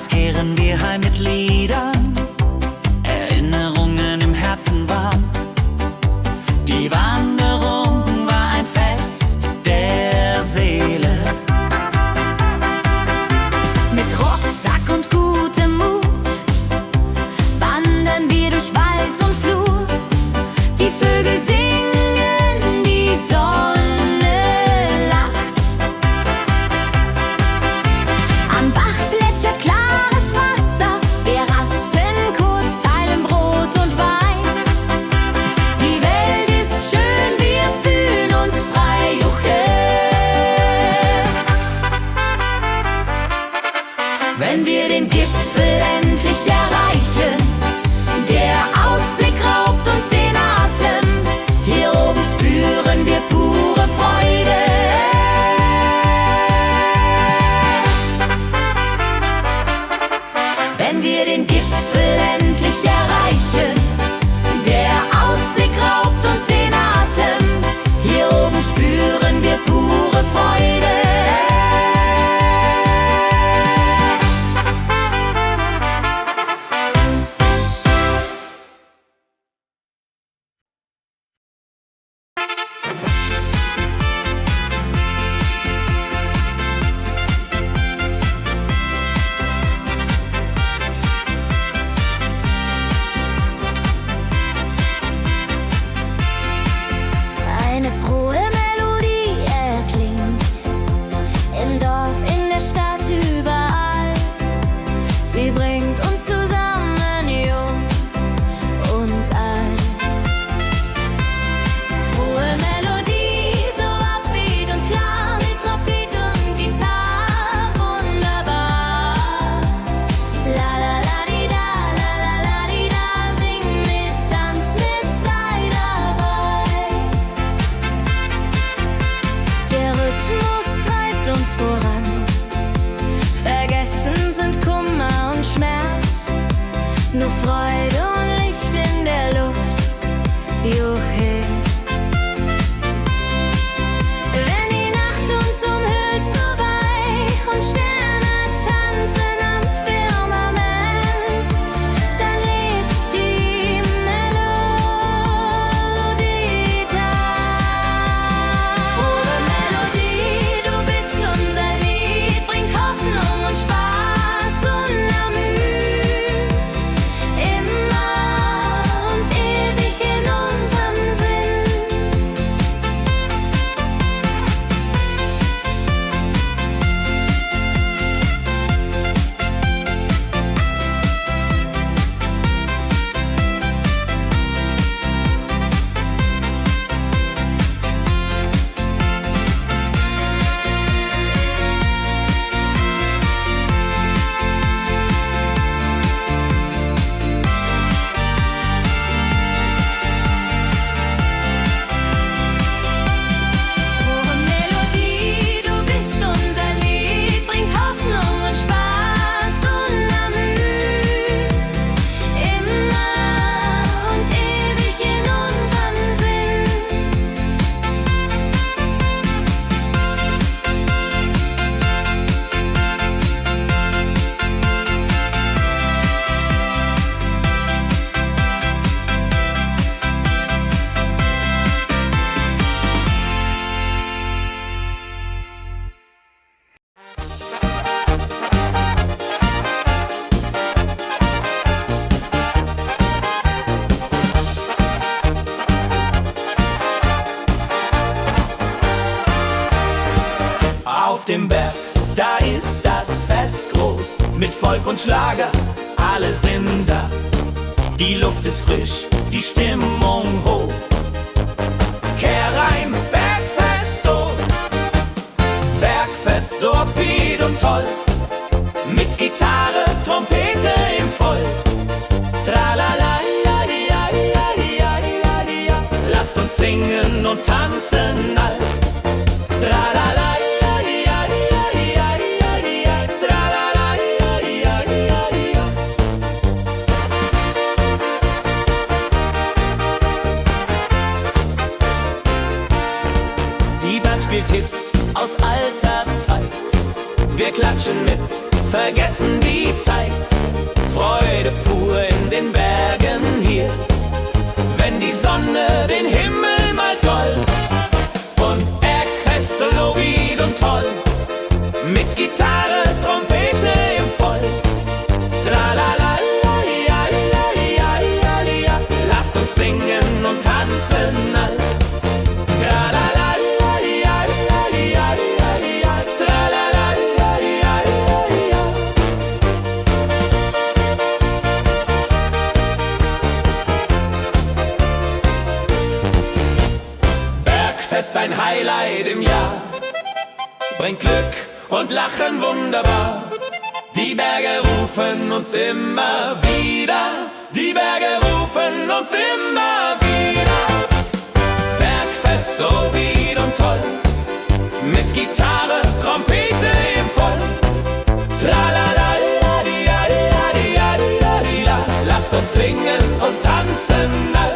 abends kehren wir heim mit Liedern, Erinnerungen im Herzen warm. Die Wanderung war ein Fest der Seele. Mit Rucksack und gutem Mut wandern wir durch Wald und Flur. Die Vögel singen, die Sonne lacht. Am Bach plätschert klares Wasser, wir rasten kurz, teilen Brot und Wein. Die Welt ist schön, wir fühlen uns frei, juche. Wenn wir den Gipfel endlich erreichen, der Ausblick raubt uns den Atem. Hier oben spüren wir pure Freude. Wenn wir den Gipfel endlich erreichen, der Ausblick raubt uns den Atem. Hier oben spüren wir pure Freude. Eine frohe Melodie erklingt im Dorf, in der Stadt, überall. Sie bringt uns zusammen, jung und alt. Frohe Melodie, so upbeat und klar, mit Trompete und Gitarre, wunderbar. La la la di da, la la la di da, sing mit, tanz mit, sei dabei. Der Rhythmus treibt uns voran. Vergessen sind Kummer und Schmerz. Nur Freude und Licht in der Luft. Juche. Wenn die Nacht uns umhüllt so weich und Sterne tanzen am Firmament, dann lebt die Melodie da. Frohe Melodie, du bist unser Lied, bringt Hoffnung und Spaß unermüht. Immer und ewig in unserem Sinn. Frohe Melodie, du bist unser Lied, bringt Hoffnung und Spaß unermüht. Immer und ewig in unserem Sinn. Auf dem Berg, da ist das Fest groß, mit Volk und Schlager, alle sind da. Die Luft ist frisch, die Stimmung hoch. Kehr rein, Bergfest, oh. Bergfest, so upbeat und toll. Mit Gitarre, Trompete im Voll. Tralala, ja, ja, ja, ja, ja, ja. Lasst uns singen und tanzen all. Tralala, ja, ja, ja, ja, ja, ja. Tralala, ja, ja, ja, ja. Die Band spielt Hits aus alter Zeit. Wir klatschen mit, vergessen die Zeit. Freude pur in den Bergen hier, wenn die Sonne den Himmel malt Gold. Und Bergfest, Lovid und toll, mit Gitarre, Trompete im Voll. Tralala, lasst uns singen und tanzen all. Bergfest, ein Highlight im Jahr, bringt Glück und Lachen wunderbar. Die Berge rufen uns immer wieder, die Berge rufen uns immer wieder. Bergfest, so wied und toll, mit Gitarre, Trompete im Voll. Tralala, lasst uns singen und tanzen all.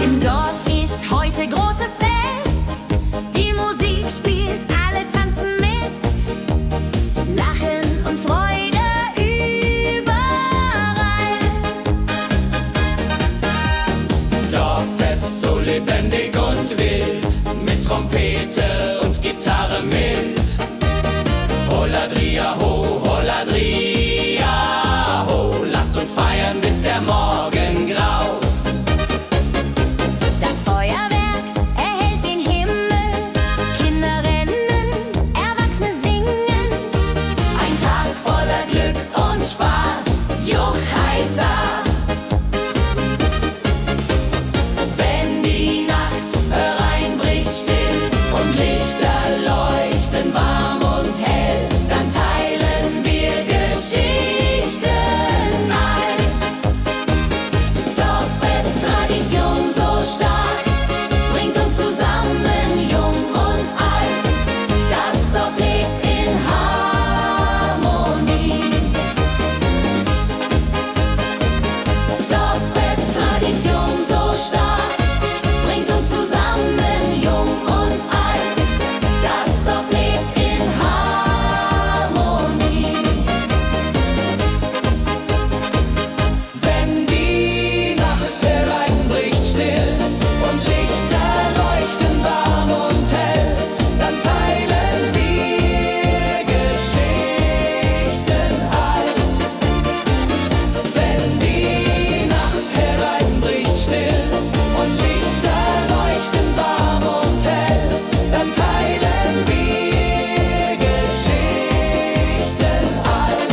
Im Dorf ist heute großes Fest. Die Musik spielt, alle tanzen mit. Lachen und Freude überall. Dorffest, so lebendig und wild, mit Trompete und Gitarre mit. Holladria ho, Holladria ho, lasst uns feiern, bis der Morgen graut. Das Feuerwerk erhellt den Himmel. Kinder rennen, Erwachsene singen. Ein Tag voller Glück und Spaß, Juchheisa. Wenn die Nacht hereinbricht still und Lichter leuchten warm und hell, dann teilen wir Geschichten alt. Dorffest, Tradition so stark, bringt uns zusammen, jung und alt. Das Dorf lebt in Harmonie. Dorffest, Tradition so stark, bringt uns zusammen, jung und alt. Das Dorf lebt in Harmonie. Wenn die Nacht hereinbricht still und Lichter leuchten warm und hell, dann teilen wir Geschichten alt. Wenn die Nacht hereinbricht still und Lichter leuchten warm und hell, dann teilen wir Geschichten alt.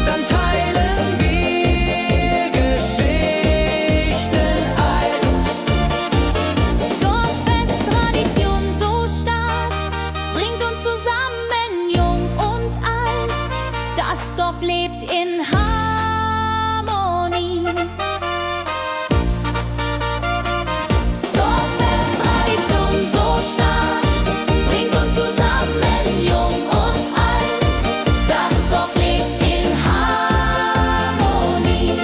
Dann teilen wir Geschichten alt. Dorffest, Tradition so stark, bringt uns zusammen, jung und alt. Das Dorf lebt in Harmonie. Dorffest, Tradition so stark, bringt uns zusammen, jung und alt. Das Dorf lebt in Harmonie.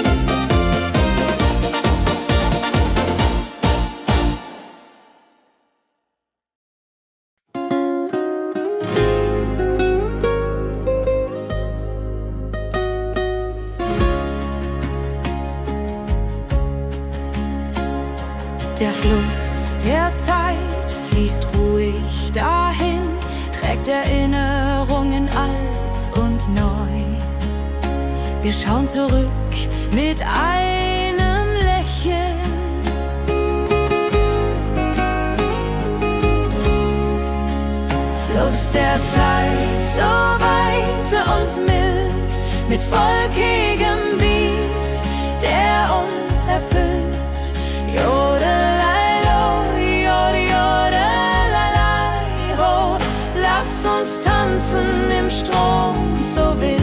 Der Fluss der Zeit fließt ruhig dahin, trägt Erinnerungen alt und neu. Wir schauen zurück mit einem Lächeln. Fluss der Zeit, so weise und mild, mit volkigem Beat, der uns erfüllt. Jodelei-lo, jodelei-lai, ho, lass uns tanzen im Strom so wild.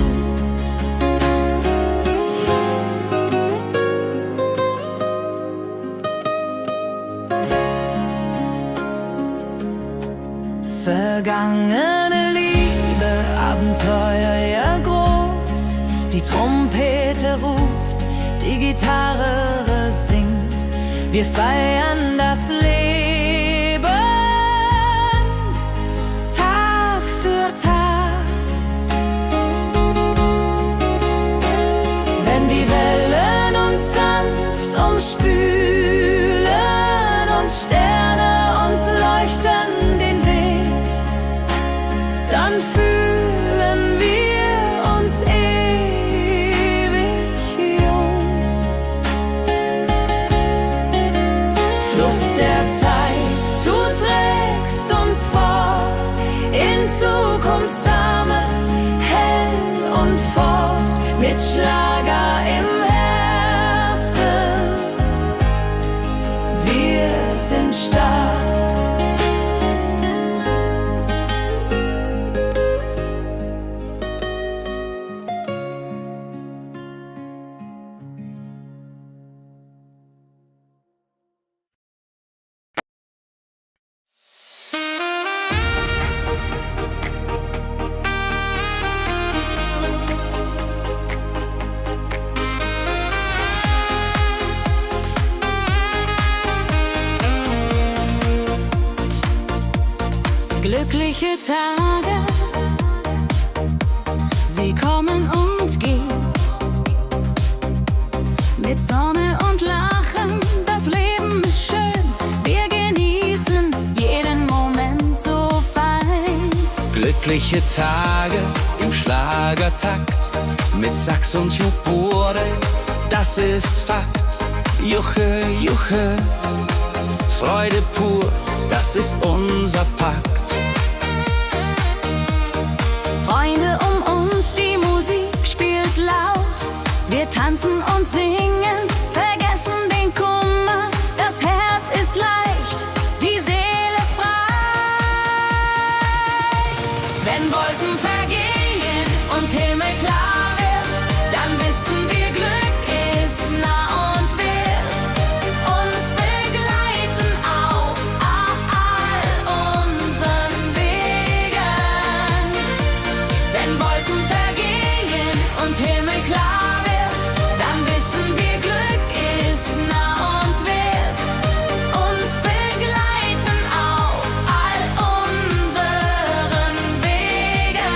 Vergangene Liebe, Abenteuer, ja groß. Die Trompete ruft, die Gitarre singt. Wir feiern das Leben, Tag für Tag. Wenn die Wellen uns sanft umspülen und Sterne uns leuchten den Weg, dann fühlen wir uns ewig jung. Fluss der Zeit, du trägst uns fort in Zukunftssame, hell und fort, mit Schlager im Herzen. Wir sind stark. Glückliche Tage, sie kommen und gehen. Mit Sonne und Lachen, das Leben ist schön. Wir genießen jeden Moment so fein. Glückliche Tage im Schlagertakt, mit Sax und Jubore, das ist Fakt. Juche, Juche, Freude pur, das ist unser Pakt. Freunde um uns, die Musik spielt laut. Wir tanzen und singen, vergessen den Kummer. Das Herz ist leicht, die Seele frei. Wenn Wolken vergehen und Himmel klar wird, dann wissen wir, Glück ist nah und wird uns begleiten auf all unseren Wegen. Wenn Wolken vergehen und Himmel klar wird, dann wissen wir, Glück ist nah und wird uns begleiten auf all unseren Wegen.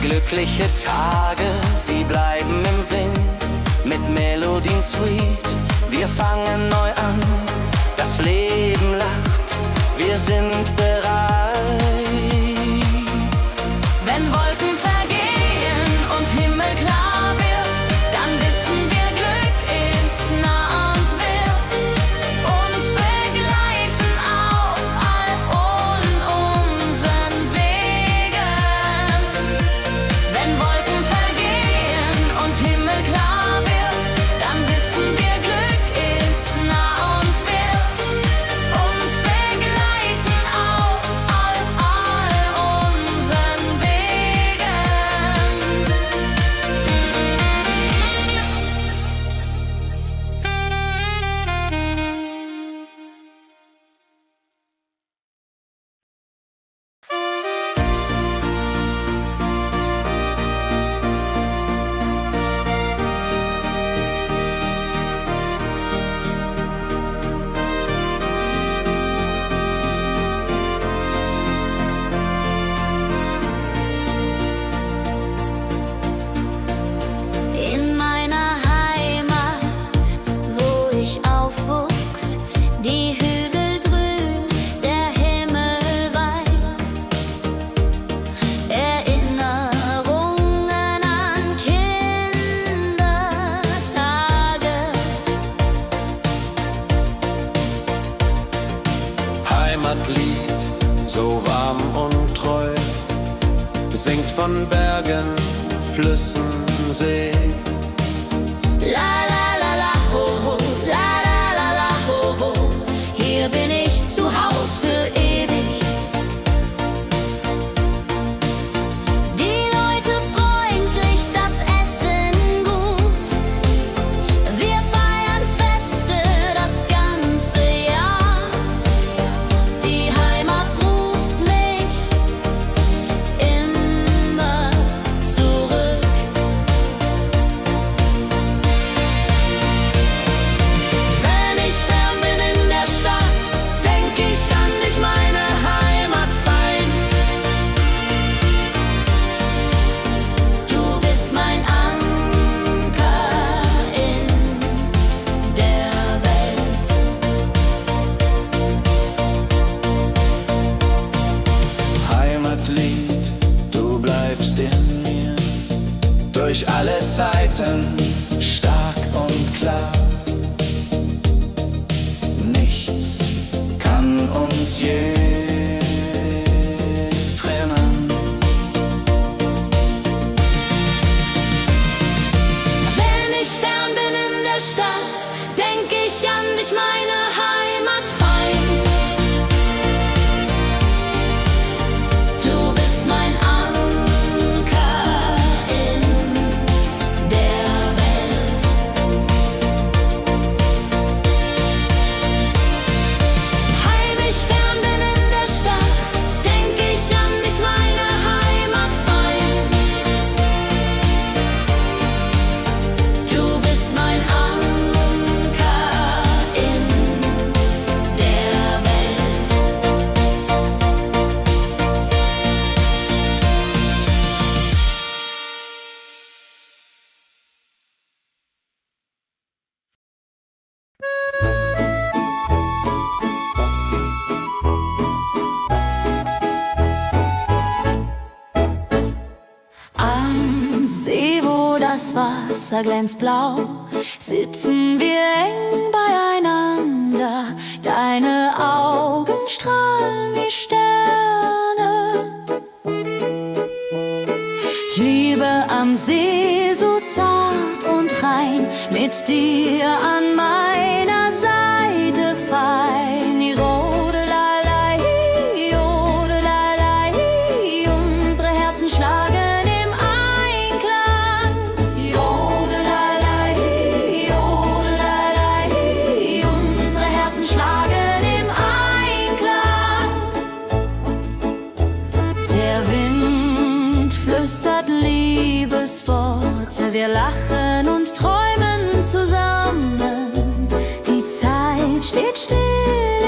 Glückliche Tage, sie bleiben im Sinn, mit Melodien sweet. Wir fangen neu an, das Leben lacht, wir sind bereit. Wenn Wolken vergehen und Himmel klar wird, dann wissen wir, Glück ist nah und wird uns begleiten auf all unseren Wegen. Wenn Wolken vergehen und Himmel klar wird, dann wissen wir, Glück ist nah und wird uns begleiten auf all von Bergen, Flüssen, See. La la la la ho ho, la la la la ho ho. Hier bin ich zu Haus für ewig. Die Leute freundlich, das Essen gut. Wir feiern Feste das ganze Jahr. Die Heimat ruft mich immer zurück. Wenn ich fern bin in der Stadt, denk ich an dich, meine Heimat fein. Du bist mein Anker in der Welt. Heimatlied, du bleibst in mir durch alle Zeiten stark und klar. Nichts kann uns je trennen. Wenn ich fern bin in der Stadt, denk ich an dich, meine Heimat fein. Du bist mein Anker in der Welt. Heim ich fern bin in der Stadt, denk ich an dich, meine Heimat fein. Du bist mein Anker in der Welt. Am See, wo das Wasser glänzt blau, sitzen wir eng beieinander. Deine Augen strahlen wie Sterne. Liebe am See, so zart und rein, mit dir an meiner Seite fein. Jodelei, jodelei, unsere Herzen schlagen im Einklang. Jodelei, jodelei, unsere Herzen schlagen im Einklang. Der Wind flüstert Liebesworte, wir lachen und träumen zusammen. Die Zeit steht still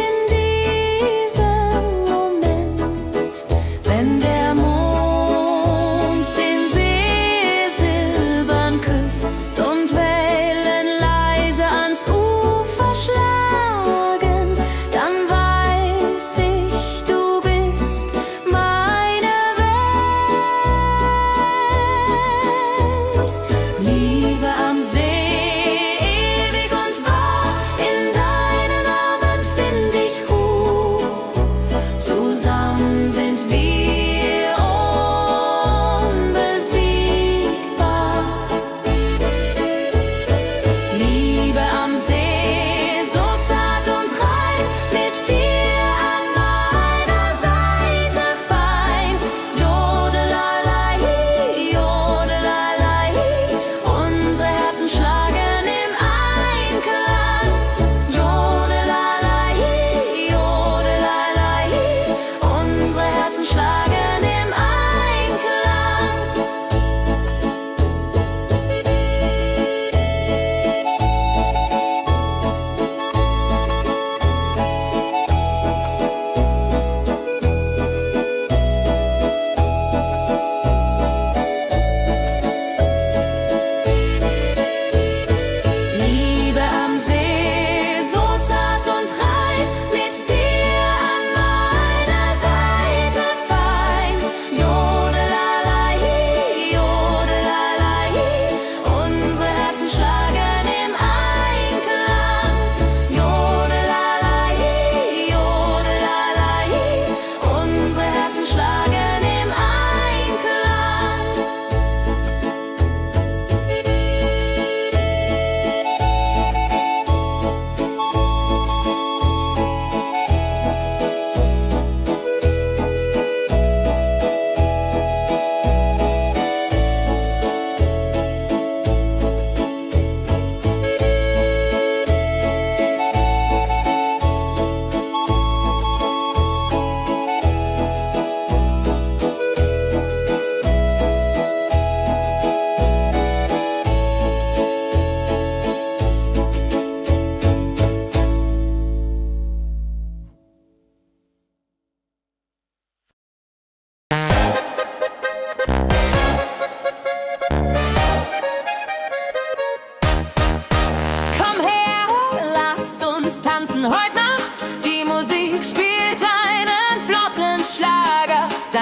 in diesem Moment, wenn der Mond den See silbern küsst und Wellen leise ans Ufer schlagen, dann weiß ich, du bist meine Welt. Liebe am See,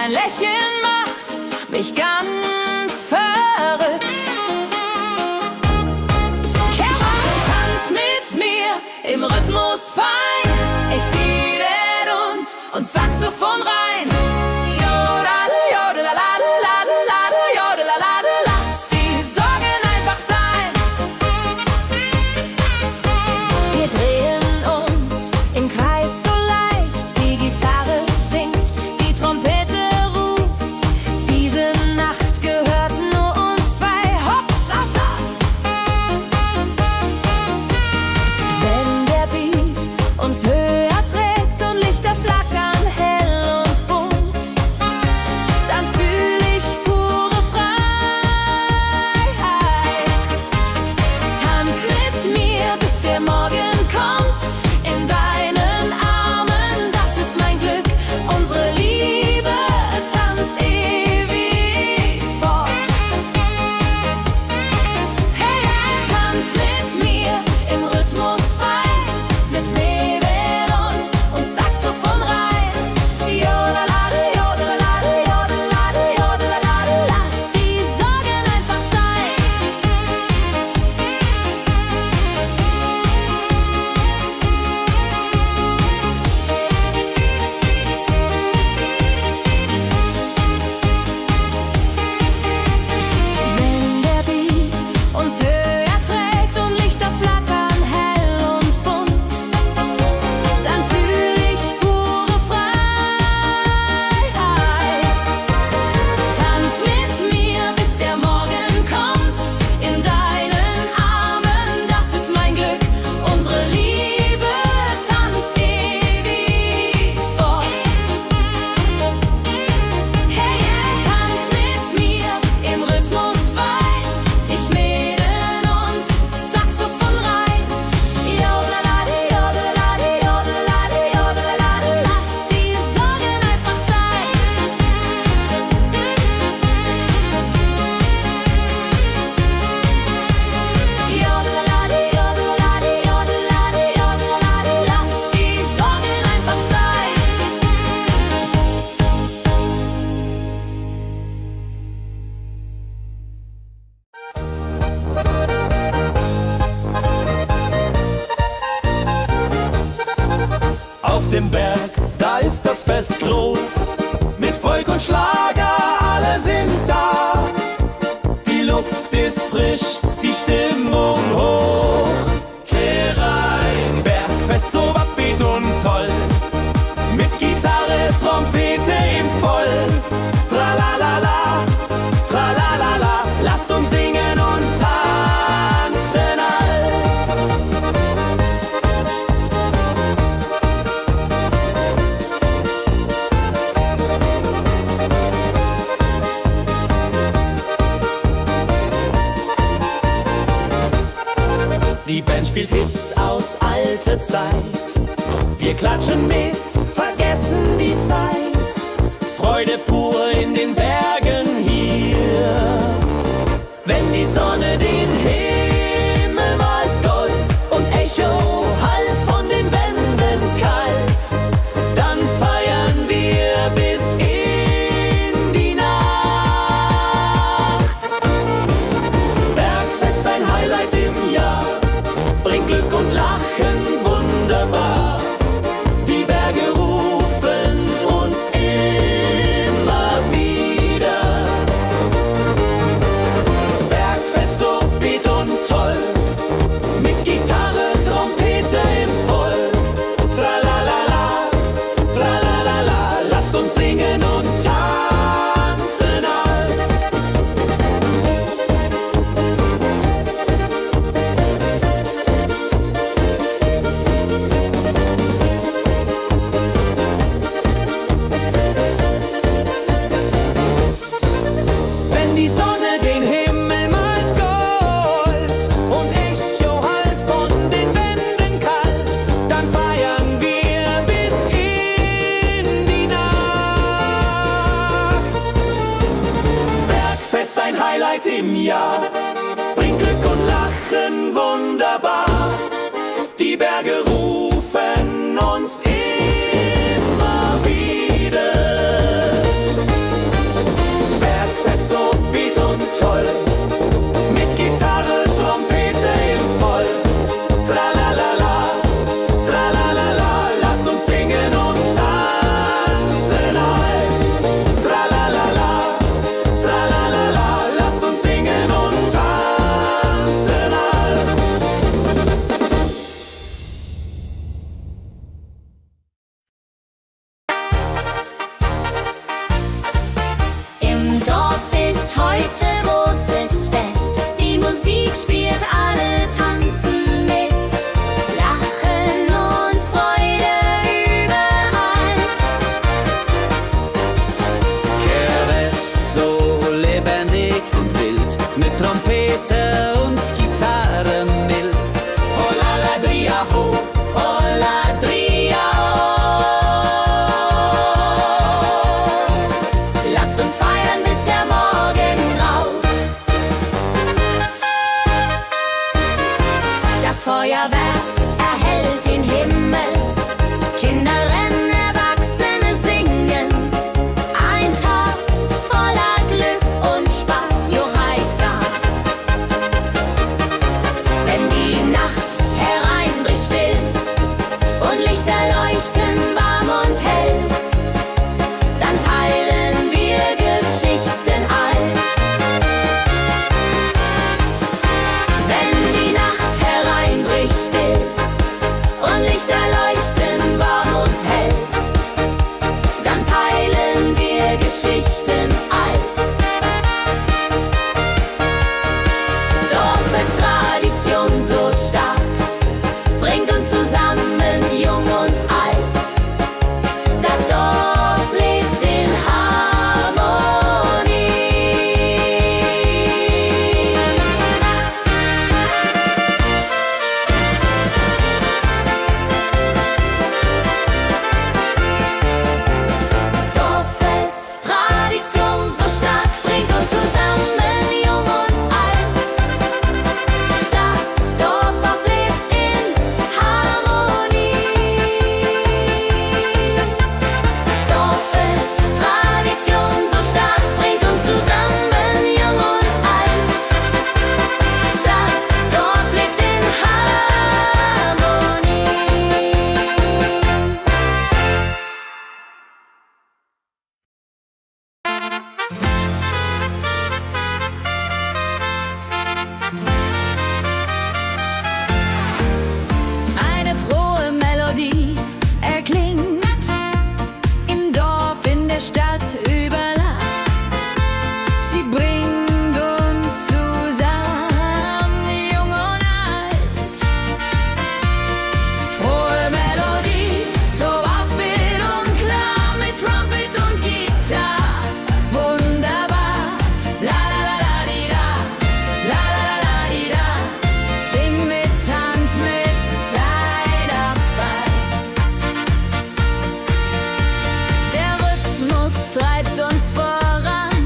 Dein Lächeln macht mich ganz verrückt. Kehr rein, tanz mit mir im Rhythmus fein. Ich fiedel und Saxophon rein. Jodel, jodelalalalalala, jodelalala. Lass die Sorgen einfach sein. Wir drehen uns im Kreis so leicht. Die Gitarre singt, die Trompete ruft. Diese Nacht gehört nur uns zwei. Hopsasa. Wenn der Beat uns höher trägt und Lichter flackern hell und bunt, dann fühl ich pure Freiheit. Tanz mit mir, bis der Morgen kommt. In deinen Armen, das ist mein Glück. Unsere Liebe tanzt ewig fort. Hey, tanz mit mir im Rhythmus fein. Wir schweben und Saxophon rein. Jodelade, jodelade, jodelade, jodelade. Lass die Sorgen einfach sein. Wenn der Beat uns höher trägt und Lichter flackern hell und bunt, dann fühl ich pure Freiheit. Tanz mit mir, bis der Morgen kommt. In deinen Armen, das ist mein Glück. Unsere Liebe tanzt ewig fort. Hey, tanz mit mir im Rhythmus fein. Ich mähen und Saxophon rein. Jodelade, jodelade, jodelade, jodelade. Lass die Sorgen einfach sein. Jodelade, jodelade, jodelade, jodelade. Lass die Sorgen einfach sein. Auf dem Berg, da ist das Fest groß. Mit Volk und Schlager, alle sind da. Die Luft ist frisch, die Stimmung hoch. Kehr rein, Bergfest so upbeat und toll. Mit Gitarre, Trompete im Voll. Tralalala, tralalala. Lasst uns singen und tanzen all. Die Band spielt Hits aus alter Zeit. Wir klatschen mit, vergessen die Zeit. Freude pur in den Bergen hier. Wenn die Sonne den Himmel malt Gold und Echo hallt von den Wänden kalt, dann feiern wir bis in die Nacht. Bergfest, ein Highlight im Jahr, bringt Glück und Lachen wunderbar. Die Berge rufen uns immer wieder. Bergfest so beat und toll, mit Gitarre, Trompete im Voll. Tralalala, tralalala, lasst uns singen und tanzen all. Wenn die Sonne den Himmel malt Gold und Echo hallt von den Wänden kalt, dann feiern wir bis in die Nacht. Bergfest, ein Highlight im Jahr, bringt Glück und Lachen wunderbar. Die Berge rufen uns immer wieder. mit Trompete und Gitarre mild. Oh la la dria ho, oh la dria oh. Lasst uns feiern, bis der Morgen graut. Das Feuerwerk erhellt den Himmel, Kinder rennen, Erwachsene singen. Ein Tag voller Glück und Spaß, Johaisa. Wenn die Nacht hereinbricht still und Lichter leuchten warm und hell, dann teilen wir Geschichten alt. Wenn die Nacht hereinbricht still und Lichter leuchten warm und hell, dann teilen wir Geschichten alt. Dorfes-Tradition so stark, bringt uns zusammen, jung und alt. Das Dorf lebt in Harmonie. Dorffest, Tradition so stark, bringt uns zusammen, jung und alt. Das Dorf lebt in Harmonie. Dorffest, Tradition so stark, bringt uns zusammen, jung und alt. Das Dorf lebt in Harmonie. Eine frohe Melodie erklingt im Dorf, in der Stadt, überall. Sie bringt uns zusammen, jung und alt. Frohe Melodie, so upbeat und klar, mit Trumpet und Gitarre. Wunderbar, la la la la di da, la la la la di da. Sing mit, tanz mit, sei dabei. Der Rhythmus treibt uns voran,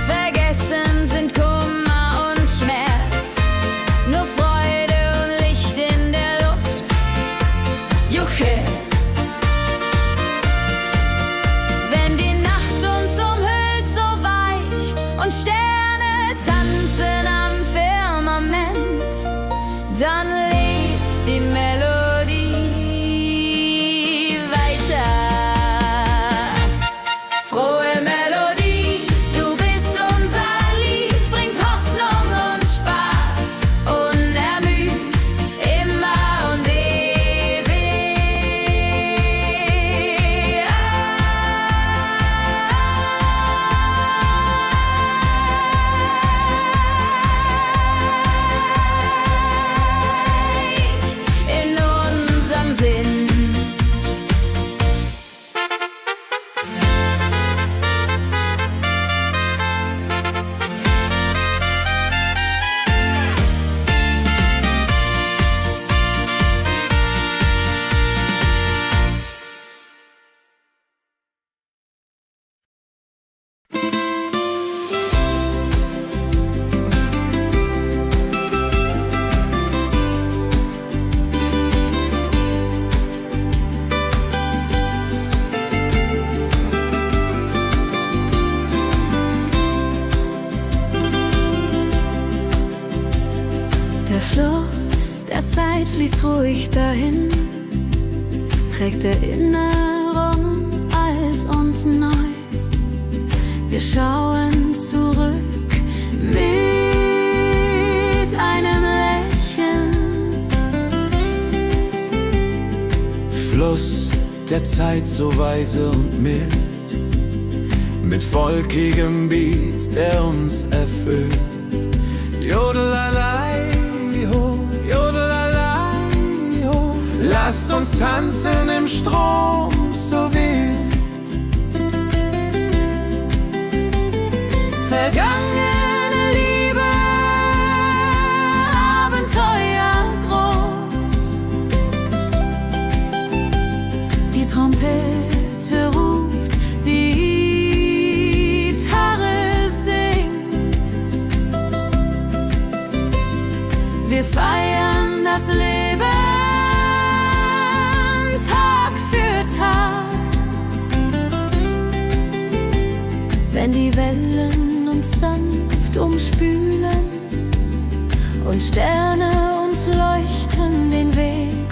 vergessen sind Kummer und Schmerz. Nur Freude und Licht in der Luft, Juche. Wenn die Nacht uns umhüllt, so weich, und Sterne tanzen am Firmament, dann lebt die Melodie weiter. Frohe Melodie, du bist unser Lied, bringt Hoffnung und Spaß, unermüd, immer und ewig in unserem Sinn. Der Fluss der Zeit fließt ruhig dahin, trägt Erinnerung alt und neu. Wir schauen zurück mit einem Lächeln. Fluss der Zeit so weise und mild, mit volkigem Beat, der uns erfüllt. Jodelalei ho, jodelalei ho, lasst uns tanzen im Strom so wild. Vergangene Liebe Wir feiern das Leben Tag für Tag. Wenn die Wellen uns sanft umspülen und Sterne uns leuchten den Weg,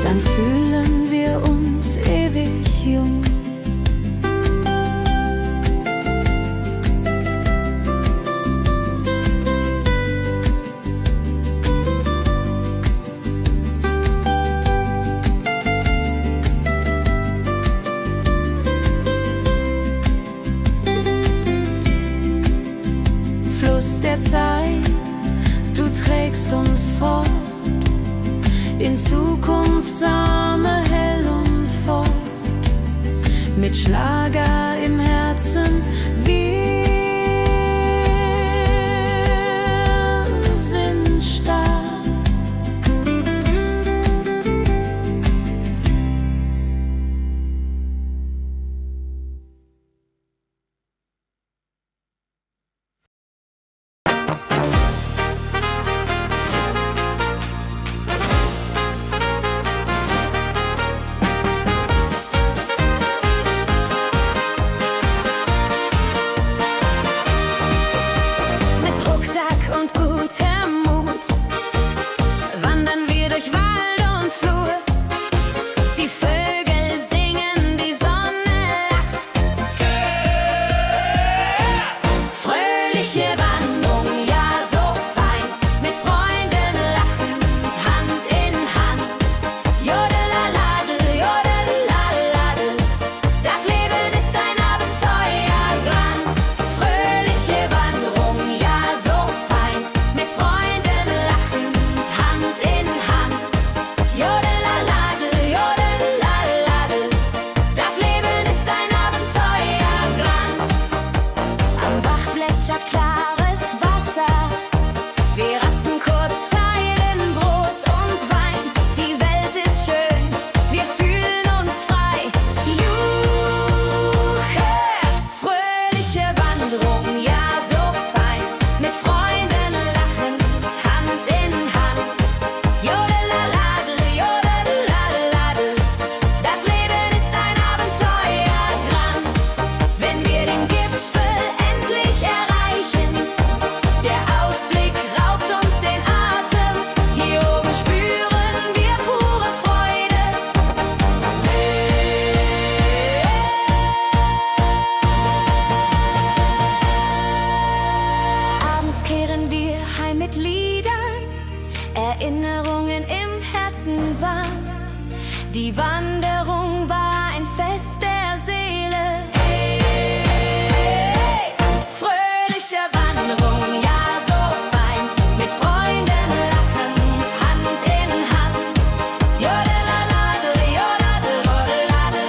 dann fühlen wir uns ewig jung. Fluss der Zeit, du trägst uns fort in Zukunftssame hell und fort, mit Schlager im Herzen. Wir sind stark. Und gutem Mut wandern wir durch Wald und Flur. Die Vögel singen, die Sonne lacht. Fröhliche Wanderung, ja so fein, mit Freunden lachend, Hand in Hand. Jodelaladel, jodelaladel, das Leben ist ein Abenteuerland. Fröhliche Wanderung, ja so fein, mit Freunden lachend, Hand in Hand. Jodelaladel, jodelaladel, das Leben ist ein Abenteuerland. Am Bach plätschert klares Wasser, wir rasten kurz, teilen Brot und Wein. Die Welt ist schön, wir fühlen uns frei. Juche, fröhliche Wanderung, ja so fein, mit Freunden lachend, Hand in Hand. Jodelaladel, jodelaladel, das Leben ist ein Abenteuerland. Wenn wir den Gipfel endlich erreichen, der Ausblick raubt uns den Atem. Hier oben spüren wir pure Freude. Abends kehren wir heim mit Liedern, Erinnerungen im Herzen warm. Die Wanderung war ein Fest der Seele. Hey, fröhliche Wanderung, ja so fein, mit Freunden lachend, Hand in Hand. Jodelaladel, jodadel, jodeladel,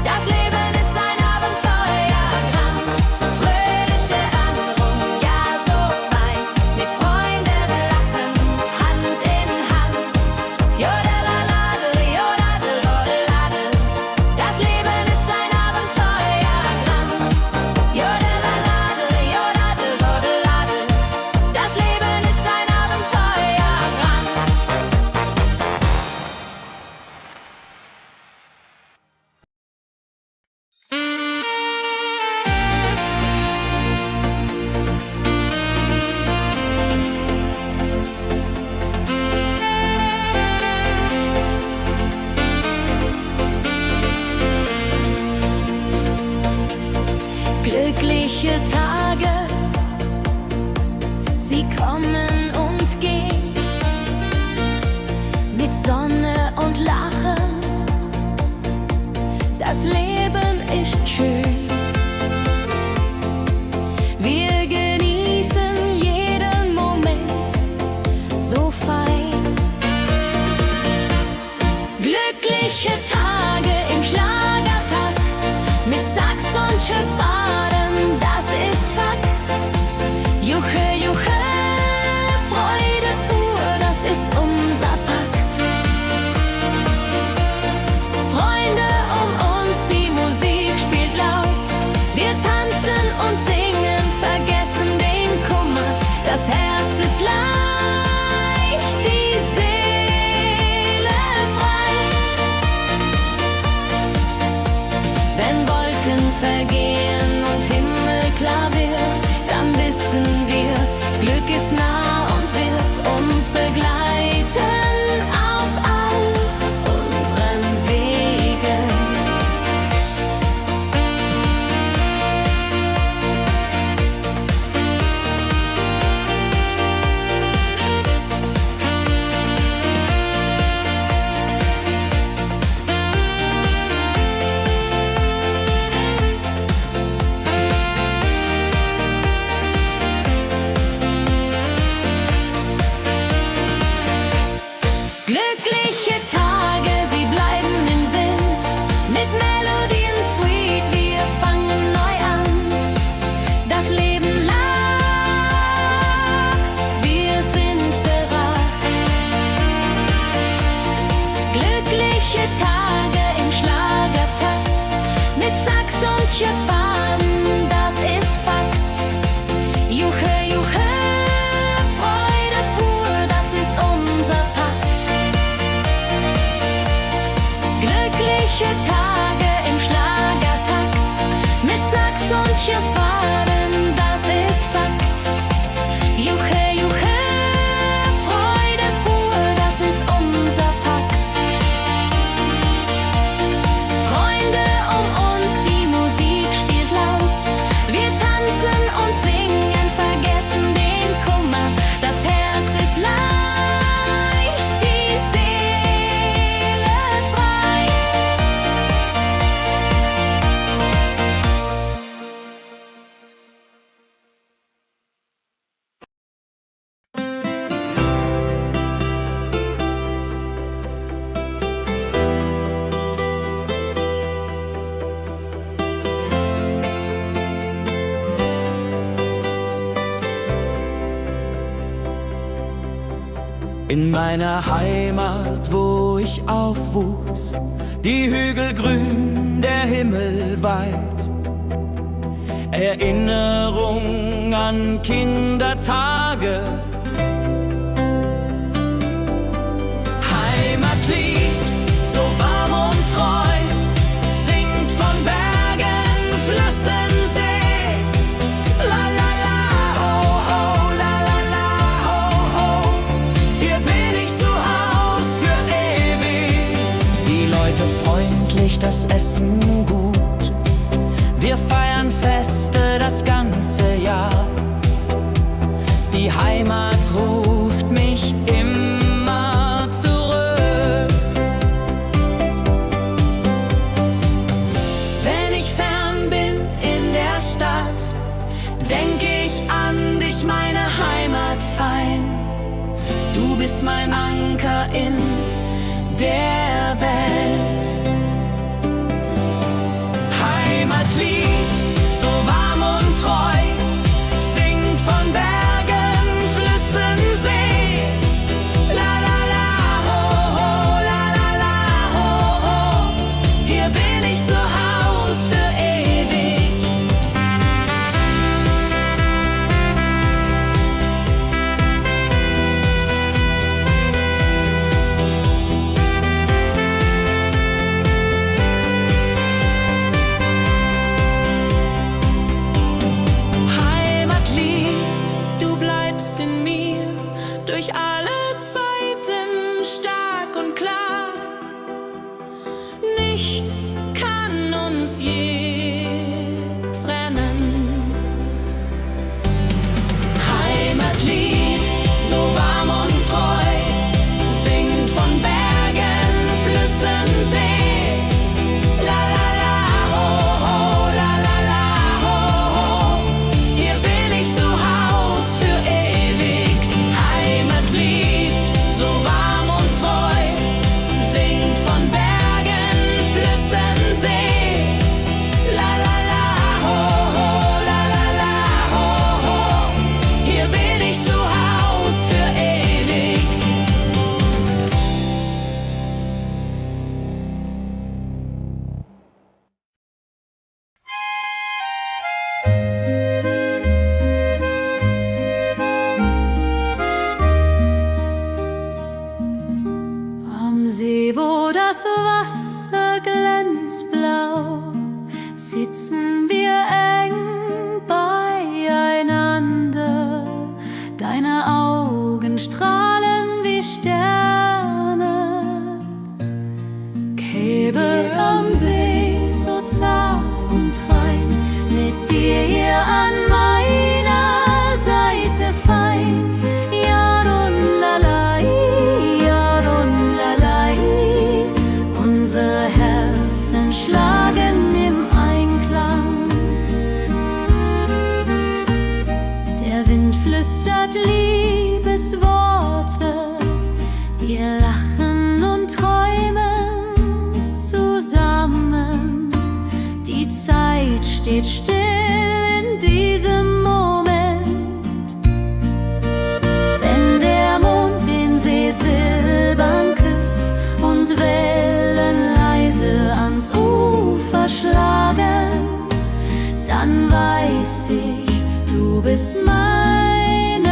das Leben ist ein Abenteuerland. Fröhliche Wanderung, ja so fein, mit Freunden lachend, Hand in Hand. Jodelaladel, jodadel, jodeladel, das Leben ist ein Abenteuerland. Jodelaladel, jodadel, jodeladel, das Leben ist ein Abenteuerland. Glückliche Tage, sie kommen und gehen, mit Sonne und Lachen. Das Leben ist schön. Wir genießen jeden Moment so fein. Glückliche Tage im Schlagertakt, mit Sax und Schöpfaden, das ist Fakt. Juche, juche, Freude pur, das ist unser Pakt. Freunde um uns, die Musik spielt laut. Wir tanzen und singen, vergessen den Kummer, das Herz ist laut. In meiner Heimat, wo ich aufwuchs, die Hügel grün, der Himmel weit. Erinnerung an Kindertage. Heimatlied, so warm und treu, singt von Bergen, Flüssen, See. La la la, ho ho, la la la, ho ho. Hier bin ich zu Haus für ewig. Die Leute freundlich, das Essen gut. Wir feiern Feste das ganze Jahr. Die Heimat ruft mich immer zurück. Wenn ich fern bin in der Stadt, denk ich an dich, meine Heimat fein. Du bist mein Anker in der Welt. Heimatlied, so warm und treu, singt von Bergen, Flüssen, See. La la la, ho ho, la la la, ho ho. Hier bin ich zu Haus für ewig. Durch alle Zeiten stark und klar. Nichts kann uns je trennen. Heimatlied, so warm und treu, singt von Bergen, Flüssen, See. La la la, ho ho, la la la, ho ho. Hier bin ich zu Haus für ewig. Heimatlied, so warm und treu, singt von Bergen, Flüssen, See. La la la, ho ho, la la la, ho ho. Hier bin ich zu Haus für ewig. Am See, wo das Wasser glänzt blau, sitzen wir eng beieinander. Deine Augen strahlen wie Sterne. Käbe am See, so zart und rein, mit dir hier an meiner Seite fein. Unsere Herzen schlagen im Einklang. Der Wind flüstert Liebesworte. Wir lachen und träumen zusammen. Die Zeit steht still in diesem Moment. Wenn der Mond den See silbern küsst und Wellen leise ans Ufer schlagen, dann weiß ich, du bist meine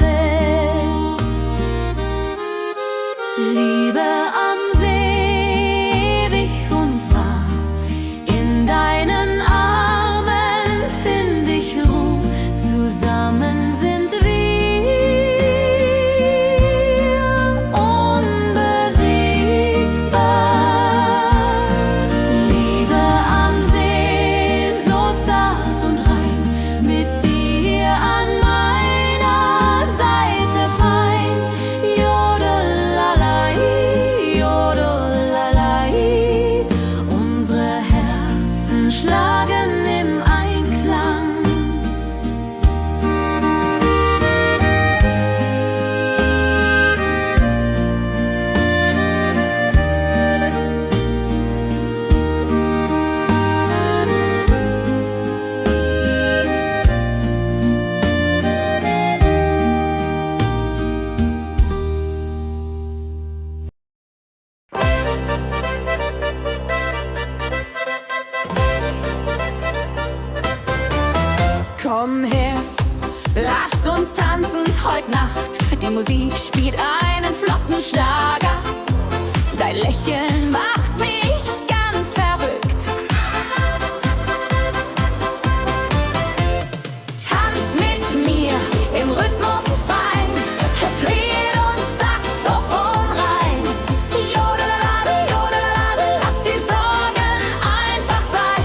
Welt. Liebe am See, ewig und wahr, in deinen Armen Lass uns tanzen heute Nacht. Die Musik spielt einen flotten Schlager. Dein Lächeln macht mich ganz verrückt. Tanz mit mir im Rhythmus fein. Tritt und Saxophon rein. Jodelade, jodelade, lass die Sorgen einfach sein.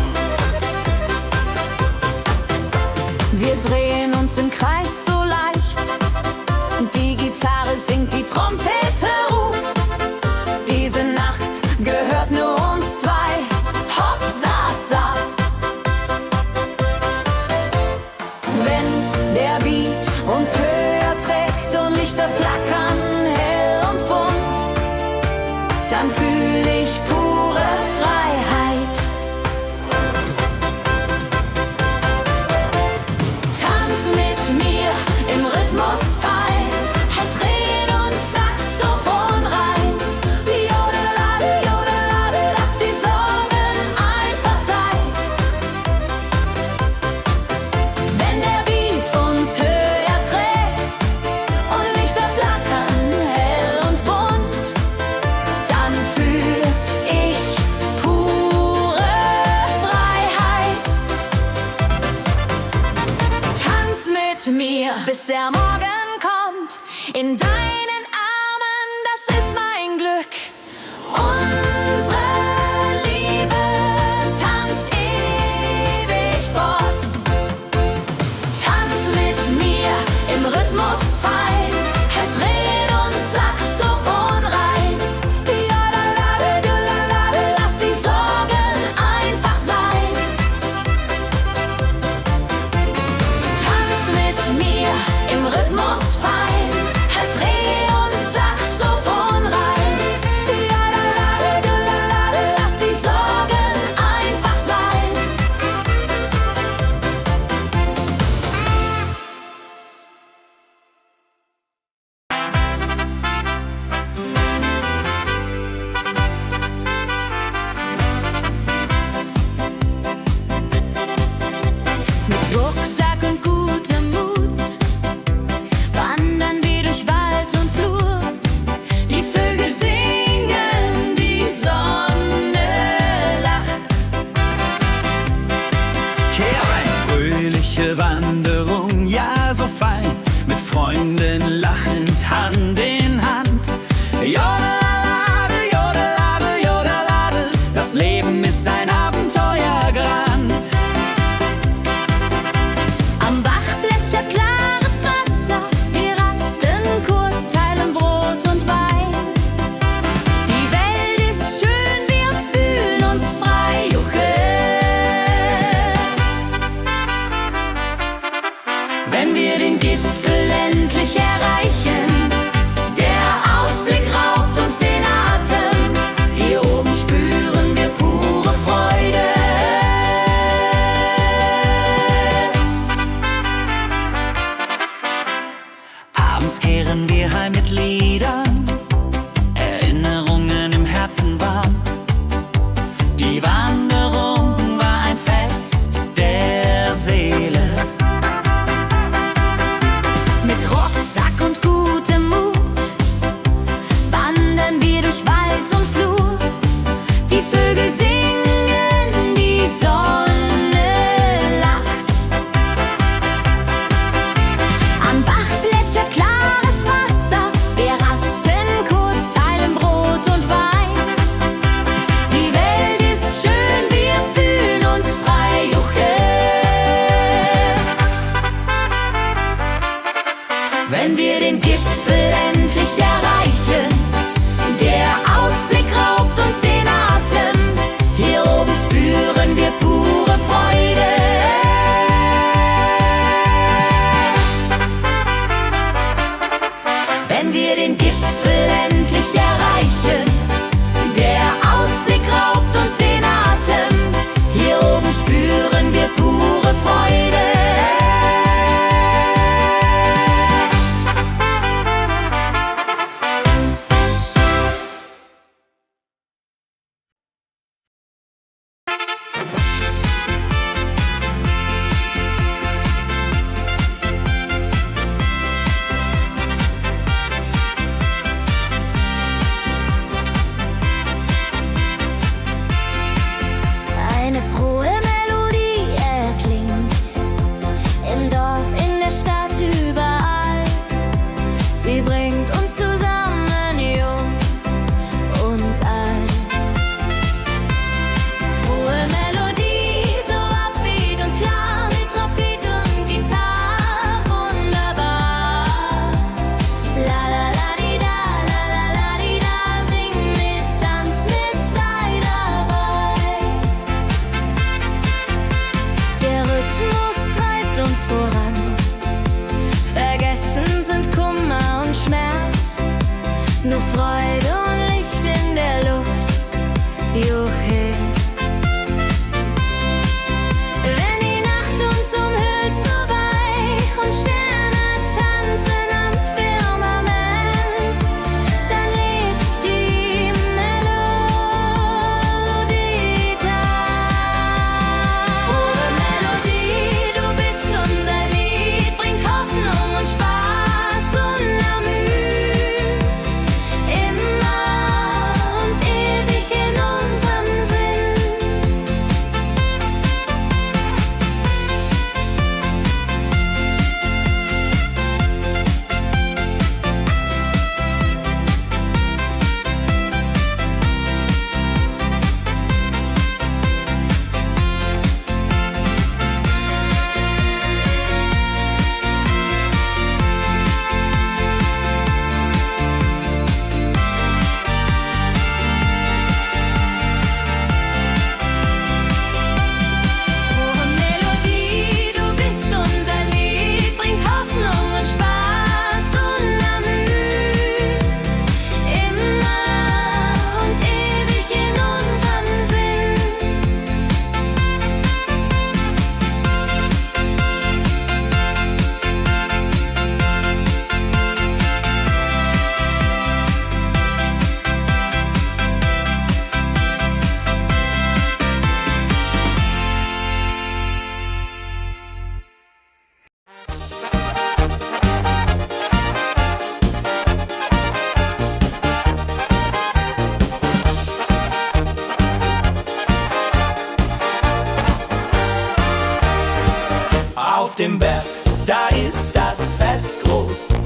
Wir drehen uns im Kreis so leicht. Die Gitarre singt, die Trompete ruft. Diese Nacht gehört nur uns zwei. Hopp, sa, sa. Wenn der Beat uns höher trägt und Lichter flackern hell und bunt, dann fühle ich pure Freiheit. Tanz mit mir im Rhythmus fein. Dreh und Saxophon rein. Jodelade, jodelade, lass die Sorgen einfach sein. Wenn der Beat uns höher trägt und Lichter flackern hell und bunt, dann fühl ich pure Freiheit. Tanz mit mir, bis der Morgen kommt. In deinen Armen, das ist mein Glück. Unsere Liebe tanzt ewig fort. Tanz mit mir im Rhythmus fein. Dreh und Saxophon rein. Jodelade, jodelade, lass die Sorgen einfach sein. Tanz mit mir im Rhythmus fein. Dreh und Saxophon rein. Jodelade, jodelade, lass die Sorgen einfach sein. Mit Rucksack und gutem Mut wandern wir durch Wald und Flur. Die Vögel singen, die Sonne lacht. Kehr ein, fröhliche Wanderung, ja so fein, mit Freunden lachend Hand in Hand. Jodelade, jodelade, jodelade, das Leben ist ein Abenteuergrand. Am Bach plätschert klares Wasser, wir rasten kurz, teilen Brot und Wein. Die Welt ist schön, wir fühlen uns frei, juche. Wenn wir den Gipfel endlich erreichen, der Ausblick raubt uns den Atem. Hier oben spüren wir pure Freude. Abends kehren wir heim mit Liedern, Erinnerungen im Herzen warm. Die Wanderung war ein Fest der Seele. Mit Rucksack und gutem Mut wandern wir durch Wald und Flur. Die Vögel singen, die Sonne lacht. Am Bach plätschert klares Wasser, wir rasten kurz, teilen Brot und Wein. Die Welt ist schön, wir fühlen uns frei, juche. Wenn wir den Gipfel endlich erreichen, der Ausblick raubt uns den Atem. Hier oben spüren wir pure Freude. Wenn wir den Gipfel endlich erreichen, der Ausblick raubt uns den Atem. Hier oben spüren wir pure Freude.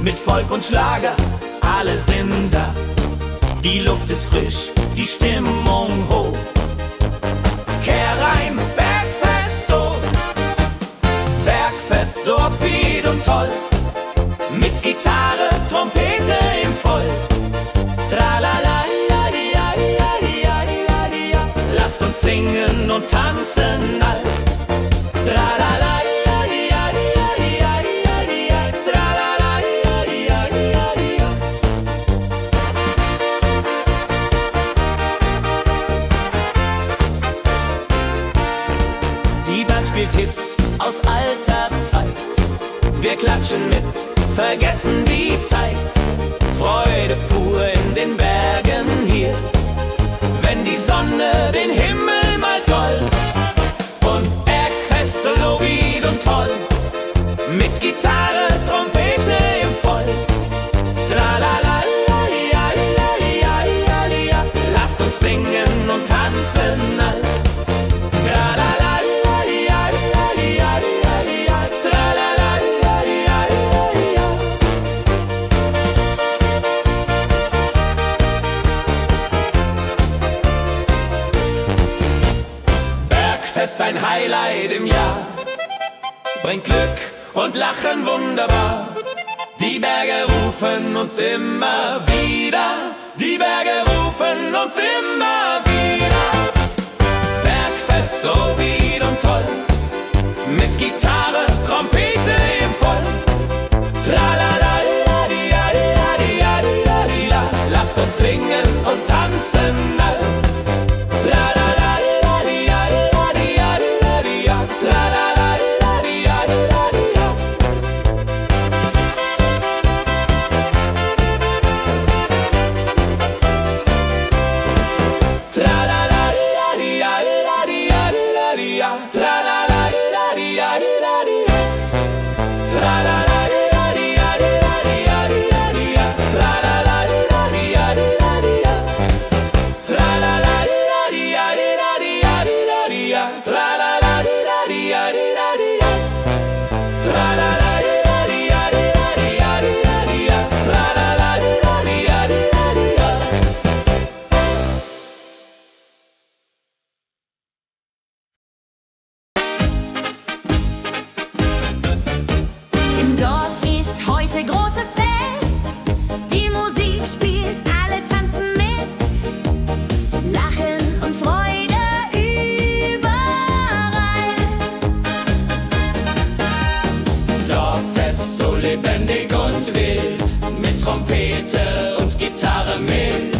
mit Volk und Schlager, alle sind da. Die Luft ist frisch, die Stimmung hoch. Kehr rein, Bergfest, oh. Bergfest, so upbeat und toll. Mit Gitarre, Trompete im Voll. Tralala, ja, lasst uns singen und tanzen all. Tralala, ja, tralala, ja. Die Band spielt Hits aus alter Zeit. Wir klatschen mit, vergessen die Zeit. Freude pur in den Bergen hier, wenn die Sonne den Himmel malt gold. Und Bergfest, Lovid und toll, mit Gitarre, Trompete im Voll. Tralala, ja, lasst uns singen und tanzen all. Tralala, ja, tralala, ja. Bergfest, ein Highlight im Jahr, bringt Glück und Lachen wunderbar. Die Berge rufen uns immer wieder, die Berge rufen uns immer wieder. Bergfest, oh wieder und toll, mit Gitarre, Trompete im Voll. Tralala, lasst uns singen und tanzen all. Tralala, tralala, Im Dorf ist heute großes Fest. Die Musik spielt, alle tanzen mit. Lachen und Freude überall. Dorffest, so lebendig und wild, mit Trompete und Gitarre mit.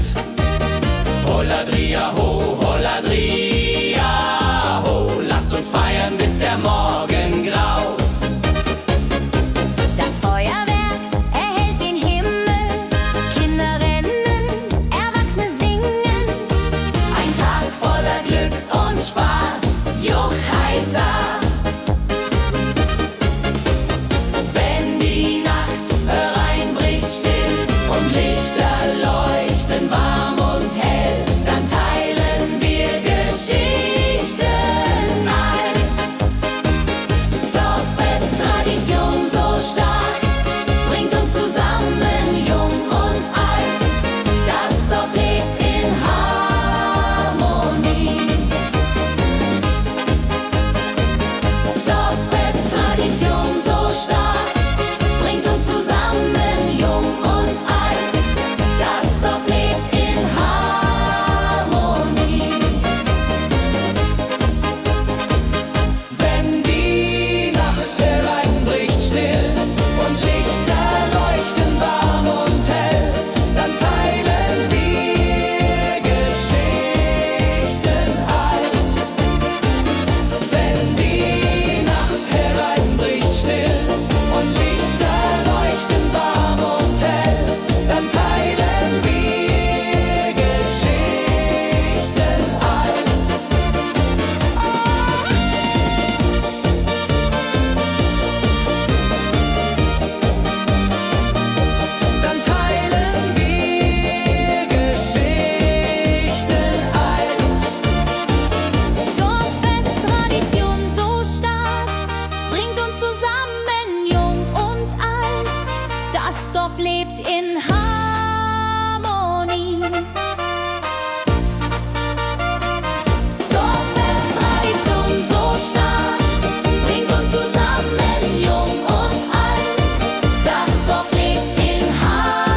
Holladria ho, lasst uns feiern, bis der Morgen graut. Das Feuerwerk erhellt den Himmel. Kinder rennen, Erwachsene singen. Ein Tag voller Glück und Spaß, Juchheisa. Wenn die Nacht hereinbricht still und Licht Dorf lebt in Harmonie. Dorffest-Tradition so stark, bringt uns zusammen, jung und alt. Das Dorf lebt in Harmonie.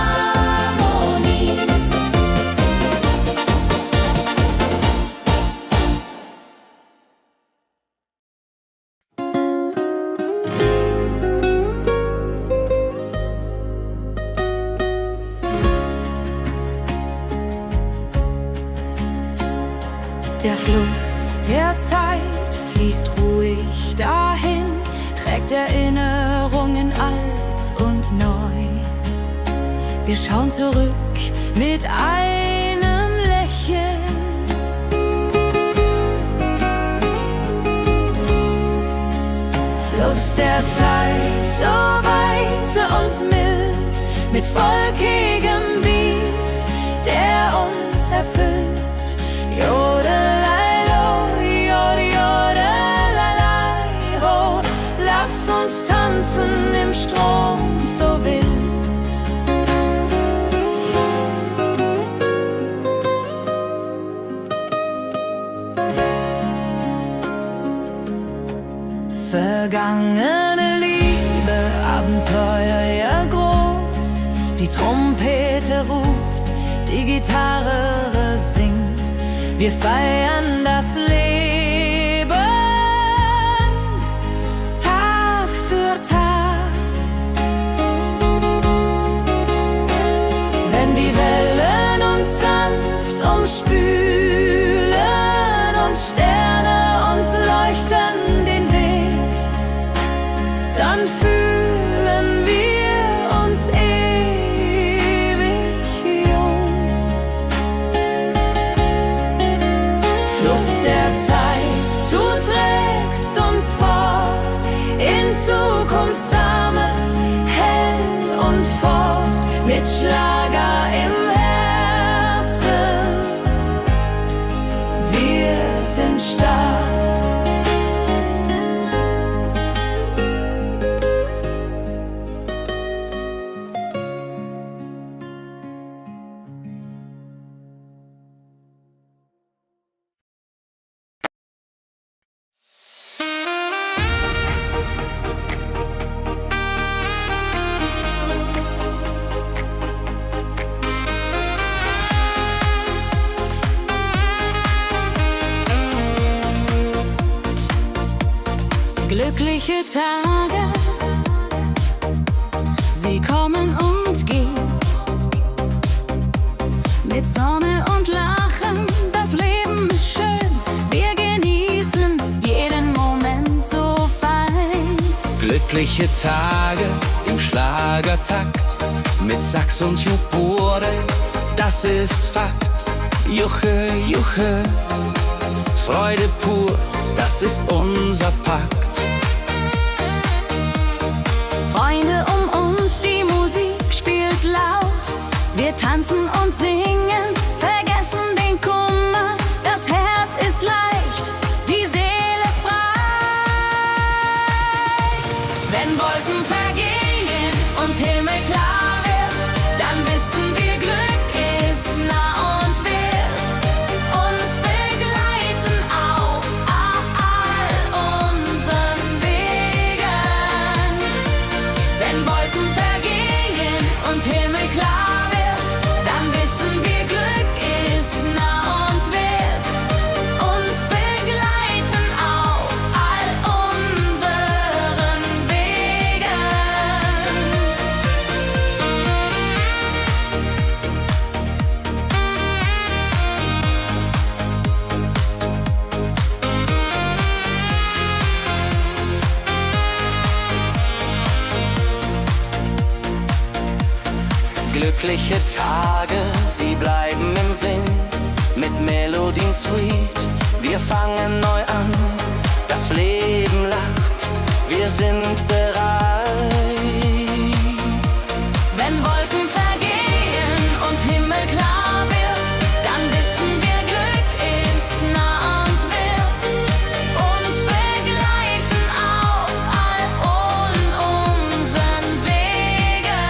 Der Fluss der Zeit fließt ruhig dahin, trägt Erinnerungen alt und neu. Wir schauen zurück mit einem Lächeln. Fluss der Zeit, so weise und mild, mit volkigem Beat, der uns erfüllt. Jodelei-lo, jodelei-lei, ho, lass uns tanzen im Strom so wild. Vergangene Liebe, Abenteuer ja groß, die Trompete ruft, die Gitarre singt. Wir feiern das Leben Tag für Tag. Wenn die Wellen uns sanft umspülen und Sterne uns leuchten den Weg, dann fühlen wir uns ewig jung. Fluss der Zeit, du trägst uns fort in Zukunftssame, hell und fort, mit Schlager im Herzen. Wir sind stark. Glückliche Tage, sie kommen und gehen. Mit Sonne und Lachen, das Leben ist schön. Wir genießen jeden Moment so fein. Glückliche Tage im Schlagertakt, mit Sax und Jubore, das ist Fakt. Juche, Juche, Freude pur, das ist unser Pakt. Freunde um uns, die Musik spielt laut. Wir tanzen und singen, vergessen den Kummer. Das Herz ist leicht, die Seele frei. Wenn Wolken vergehen und Himmel klar wird, dann wissen wir, Glück ist nah und wird uns begleiten auf all unseren Wegen. Wenn Wolken vergehen und Himmel klar wird, dann wissen wir, Glück ist nah und wird uns begleiten auf all unseren Wegen. Glückliche Tage, sie bleiben im Sinn, mit Melodien sweet. Wir fangen neu an, das Leben lacht, wir sind bereit. Wenn Wolken vergehen und Himmel klar wird, dann wissen wir, Glück ist nah und wird uns begleiten auf all unseren Wegen.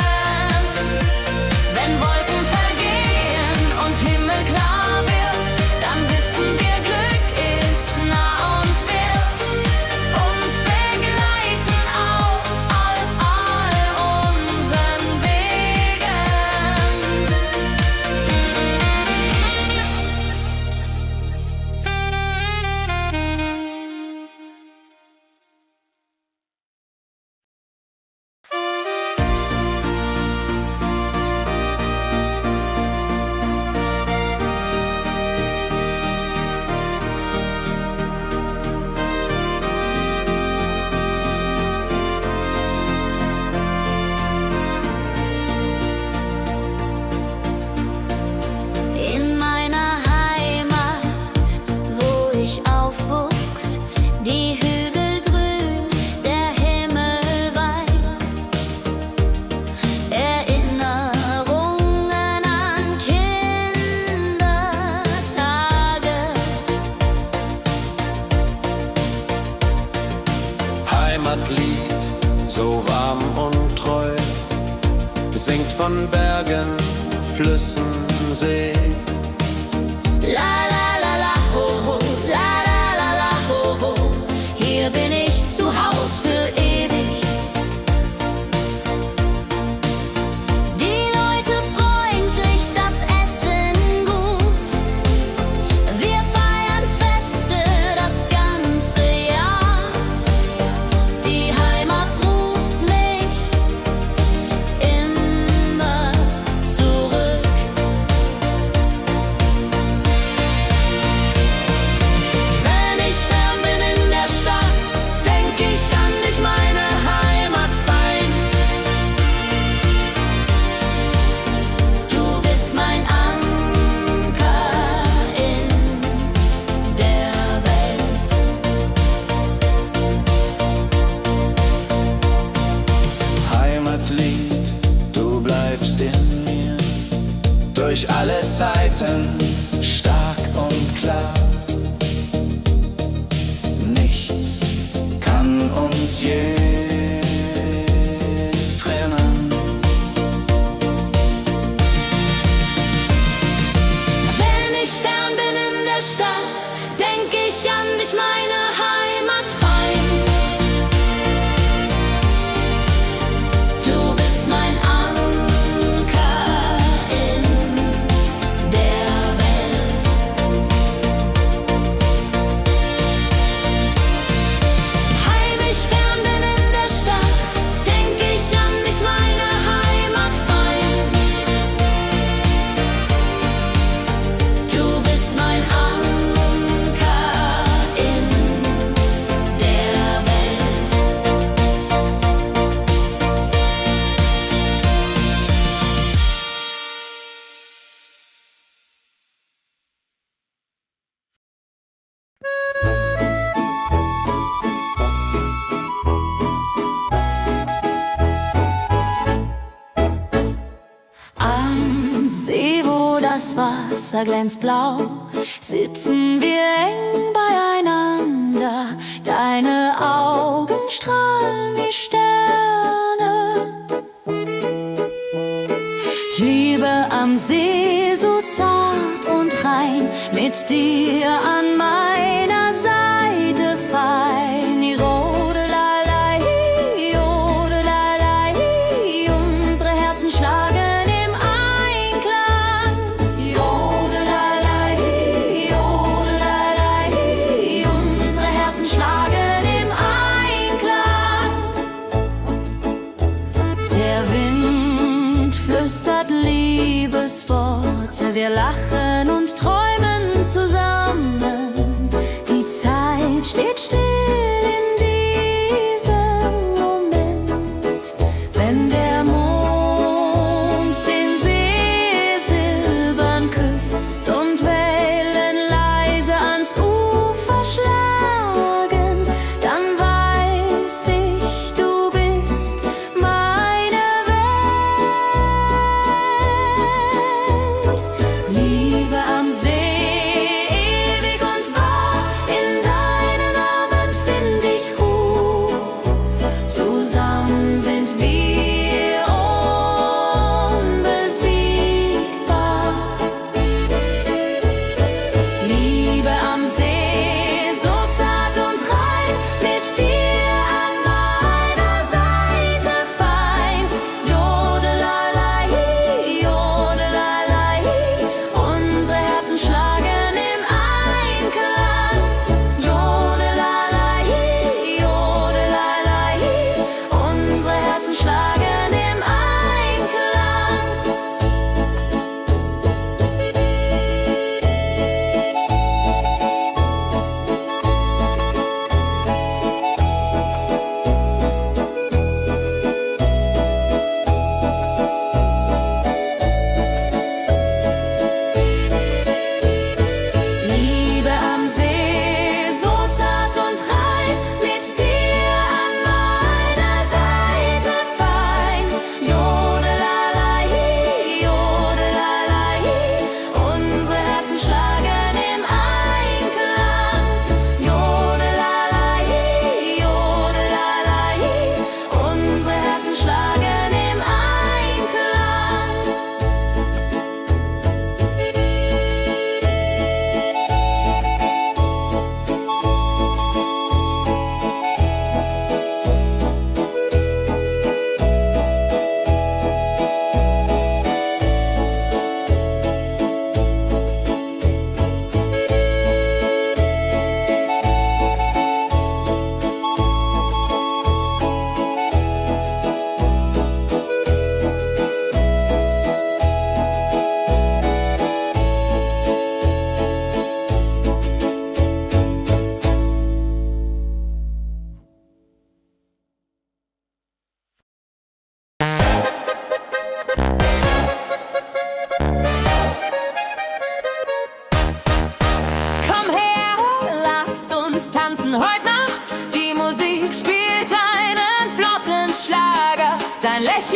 von Bergen, Flüssen, See. La la la la ho ho, la la la la ho ho. Hier bin ich zu Haus für ewig. Die Leute freundlich, das Essen gut. Wir feiern Feste das ganze Jahr. Die Heimat ruft mich immer zurück. Wenn ich fern bin in der Stadt, denk ich an dich, meine Heimat fein. Du bist mein Anker in der Welt. Heimatlied, du bleibst in mir, durch alle Zeiten stark und klar. Nichts kann uns je trennen. Wenn ich fern bin in der Stadt, denk ich an dich, meine Heimat fein. Du bist mein Anker in der Welt. Heim ich fern bin in der Stadt, denk ich an dich, meine Heimat fein. Du bist mein Anker in der Welt. Am See, wo das Wasser glänzt blau, sitzen wir eng beieinander. Deine Augen strahlen wie Sterne. Liebe am See, so zart und rein, mit dir an meiner Seite fein. Jodelei, jodelei, unsere Herzen schlagen im Einklang. Jodelei, jodelei, unsere Herzen schlagen im Einklang. Der Wind flüstert Liebesworte, wir lachen und träumen zusammen. Die Zeit steht still in diesem Moment, wenn der Mond den See silbern küsst und Wellen leise ans Ufer schlagen, dann weiß ich, du bist meine Welt. Liebe am See, ewig und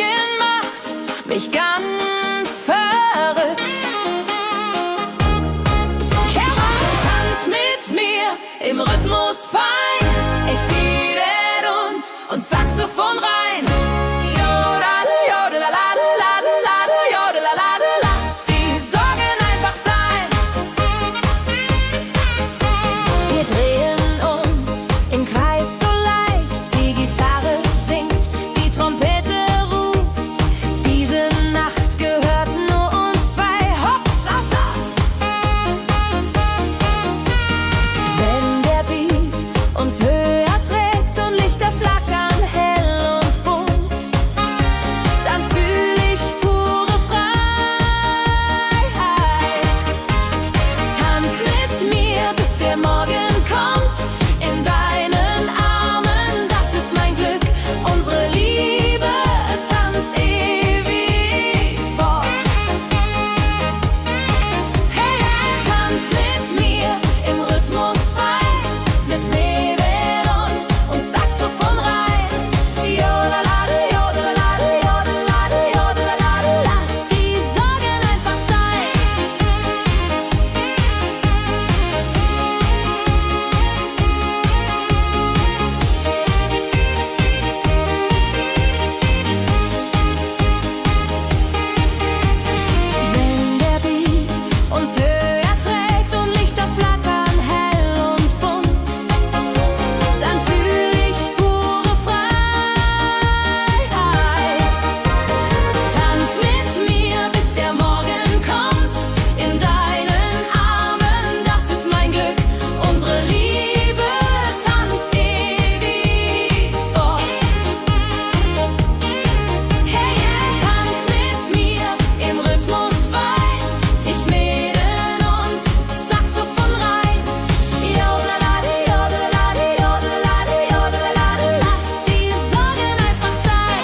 Mädchen macht mich ganz verrückt. Tanz mit mir im Rhythmus fein. Ich fiedel und Saxophon rein. Jodel, jodelalalalalal, jodelalala. Lass die Sorgen einfach sein. Wir drehen uns im Kreis so leicht. Die Gitarre singt, die Trompete ruft. Diese Nacht gehört nur uns zwei. Hopsasa! Wenn der Beat uns höher trägt und Lichter flackern hell und bunt, dann fühl ich pure Freiheit. Tanz mit mir, bis der Morgen kommt, in deinen Armen, das ist mein Glück. Unsere Liebe tanzt ewig fort. Hey, tanz mit mir im Rhythmus fein. Bis Nebel und Saxophon rein. Jodelade, jodelade, jodelade, jodelade. Lass die Sorgen einfach sein. Wenn der Beat uns höher trägt und Lichter flackern hell und bunt, dann fühl ich pure Freiheit. Tanz mit mir, bis der Morgen kommt, in deinen Armen, das ist mein Glück. Unsere Liebe tanzt ewig fort. Hey, tanz mit mir im Rhythmus fein. Ich Mädel und Saxophon rein. Jodelade, jodelade, jodelade, jodelade. Lass die Sorgen einfach sein.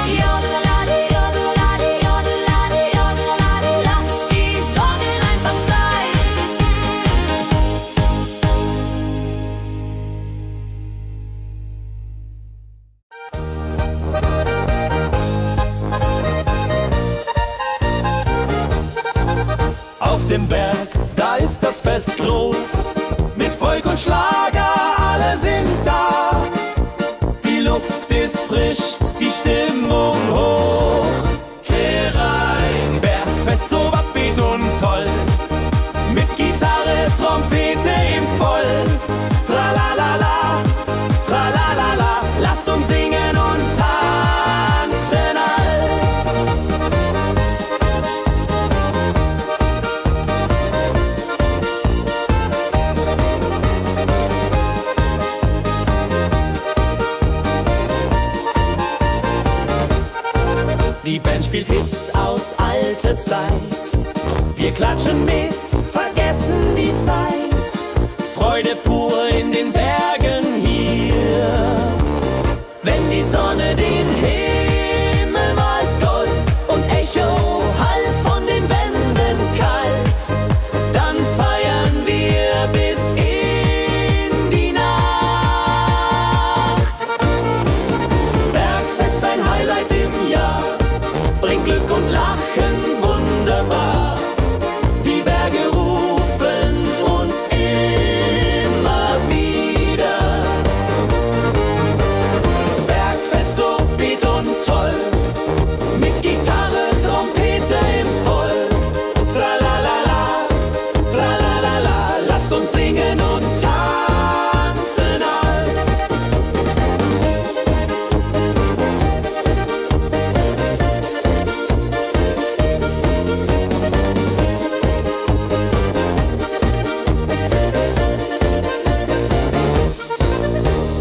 Jodelade, jodelade, jodelade, jodelade. Lass die Sorgen einfach sein. Auf dem Berg, da ist das Fest groß. Mit Volk und Schlager, alle sind da. Die Luft ist frisch, die Stimmung hoch. Kehr rein, Bergfest so upbeat und toll. Mit Gitarre, Trompete im Voll. Tralalala, tralalala, lasst uns singen und tanzen all. Die Band spielt Hits aus alter Zeit. Wir klatschen mit, vergessen die Zeit. Freude pur in den Bergen hier. Wenn die Sonne den Himmel malt Gold und Echo hallt von den Wänden kalt, dann feiern wir bis in die Nacht. Bergfest, ein Highlight im Jahr, bringt Glück und Lachen wunderbar. Die Berge rufen uns immer wieder. Bergfest so beat und toll, mit Gitarre, Trompete im Voll. Tralalala, tralalala, lasst uns singen und tanzen all.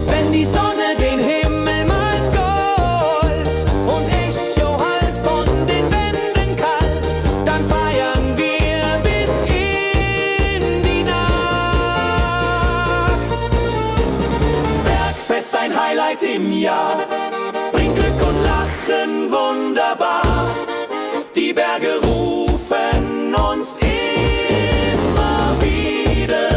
Wenn die Sonne den Himmel malt Gold und Echo hallt von den Wänden kalt, dann feiern wir bis in die Nacht. Bergfest, ein Highlight im Jahr, bringt Glück und Lachen wunderbar. Die Berge rufen uns immer wieder.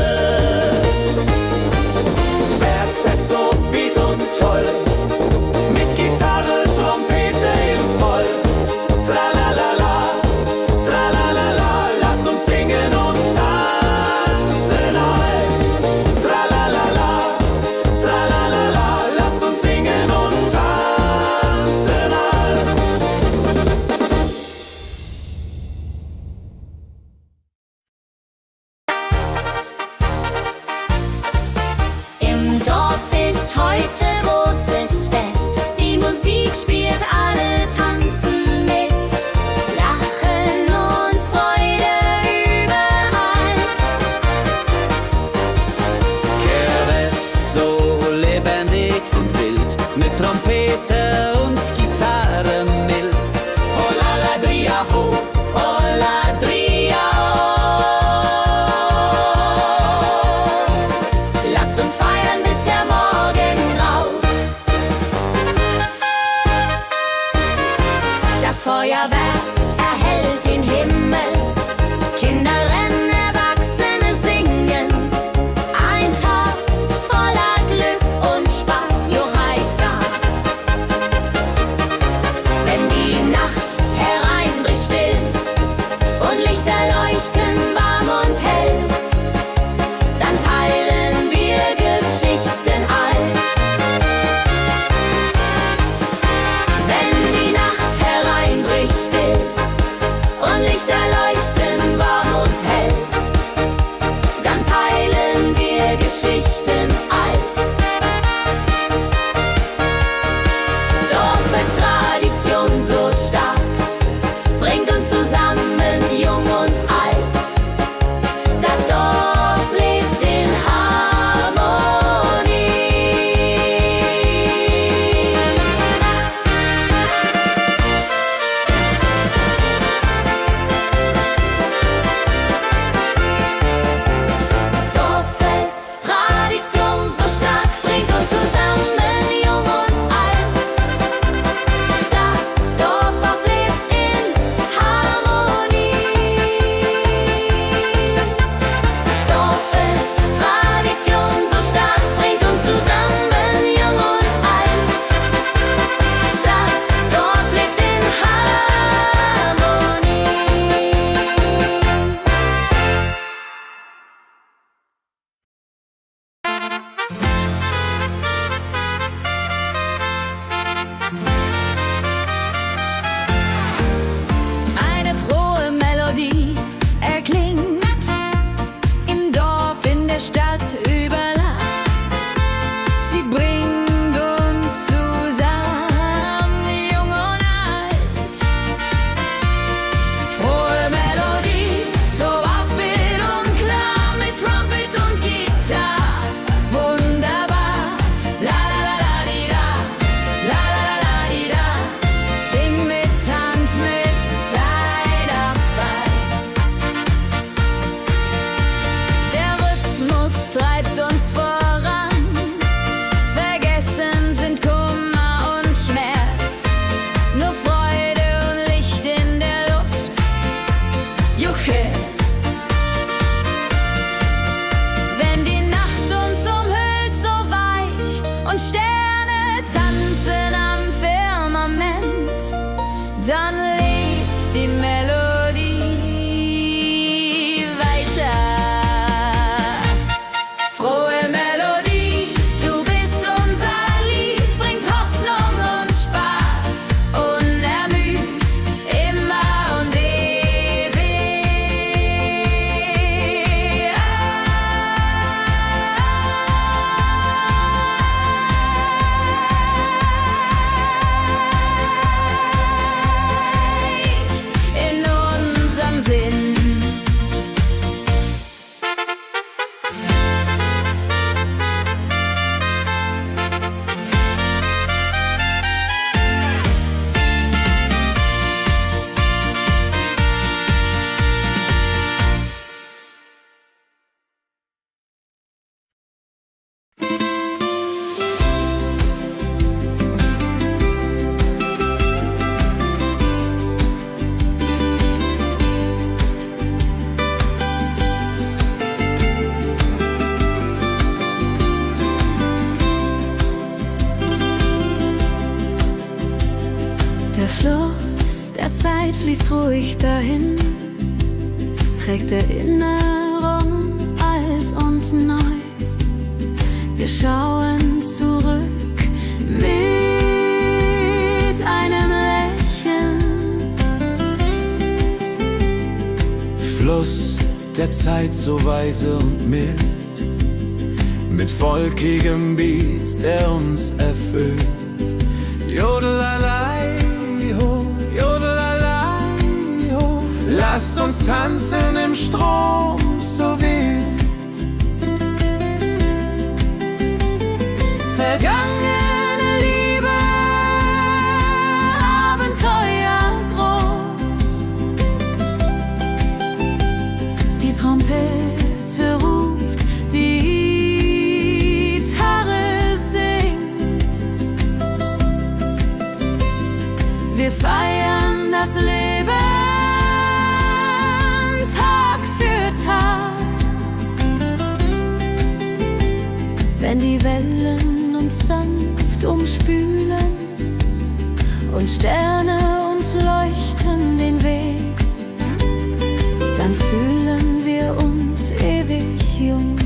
und Sterne tanzen am Firmament. Dann lebt die Melodie weiter. Frohe Melodie, du bist unser Lied, bringt Hoffnung und Spaß, unermüd, immer und ewig in unserem Sinn. Der Fluss der Zeit fließt ruhig dahin, trägt Erinnerung alt und neu. Wir schauen zurück mit einem Lächeln. Fluss der Zeit so weise und mild, mit volkigem Beat, der uns erfüllt. Jodelalei, ho, jodelalei, ho. Lasst uns tanzen im Strom so wild. Vergangene Liebe, Abenteuer groß. Die Trompete ruft, die Gitarre singt. Wir feiern das Leben Tag für Tag. Wenn die Wellen uns sanft umspülen und Sterne uns leuchten den Weg, dann fühlen wir uns ewig jung.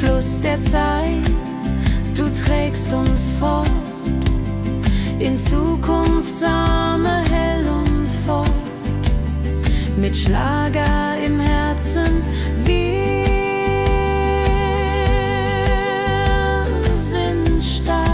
Fluss der Zeit, du trägst uns fort in Zukunftssame hell und fort, mit Schlager im Herzen. Wir sind stark.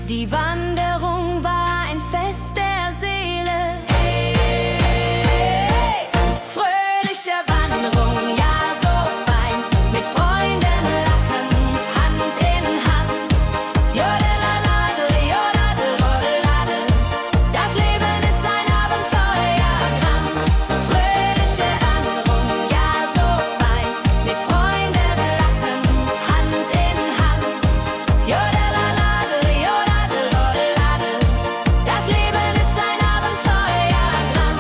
Die Wanderung war ein Fest der Seele. Hey, fröhliche Wanderung, ja so fein, mit Freunden lachend, Hand in Hand. Jodeladel, jodadel, rodeladel, das Leben ist ein Abenteuergang. Fröhliche Wanderung, ja so fein, mit Freunden lachend, Hand in Hand. Jodeladel, jodadel, rodeladel, das Leben ist ein Abenteuergang.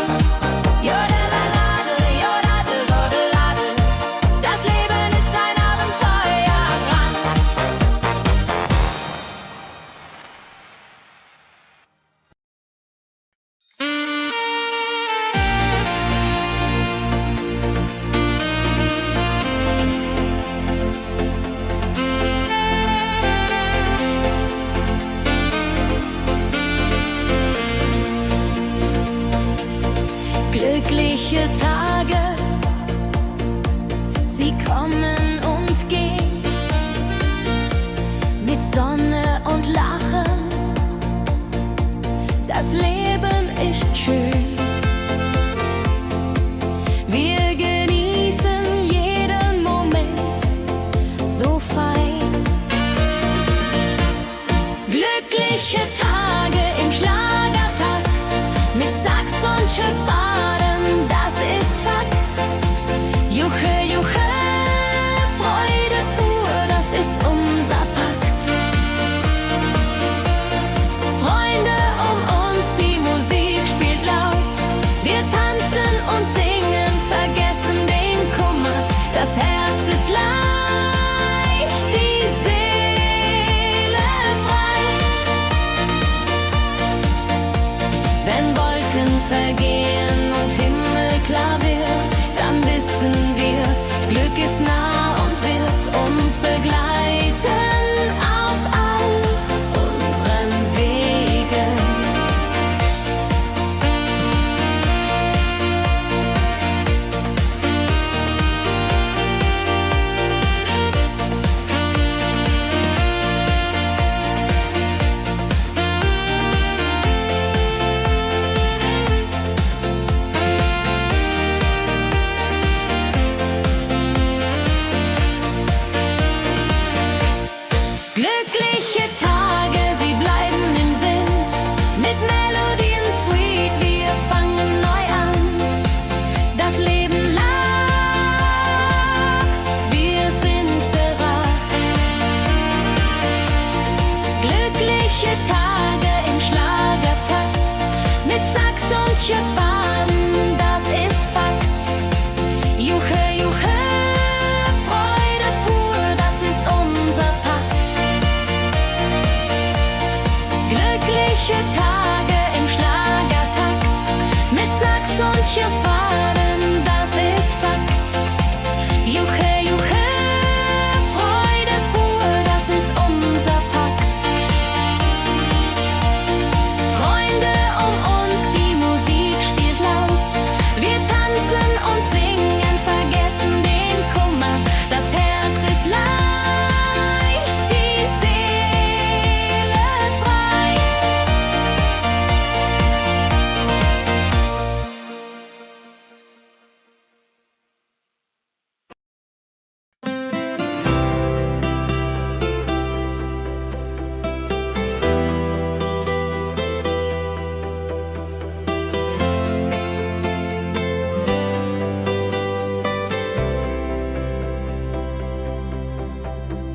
Jodeladel, jodadel, rodeladel, das Leben ist ein Abenteuergang. Glückliche Tage, sie kommen und gehen, mit Sonne und Lachen, das Leben ist schön. Wir genießen jeden Moment so fein. Glückliche Tage im Schlagertakt, mit Sax und Schöpbaden, das ist Fakt. Juche, Juche, Freude pur, das ist unser Pakt. Freunde um uns, die Musik spielt laut. Wir tanzen und singen, vergessen den Kummer. Das Herz ist leicht, die Seele frei. Wenn Wolken vergehen und Himmel klar wird, dann wissen wir, Glück ist nah und wird uns begleiten auf all unseren Wegen. Glückliche Tage, sie bleiben im Sinn, mit Melodien sweet, wir fangen neu an. Das Leben lacht, wir sind bereit. Glückliche Tage im Schlagertakt, mit Sax und Schöpbaden, das ist Fakt. Juche, Juche, Freude pur, das ist unser Pakt. Glückliche Tage im Schlagertakt, mit Sax und Schöpbaden, das ist Fakt. Juche, Juche, Freude pur, das ist unser Pakt. Freunde um uns, die Musik spielt laut. Wir tanzen und singen, vergessen den Kummer. Das Herz ist leicht, die Seele frei.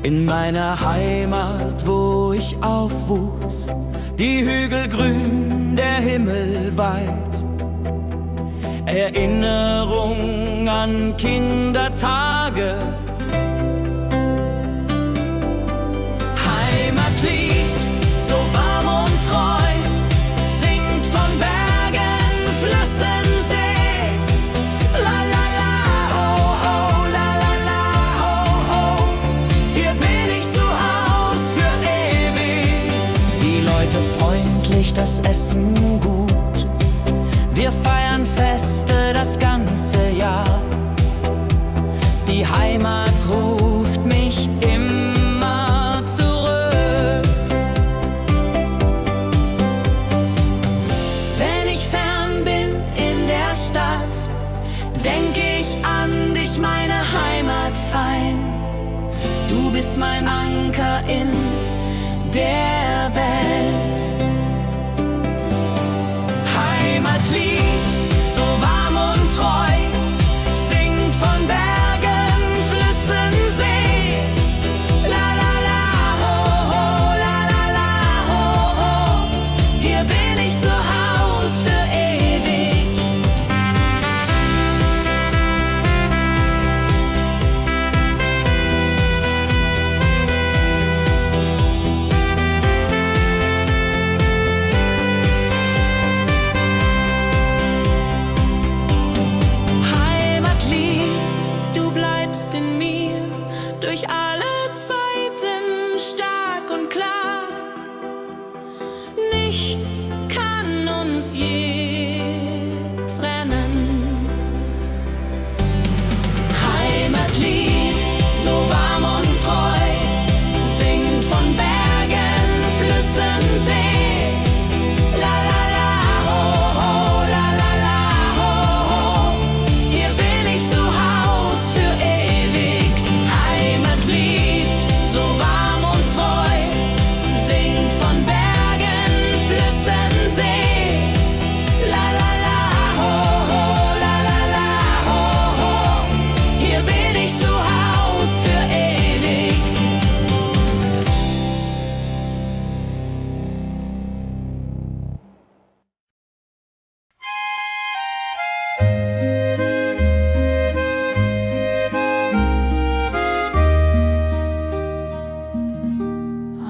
In meiner Heimat, wo ich aufwuchs, die Hügel grün, der Himmel weit. Erinnerung an Kindertage. Heimatlied, so warm und treu, singt von Bergen, Flüssen, See. La la la, ho ho, la la la, ho ho. Hier bin ich zu Haus für ewig. Die Leute freundlich, das Essen gut. Wir feiern Feste das ganze Jahr. Die Heimat ruft mich immer zurück. denk ich an dich, meine Heimat fein. Du bist mein Anker in der Welt. Heimatlied, so warm und treu, singt von Bergen, Flüssen, See. La la la, ho ho, la la la, ho ho. Hier bin ich zu Haus für ewig. Heimatlied, du bleibst in mir durch alle Zeiten stark und klar. Nichts kann uns je trennen. Heimatlied, so warm und treu, singt von Bergen, Flüssen, See. La la la, ho ho, la la la, ho ho. Hier bin ich zu Haus für ewig. Heimatlied, so warm und treu, singt von Bergen, Flüssen, See. La la la, ho ho, la la la, ho ho. Hier bin ich zu Haus für ewig.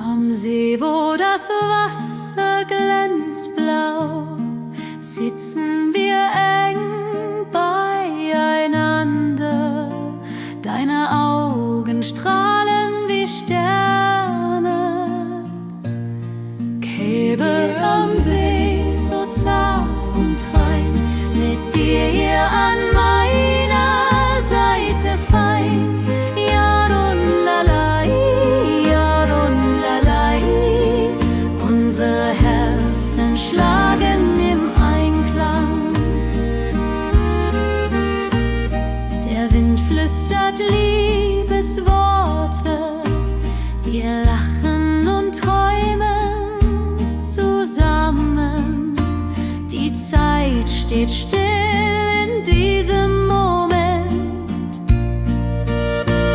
Am See, wo das Wasser glänzt blau, sitzen wir eng beieinander. Deine Augen strahlen wie Sterne. Käbe am See, so zart und rein, mit dir hier an meiner Seite fein. Yarunlalai, Yarunlalai. Unsere Herzen schlagen im Einklang. Der Wind flüstert Liebesworte. Wir lachen und träumen zusammen. Die Zeit steht still in diesem Moment.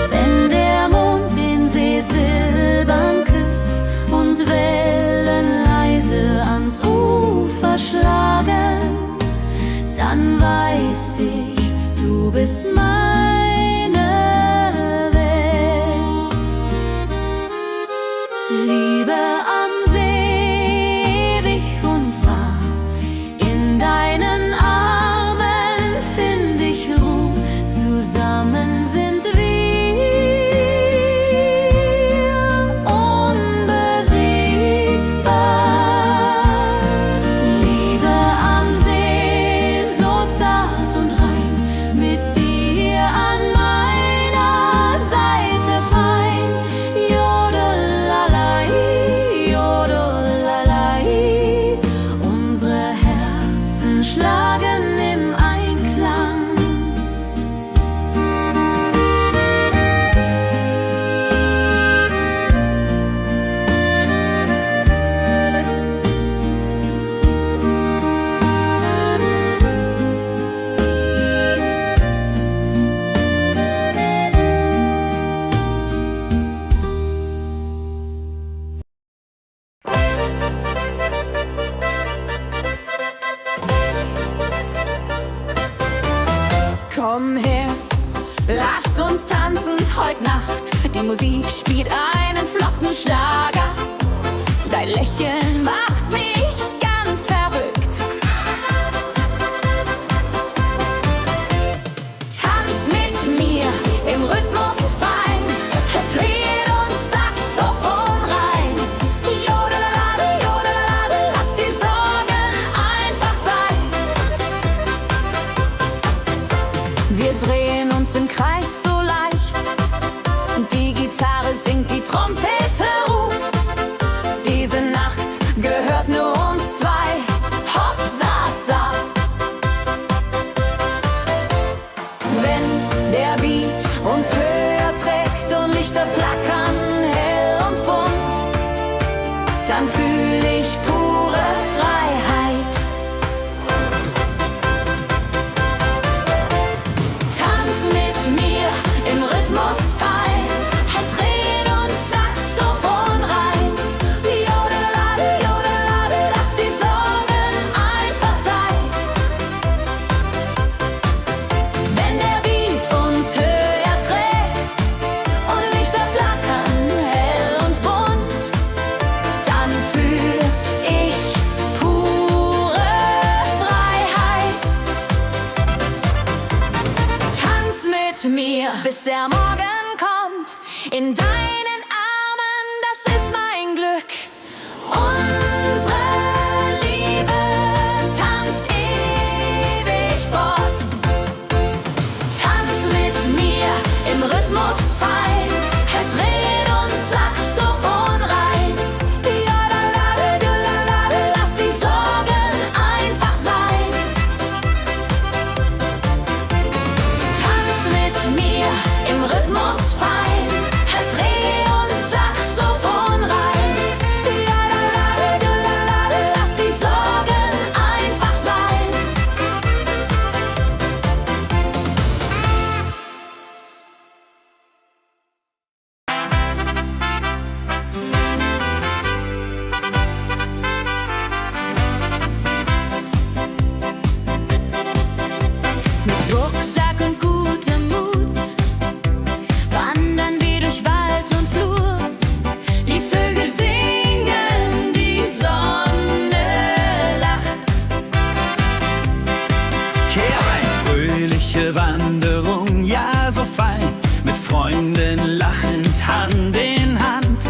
Wenn der Mond den See silbern küsst und Wellen leise ans Ufer schlagen, dann weiß ich, du bist meine Welt. Liebe am See, ewig und wahr, in deinen Armen find ich Ruhe, zusammen sind wir unbesiegbar. Liebe am See, so zart und rein, mit dir an meiner Seite fein. Jodelalai, Jodelalai. Unsere Herzen schlagen im Einklang. Komm her, lass uns tanzen heut Nacht. Die Musik spielt einen flotten Schlager. Dein Lächeln macht mich ganz verrückt. Tanz mit mir im Rhythmus fein, Tritt und Saxophon rein. Jodelade, jodelade, lass die Sorgen einfach sein. Wir drehen uns im Kreis so leicht. Die Gitarre singt, die Trompete ruft. Diese Nacht gehört nur uns zwei. Hopp, sa, sa. uns höher trägt und Lichter flackern hell und bunt, dann fühl ich pure Freiheit. Tanz mit mir im Rhythmus fein, halt Drehen und Saxophon rein. Jodelade, jodelade, lass die Sorgen einfach sein. Wenn der Beat uns höher trägt und Lichter flackern hell und bunt, dann fühl ich pure Freiheit. Tanz mit mir, bis der Morgen kommt. In deinen Armen, das ist mein Glück. Unsere Liebe tanzt ewig fort. Tanz mit mir im Rhythmus fein, halt Drehen und Saxophon rein. Jodelade, jodelade, lass die Sorgen einfach sein. Tanz mit mir im Rhythmus fein, halt Dreh- und Saxophon rein. Jodelade, jodelade, lass die Sorgen einfach sein. Mit Rucksack und gutem Mut wandern wir durch Wald und Flur. Die Vögel singen, die Sonne lacht. Kehr ein, fröhliche Wanderung, ja so fein, mit Freunden lachend Hand in Hand.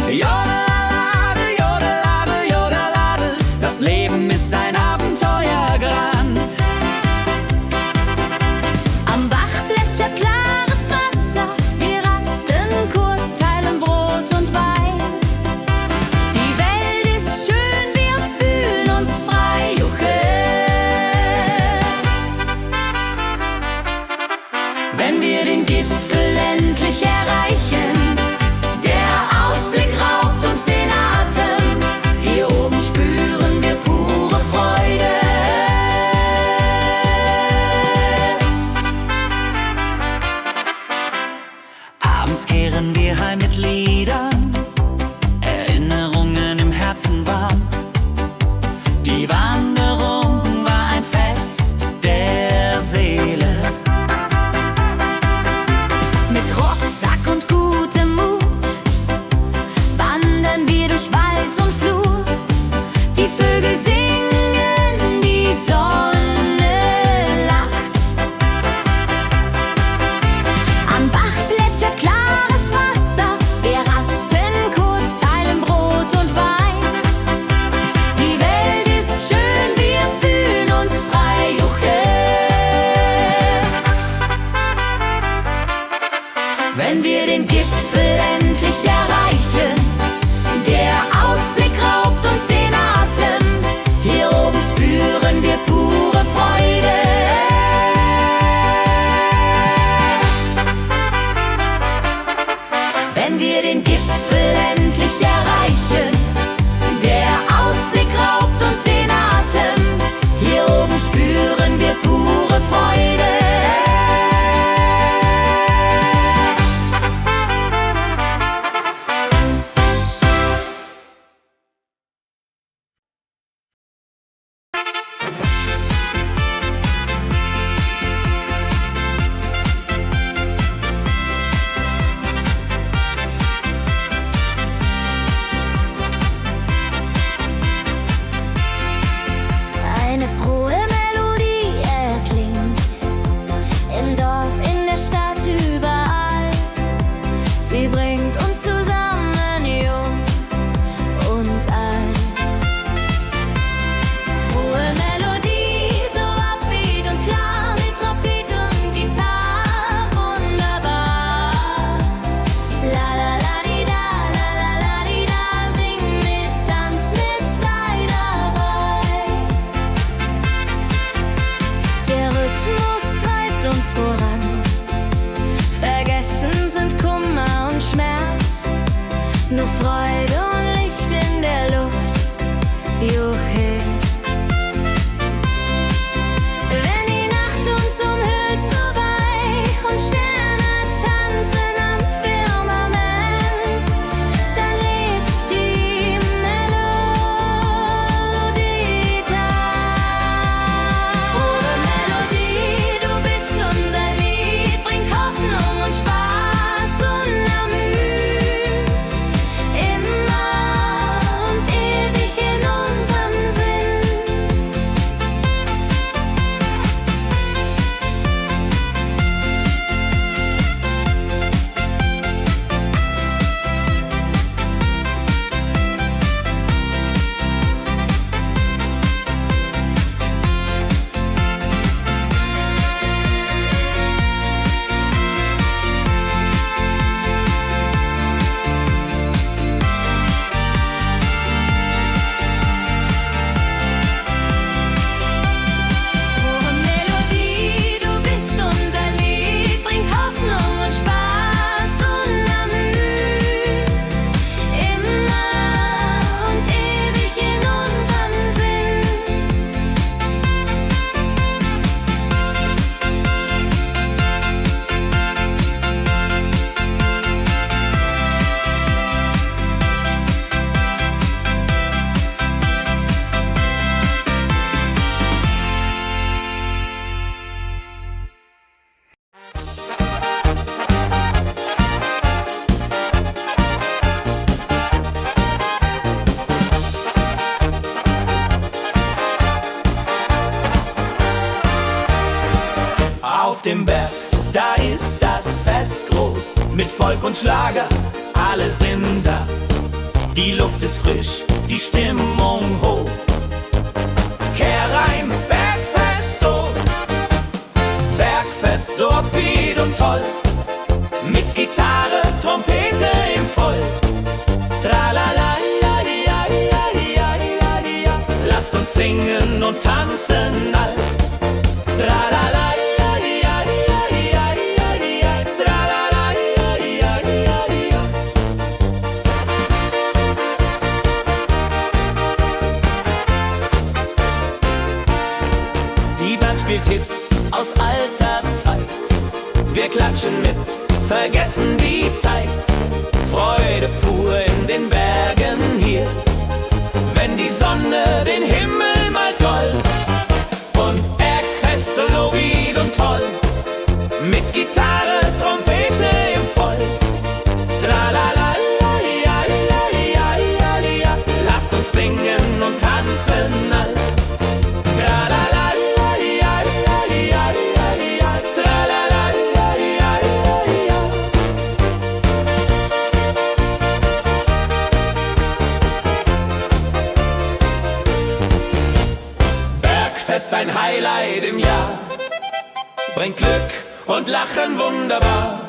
Jodelade, jodelade, jodelade, das Leben ist ein Abenteuergrand. Am Bach plätschert klares Wasser, wir rasten kurz, teilen Brot und Wein. Die Welt ist schön, wir fühlen uns frei, juche. Wenn wir den Gipfel endlich erreichen, der Ausblick raubt uns den Atem. Hier oben spüren wir pure Freude. Abends kehren wir heim mit Liedern, Erinnerungen im Herzen warm. Die Wanderung war ein Fest der Seele. Mit Rucksack und gutem Mut wandern wir durch Wald und Flur. Die Vögel singen, die Sonne lacht. Am Bach plätschert klares Wasser, wir rasten kurz, teilen Brot und Wein. Die Welt ist schön, wir fühlen uns frei, juche. Wenn wir den Gipfel endlich erreichen, der Ausblick raubt uns den Atem. Hier oben spüren wir pure Freude. Wenn wir den Gipfel endlich erreichen, der Ausblick raubt uns den Atem. Hier oben spüren wir pure Freude. Eine frohe Melodie erklingt im Dorf, in der Stadt, überall. Sie bringt uns zusammen, jung und alt. Frohe Melodie, so upbeat und klar, mit Trompete und Gitarre, wunderbar. La la la di da, la la la di da, sing mit, tanz mit, sei dabei. Der Rhythmus treibt uns voran, vergessen Auf dem Berg, da ist das Fest groß, mit Volk und Schlager, alle sind da. Die Luft ist frisch, die Stimmung hoch. Kehr rein, Bergfest, oh. Bergfest, so upbeat und toll. Mit Gitarre, Trompete im Voll. Tralala, ja, ja, ja, ja, ja, ja. Lasst uns singen und tanzen all. Tralala, ja, ja, ja, ja, ja, ja. Tralala, ja, ja, ja, ja. Die Band spielt Hits aus alter Zeit. Wir klatschen mit, vergessen die Zeit. Freude pur in den Bergen hier, wenn die Sonne den Himmel malt gold. Und Bergfest, Lovid und toll, mit Gitarre, Trompete im Voll. Tralala, ja, ja, ja, ja, ja. Lasst uns singen und tanzen all. Tralala, ja, ja, ja, ja, ja. Tralala, ja, ja, ja, ja. Bergfest, ein Highlight im Jahr, bringt Glück und Lachen wunderbar.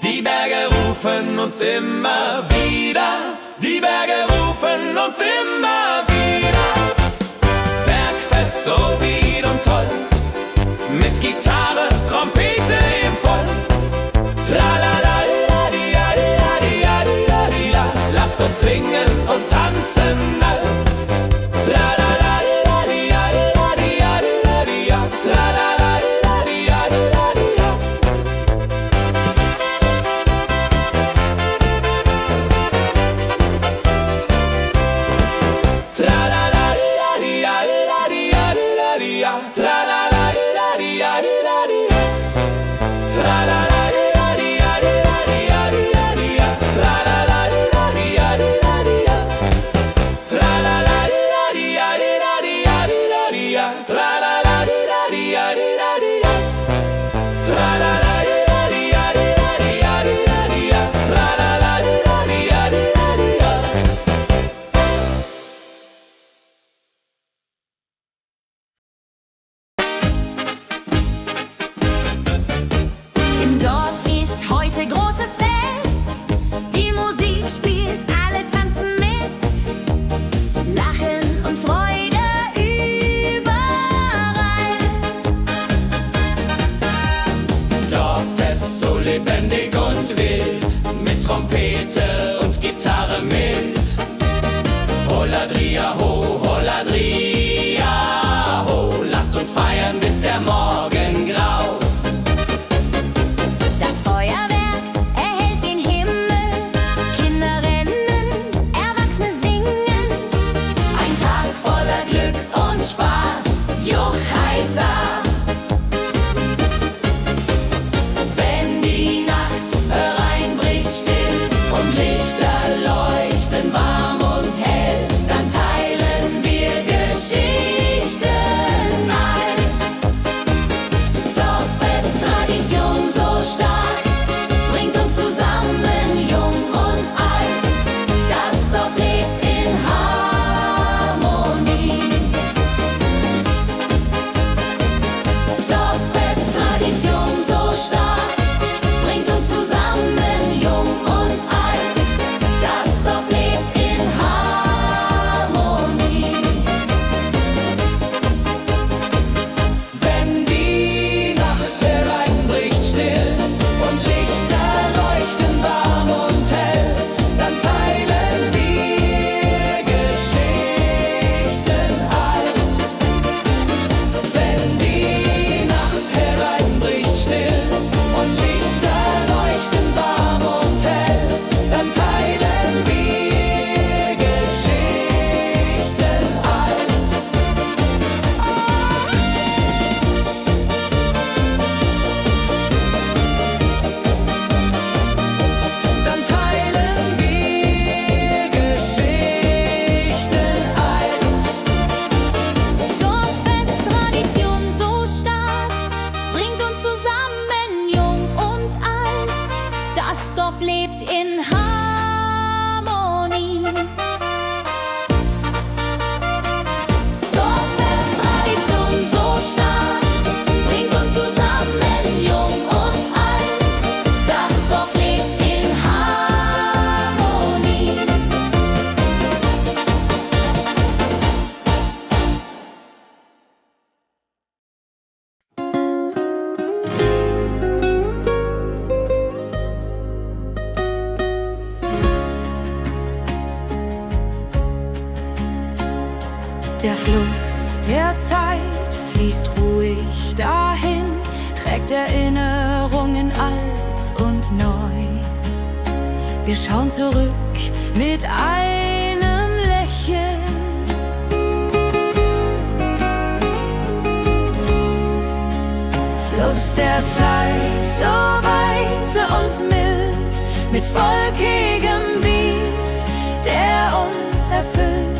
Die Berge rufen uns immer wieder, die Berge rufen uns immer wieder. Bergfest, so wied und toll, mit Gitarre, Trompete im Voll. Tralala, ja, ja, ja, ja, ja. Lasst uns singen und tanzen all. Tralala, ja, ja, ja, ja, ja. Tralala, ja, ja, ja, ja. Tralala, ja, ja, ja, ja, ja. Tralala, ja, ja, ja, ja. Tralala, ja, ja, ja, ja, ja. Tralala, ja, ja, ja, ja. Tralala, ja, ja, ja, ja, ja. Tralala, ja, ja, ja, ja. Tralala, ja, ja, ja, ja, ja. Tralala, ja, ja, ja, ja. Im Dorf ist heute großes Fest. Die Musik spielt, alle tanzen mit. Lachen und Freude überall. Dorffest, so lebendig und wild, mit Trompete und Gitarre mit. Holladria ho, Holladria ho, lasst uns feiern, bis der Morgen graut. Das Feuerwerk erhellt den Himmel. Kinder rennen, Erwachsene singen. Ein Tag voller Glück und Spaß, Juchheisa. Wenn die Nacht hereinbricht still, in Harmonie. Dorffest, Tradition so stark, bringt uns zusammen, jung und alt. Das Dorf lebt in Harmonie. Der Fluss der Zeit fließt ruhig dahin, trägt Erinnerungen alt und neu. Wir schauen zurück mit einem Lächeln. Fluss der Zeit, so weise und mild, mit volkigem Beat, der uns erfüllt.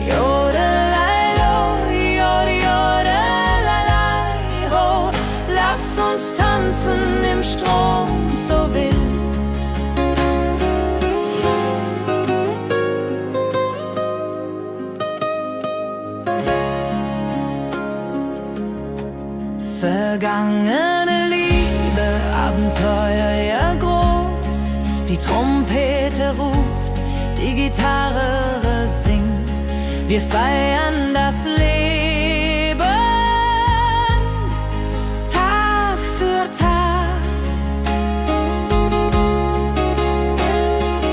Jodelei-lo, jodelei-lei, ho, lass uns tanzen im Strom so wild. Vergangene Liebe, Abenteuer ja groß, die Trompete ruft, die Gitarre singt. Wir feiern das Leben Tag für Tag.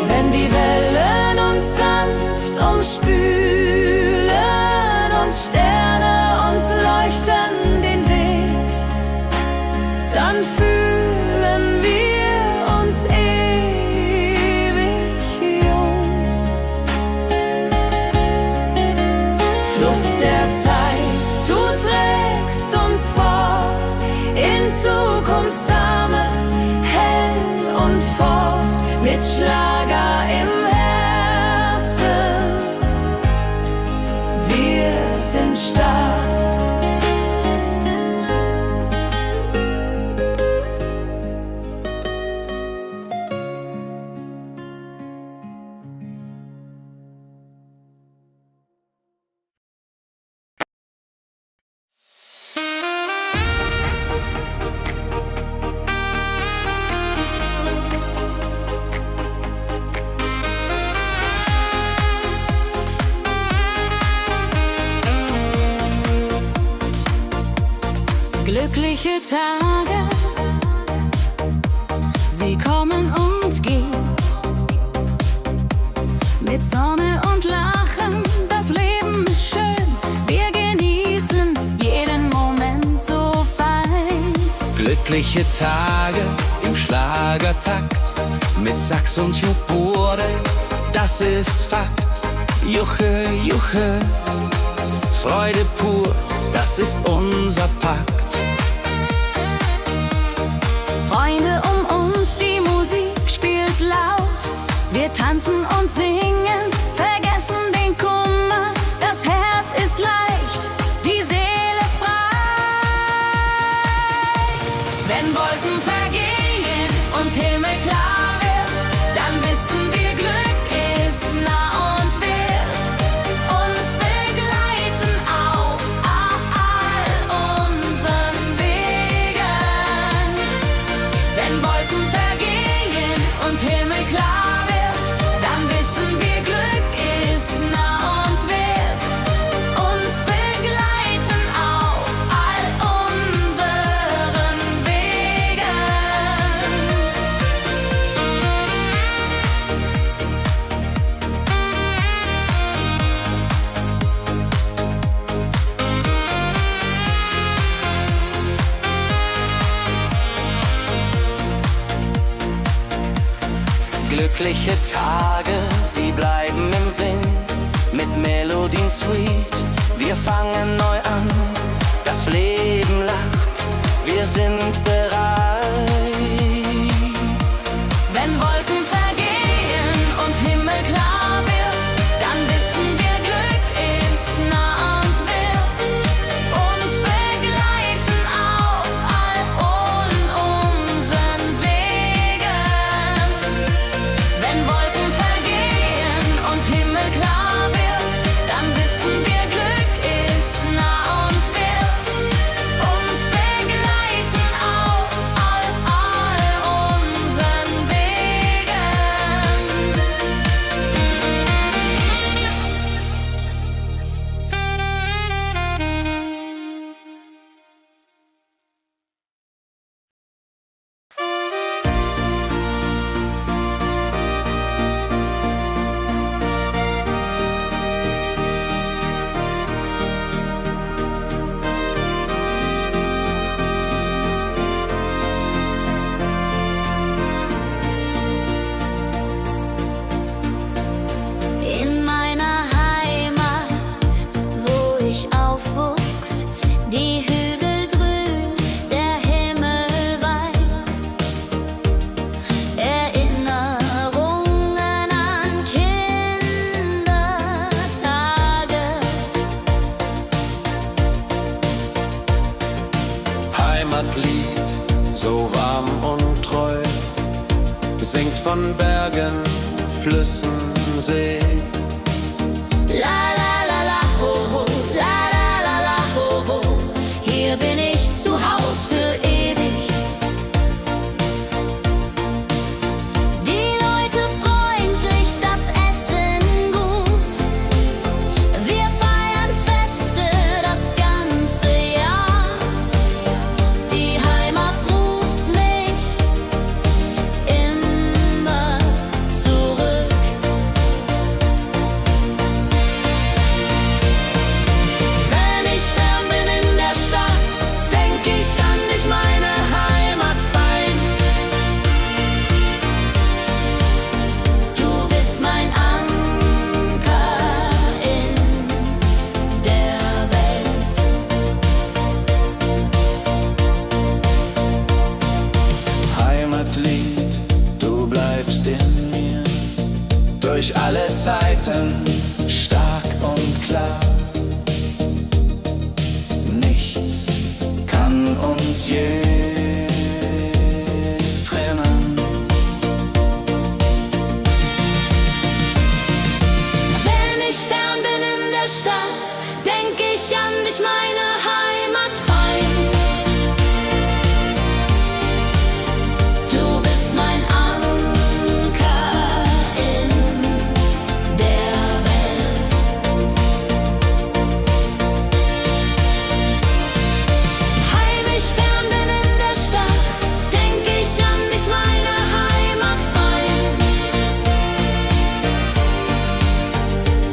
Wenn die Wellen uns sanft umspülen und Sterne uns leuchten den Weg, dann fühlen wir uns ewig jung. Fluss der Zeit, du trägst uns fort in Zukunftssame, hell und fort, mit Schlager im Herzen. Wir sind stark. Glückliche Tage, sie kommen und gehen. Mit Sonne und Lachen, das Leben ist schön. Wir genießen jeden Moment so fein. Glückliche Tage im Schlagertakt, mit Sax und Juburde, das ist Fakt. Juche, Juche, Freude pur, das ist unser Pakt. Freunde um uns, die Musik spielt laut. Wir tanzen und singen, vergessen den Kummer. Das Herz ist leicht, die Seele frei. Wenn Wolken vergehen und Himmel klar wird, dann wissen wir, Glück ist nah und wird uns begleiten auf all unseren Wegen. Wenn Wolken vergehen und Himmel klar wird, dann wissen wir, Glück ist nah und wird uns begleiten auf all unseren Wegen. Glückliche Tage, sie bleiben im Sinn, mit Melodien sweet. Wir fangen neu an, das Leben lacht, wir sind bereit. Wenn Wolken vergehen und Himmel klar wird, dann wissen wir, Glück ist nah und wird uns begleiten auf all unseren Wegen. so warm und treu, singt von Bergen, Flüssen, See. La la la la ho ho, la la la la ho ho. Hier bin ich zu Haus für ewig. Die Leute freundlich, das Essen gut. Wir feiern Feste das ganze Jahr. Die Heimat ruft mich immer zurück. Wenn ich fern bin in der Stadt, denk ich an dich, meine Heimat fein. Du bist mein Anker in der Welt. Heimatlied, du bleibst in mir, durch alle Zeiten stark und klar. Nichts kann uns je trennen. Wenn ich fern bin in der Stadt, denk ich an dich, meine Heimat fein. Du bist mein Anker in der Welt. Heim ich fern bin in der Stadt, denk ich an dich, meine Heimat fein.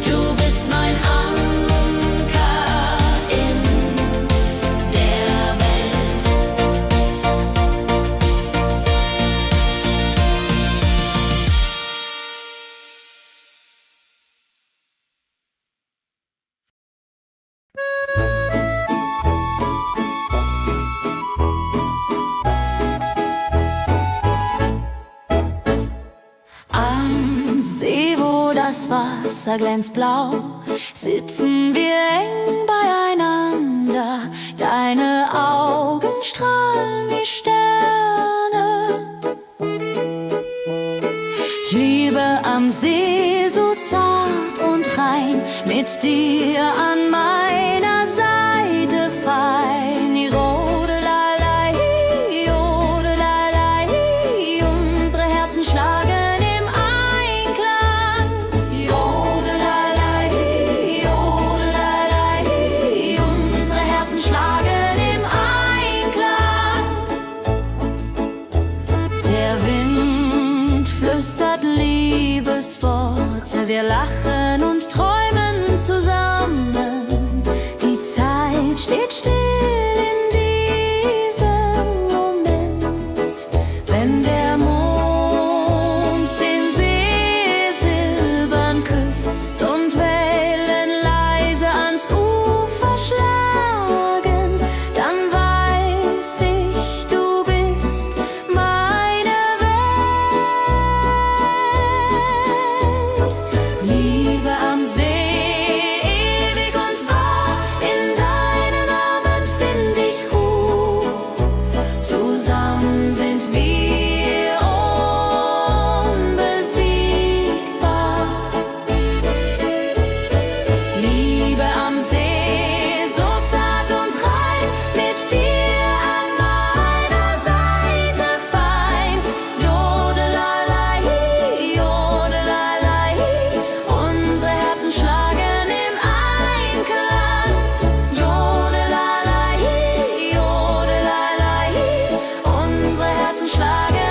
Du bist mein Anker in der Welt. Am See, wo das Wasser glänzt blau, sitzen wir eng beieinander. Deine Augen strahlen wie Sterne. Liebe am See, so zart und rein, mit dir an meiner Seite fein. Jodelalei, jodelalei, unsere Herzen schlagen im Einklang. Jodelalei, jodelalei, unsere Herzen schlagen im Einklang. Der Wind flüstert Liebesworte, wir lachen und träumen zusammen. Die Zeit steht still in diesem Moment, wenn der Mond den See silbern küsst und Wellen leise ans Ufer schlagen, dann weiß ich, du bist meine Welt. Liebe am See, ewig und wahr, in deinen Armen find ich Ruhe. Zusammen sind wir unbesiegbar. Liebe am See, so zart und rein, mit dir an meiner Seite fein. Jodelalei, jodelalei, unsere Herzen schlagen im Einklang. Jodelalei, jodelalei, unsere Herzen schlagen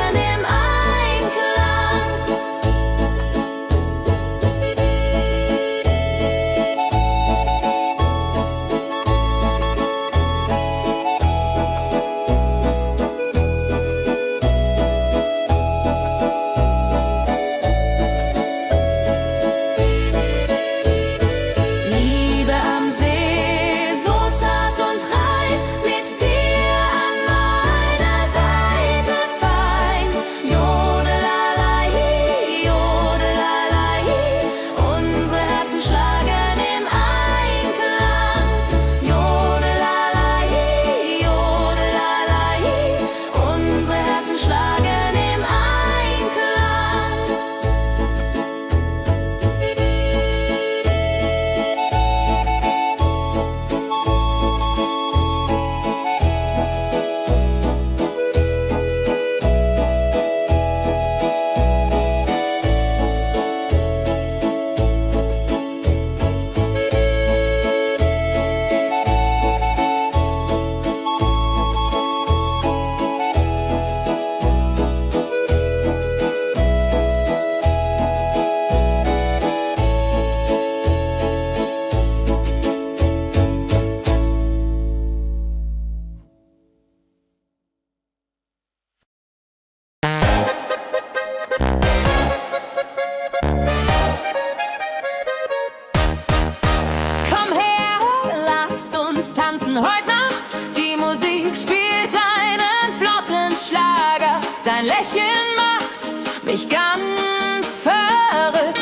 Dein Lächeln macht mich ganz verrückt.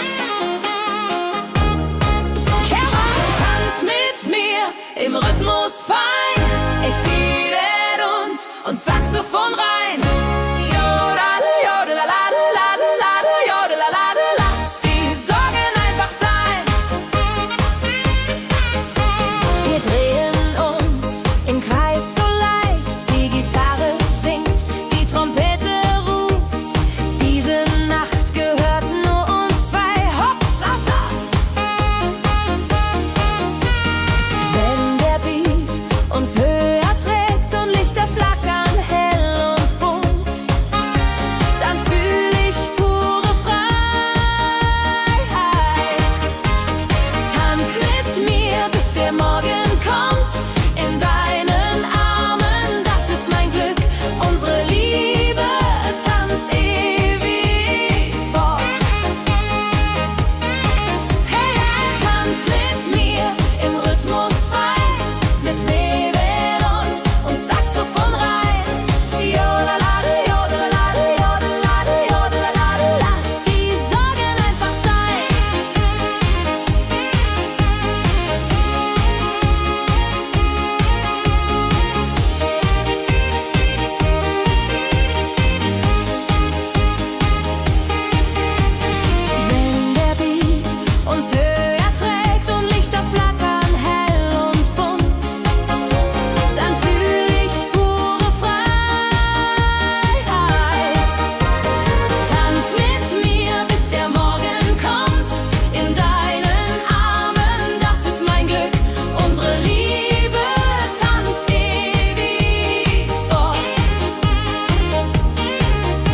Tanz mit mir im Rhythmus fein. Ich fiedel und Saxophon rein. Jodel, jodelaladel, jodelalade, lass die Sorgen einfach sein. Wir drehen uns im Kreis so leicht. Die Gitarre singt, die Trompete ruft. Diese Nacht gehört nur uns zwei. Hopsasa! Wenn der Beat uns höher trägt und Lichter flackern hell und bunt, dann fühl ich pure Freiheit. Tanz mit mir, bis der Morgen kommt. In deinen Armen, das ist mein Glück. Unsere Liebe tanzt ewig fort. Hey, tanz mit mir im Rhythmus fein. Wir schweben und Saxophon rein. Jodelade, jodelade, jodelade, jodelade, lass die Sorgen einfach sein. Wenn der Beat uns höher trägt und Lichter flackern hell und bunt, dann fühl ich pure Freiheit. Tanz mit mir, bis der Morgen kommt. In deinen Armen, das ist mein Glück. Unsere Liebe tanzt ewig fort.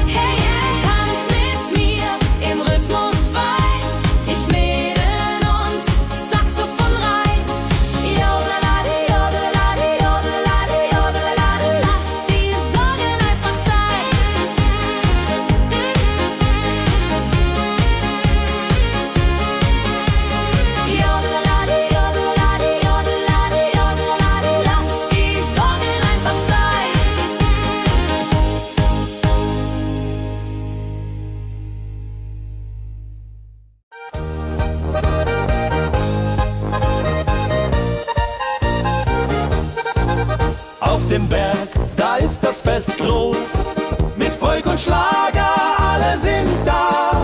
Hey, tanz mit mir im Rhythmus fein. Ich mäden und Saxophon rein. Jodelade, jodelade, jodelade, jodelade, lass die Sorgen einfach sein. Jodelade, jodelade, jodelade, jodelade, lass die Sorgen einfach sein. Auf dem Berg, da ist das Fest groß. Mit Volk und Schlager, alle sind da.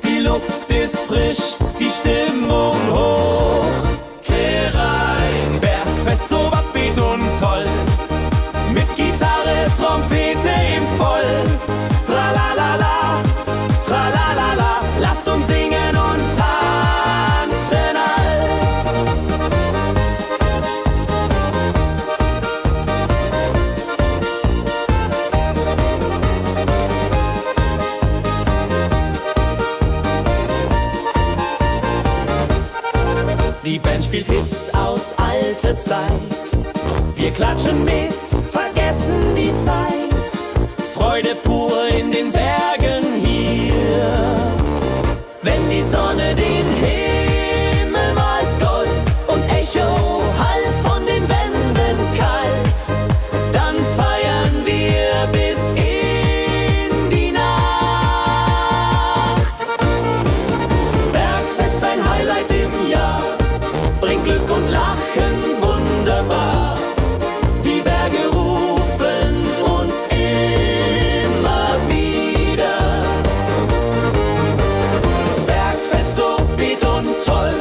Die Luft ist frisch, die Stimmung hoch. Kehr rein, Bergfest, so upbeat und toll. Mit Gitarre, Trompete im Voll. Tralalala, tralalala, lasst uns singen und tanzen all. Die Band spielt Hits aus alter Zeit. Wir klatschen mit, vergessen die Zeit. Freude pur in den Bergen hier. Wenn die Sonne den Himmel malt Gold und Echo hallt von den Wänden kalt, dann feiern wir bis in die Nacht. Bergfest, ein Highlight im Jahr, bringt Glück und Lachen wunderbar. Die Berge rufen uns immer wieder. Bergfest, so beat und toll,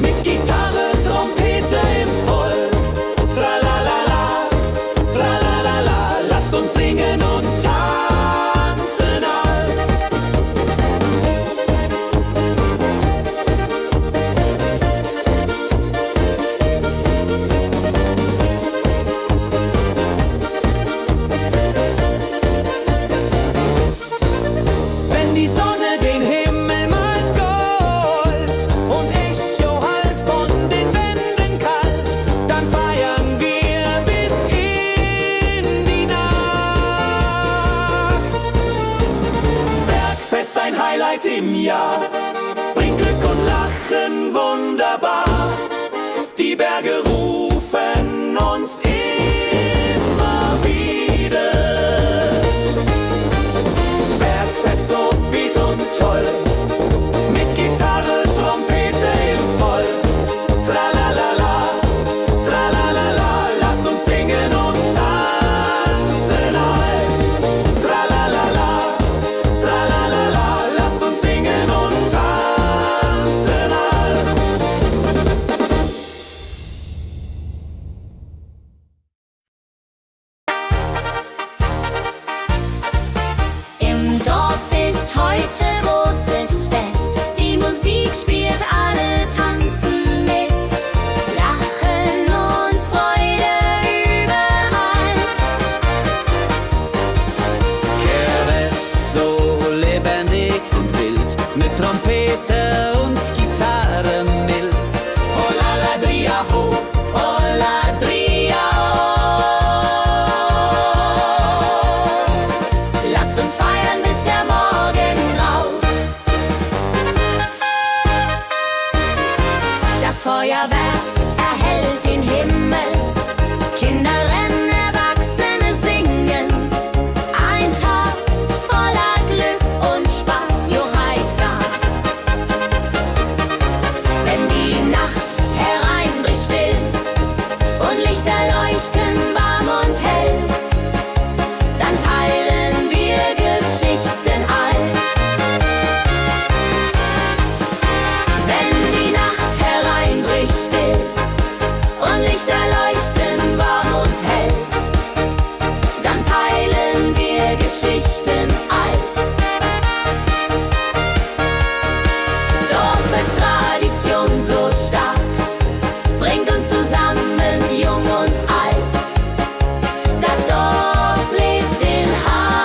mit Gitarre, Trompete im Voll. Tralalala, tralalala, lasst uns singen und tanzen all. Wenn die Sonne den Himmel malt Gold und Echo hallt von den Wänden kalt, dann feiern wir bis in die Nacht. Bergfest, ein Highlight im Jahr, bringt Glück und Lachen wunderbar. Die Berge rufen uns immer wieder. mit Trompete und Gitarre mild. Oh la la dria ho, oh la dria oh. Lasst uns feiern, bis der Morgen graut. Das Feuerwerk erhellt den Himmel. Kinder rennen, Erwachsene singen. Ein Tag voller Glück und Spaß, Johaisa. Wenn die Nacht hereinbricht still und Lichter leuchten warm und hell, dann teilen wir Geschichten alt. Wenn die Nacht hereinbricht still und Lichter leuchten warm und hell, dann teilen wir Geschichten alt. Dorfes-Tradition so stark, bringt uns zusammen, jung und alt. Das Dorf lebt in Harmonie.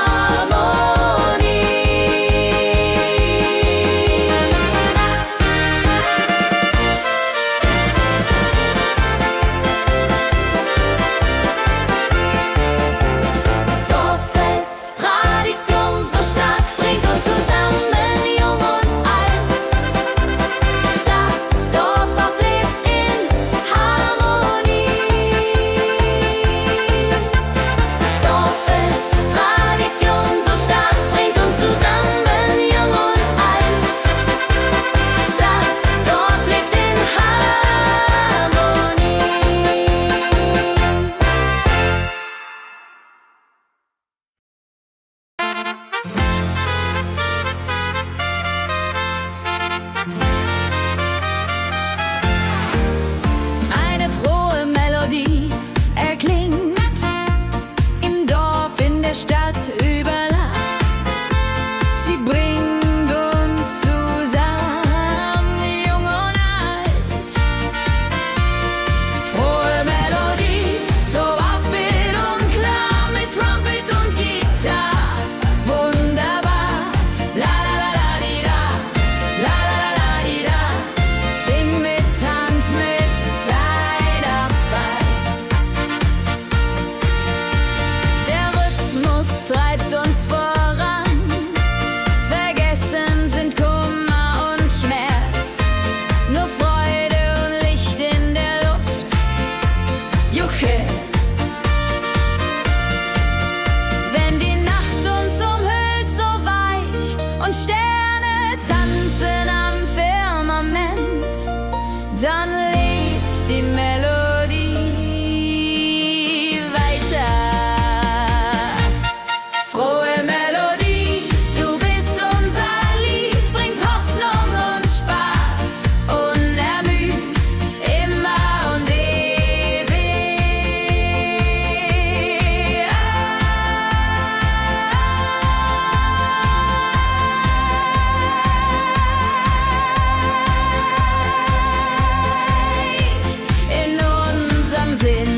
Dorffest, Tradition so stark, bringt uns zusammen, jung und alt. Das Dorf auflebt in Harmonie. Dorffest, Tradition so stark, bringt uns zusammen, jung und alt. Das Dorf lebt in Harmonie. Eine frohe Melodie erklingt im Dorf, in der Stadt, überall. Sie bringt uns zusammen, jung und alt. Frohe Melodie, so upbeat und klar, mit Trumpet und Gitarre. Wunderbar, la la la la di da, la la la la di da. Sing mit, tanz mit, sei dabei. Der Rhythmus treibt uns voran. Vergessen sind Kummer und Schmerz. Nur Freude und Licht in der Luft. Juche. Wenn die Nacht uns umhüllt, so weich, und Sterne tanzen am Firmament, dann lebt die Melodie weiter. Frohe Melodie, du bist unser Lied, bringt Hoffnung und Spaß, unermüd, immer und ewig. In unserem Sinn.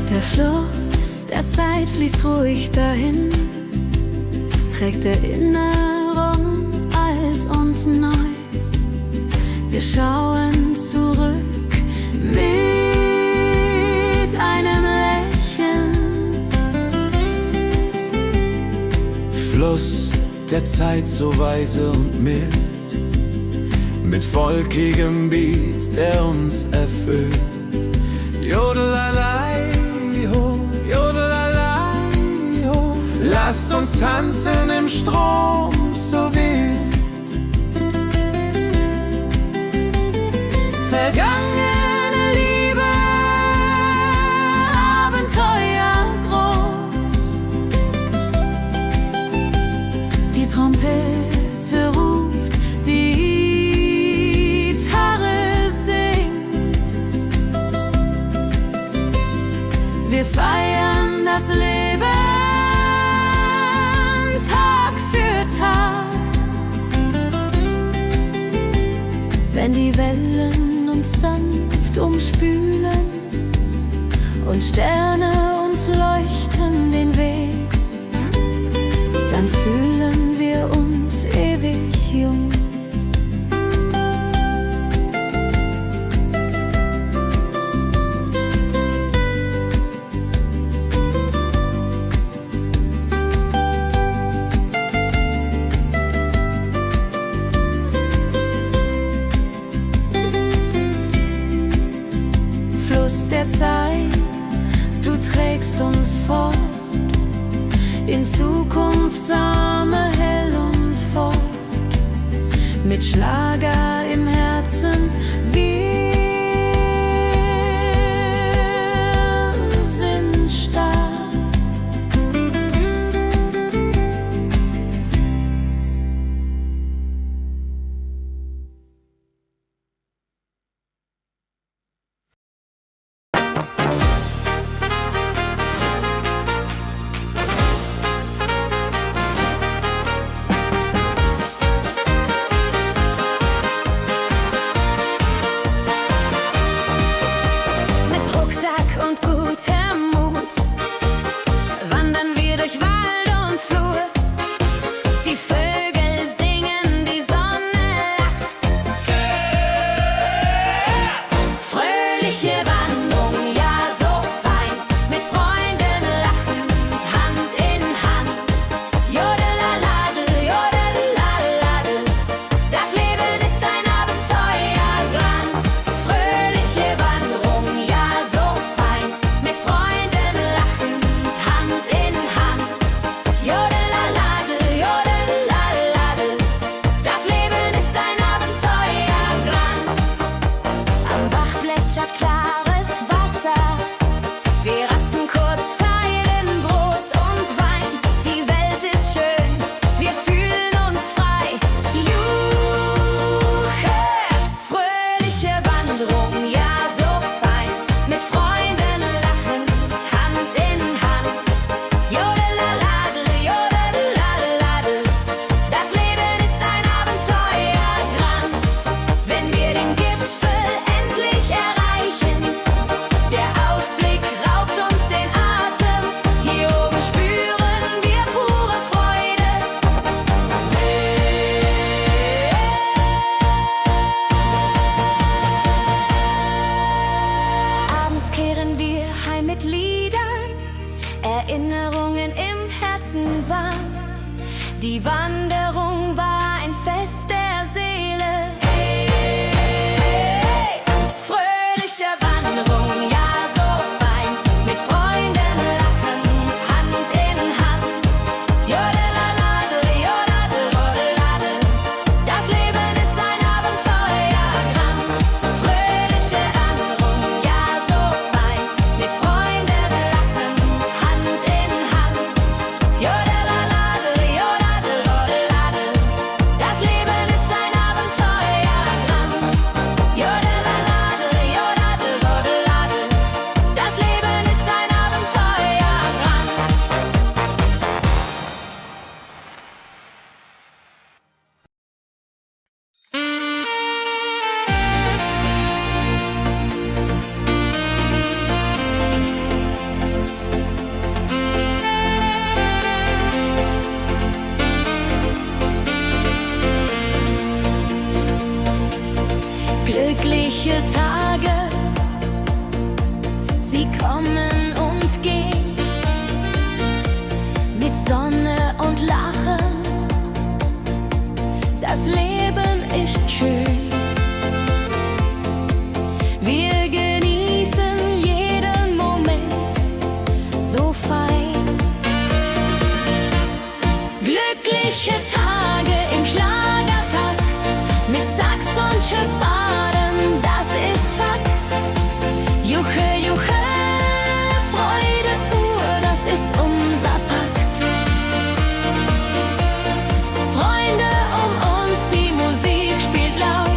Der Fluss der Zeit fließt ruhig dahin, trägt Erinnerung alt und neu. Wir schauen zurück mit einem Lächeln. Fluss der Zeit so weise und mild, mit volkigem Beat, der uns erfüllt. Jodelalei ho, jodelalei ho. Lasst uns tanzen im Strom so wild. Vergangene Lieder wenn die Wellen uns sanft umspülen und Sterne uns leuchten den Weg, dann fühlen wir uns ewig jung. Fluss der Zeit, du trägst uns fort in Zukunft, sahme hell und fort, mit Schlager im Herzen. Wir sind stark. Erinnerungen im Herzen warm. Die Wanderung war ein Fest der Seele. Hey, hey, fröhliche Wanderung, ja so fein, mit Freunden lachend, Hand in Hand. Jodeladel, jodadel, jodeladel, das Leben ist ein Abenteuergang. Fröhliche Wanderung, ja so fein, mit Freunden lachend, Hand in Hand. Jodeladel, jodadel, jodeladel, das Leben ist ein Abenteuergang. Jodeladel, jodadel, jodeladel, das Leben ist ein Abenteuergang. Glückliche Tage, sie kommen und gehen, mit Sonne und Lachen. Das Leben ist schön. Wir genießen jeden Moment so fein. Glückliche Tage im Schlagertakt, mit Sax und Schöpfaden, das ist Fakt. Juche, Juche, Freude pur, das ist unser Pakt. Freunde um uns, die Musik spielt laut.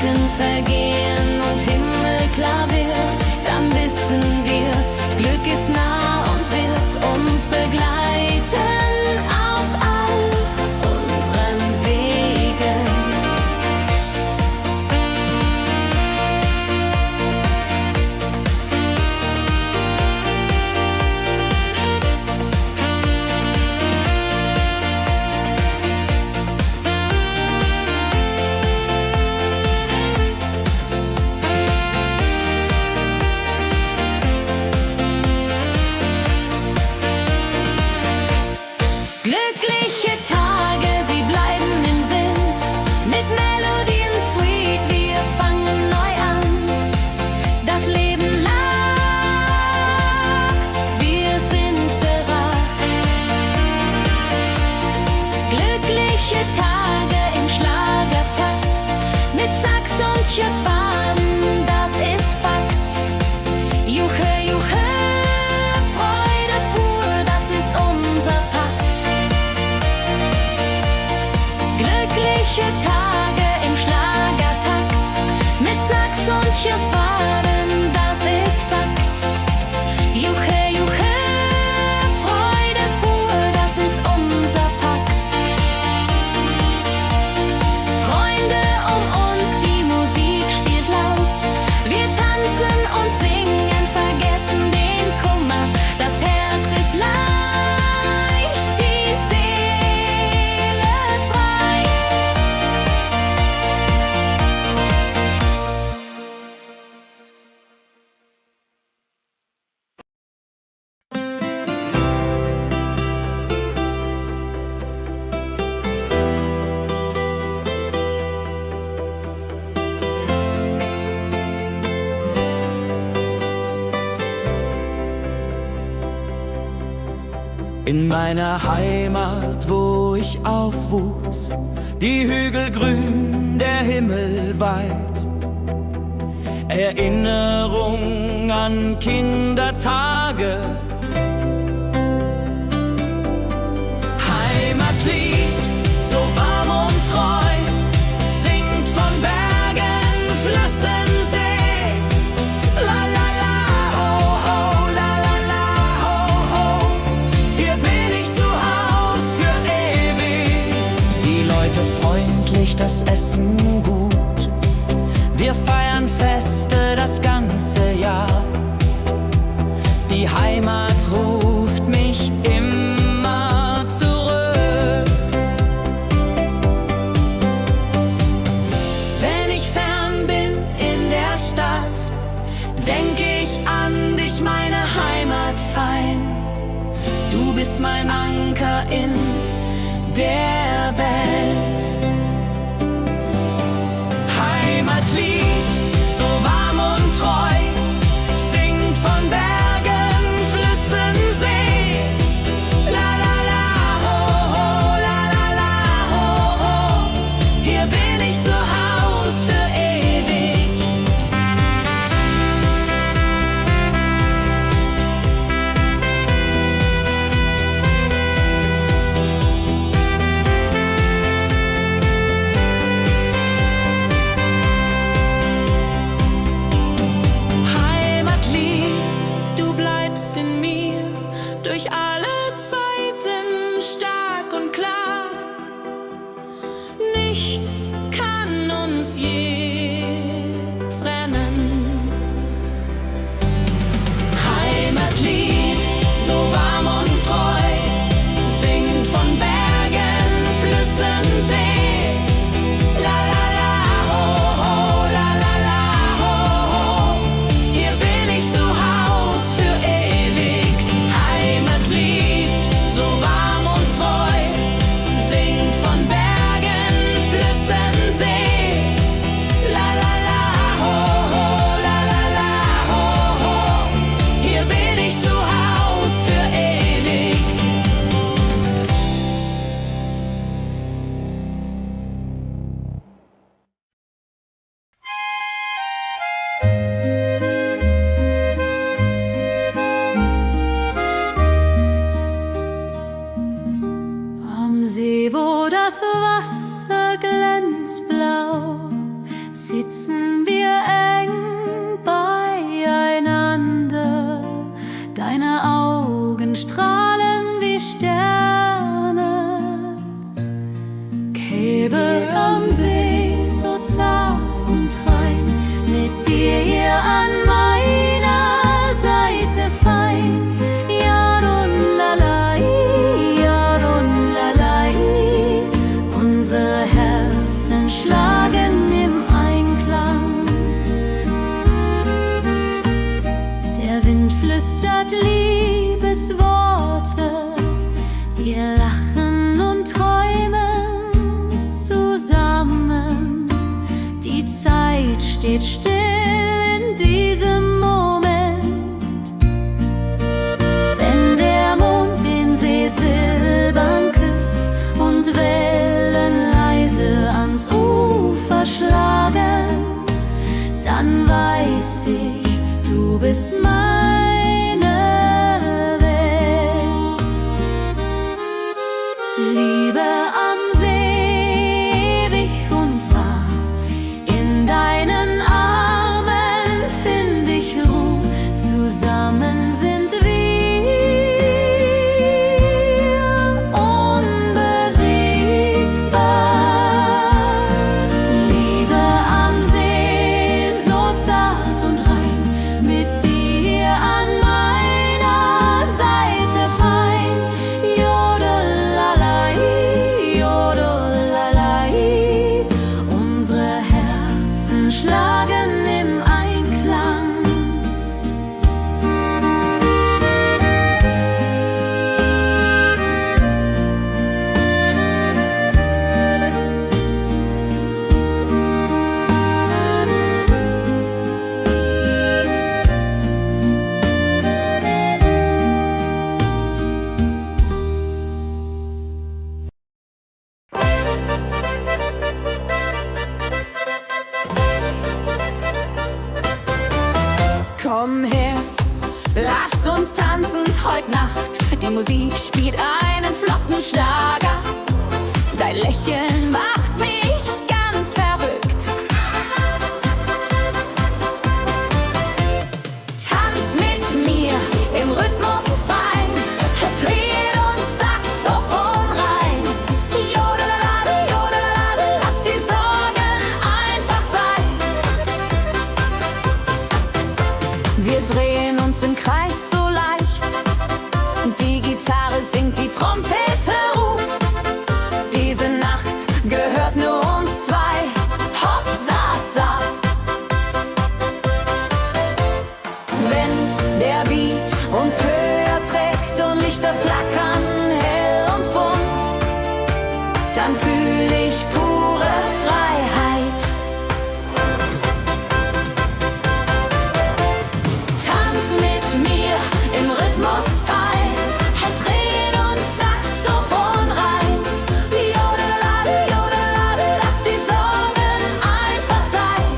Wolken vergehen und Himmel klar wird, dann wissen wir, Glück ist nah und wird uns begleiten auf all unseren Wegen. Glückliche Tage, sie bleiben im Sinn, mit Melodien sweet, wir fangen neu an. Das Leben lacht, wir sind bereit. Glückliche Tage im Schlagertakt, mit Sax und Schöpfaden, das ist Fakt. Juche, juche, Freude pur, das ist unser Pakt. Glückliche Tage im Schlagertakt, mit Sax und Schöpfaden, das ist Fakt. Juche, juche, Freude pur, das ist unser Pakt. Freunde um uns, die Musik spielt laut. Wir tanzen und singen, vergessen den Kummer. Das Herz ist leicht, die Seele frei. In meiner Heimat, wo ich aufwuchs, die Hügel grün, der Himmel weit. Erinnerung an Kindertage. Heimatlied, so warm und treu, singt von Bergen, Flüssen, See. La la la, ho ho, la la la, ho ho. Hier bin ich zu Haus für ewig. Die Leute freundlich, das Essen gut. Wir feiern Feste das ganze Jahr. Die Heimat ruft mich immer zurück. Wenn ich fern bin in der Stadt, denk ich an dich, meine Heimat fein. Du bist mein Anker in der Welt. Heimatlied, so warm und treu, singt von Bergen, Flüssen, See. La la la, ho ho, la la la, ho ho. Hier bin ich zu Haus für ewig. sitzen wir eng beieinander. Deine Augen strahlen wie Sterne. Käbe am See, so zart und rein, mit dir hier an meiner Seite fein. Yadunlalai, Yadunlalai. Unsere Herzen schlagen im Einklang. Der Wind flüstert Liebesworte. Wir lachen und träumen zusammen. Die Zeit steht still in diesem Moment. Wenn der Mond den See silbern küsst und Wellen leise ans Ufer schlagen, dann weiß ich, du bist meine Welt. Liebe am See, ewig und wahr, in deinen Armen find ich Ruhe, zusammen sind wir unbesiegbar. Liebe am See, so zart und rein, mit dir an meiner Seite fein. Jodelalai, Jodelalai. Unsere Herzen schlagen im Einklang. Komm her, lass uns tanzen heut Nacht. Die Musik spielt einen flotten Schlager. Dein Lächeln macht mich ganz verrückt. Tanz mit mir im Rhythmus fein, Trill und Saxophon rein. Jodelade, jodelade, lass die Sorgen einfach sein. Wir drehen uns im Kreis so leicht. Die Gitarre singt, die Trompete ruft. Diese Nacht gehört nur uns zwei. Hopp, sa, sa. Wenn der Beat uns höher trägt und Lichter flackern hell und bunt, dann fühl ich pure Freiheit. Tanz mit mir im Rhythmus fein, Trill und Saxophon rein. Jodelade, jodelade, lass die Sorgen einfach sein.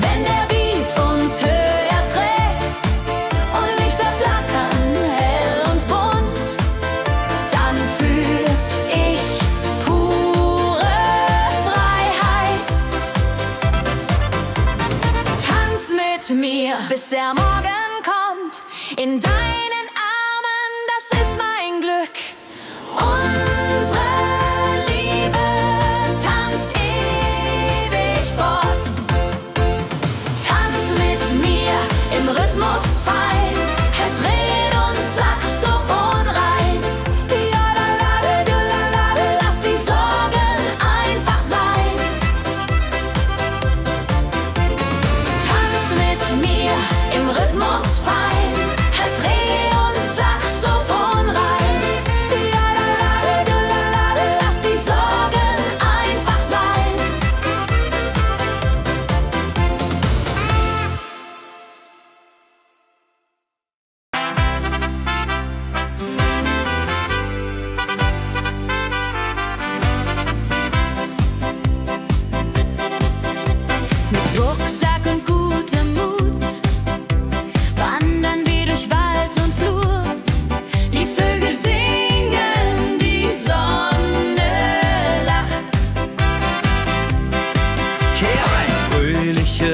Wenn der Beat uns höher trägt und Lichter flackern hell und bunt, dann fühl ich pure Freiheit. Tanz mit mir, bis der Morgen kommt. In deinen Armen, das ist mein Glück. Unsere Liebe tanzt ewig fort. Tanz mit mir im Rhythmus fein, Trill und Saxophon rein. Jodelade, jodelade, lass die Sorgen einfach sein. Tanz mit mir im Rhythmus fein, Trill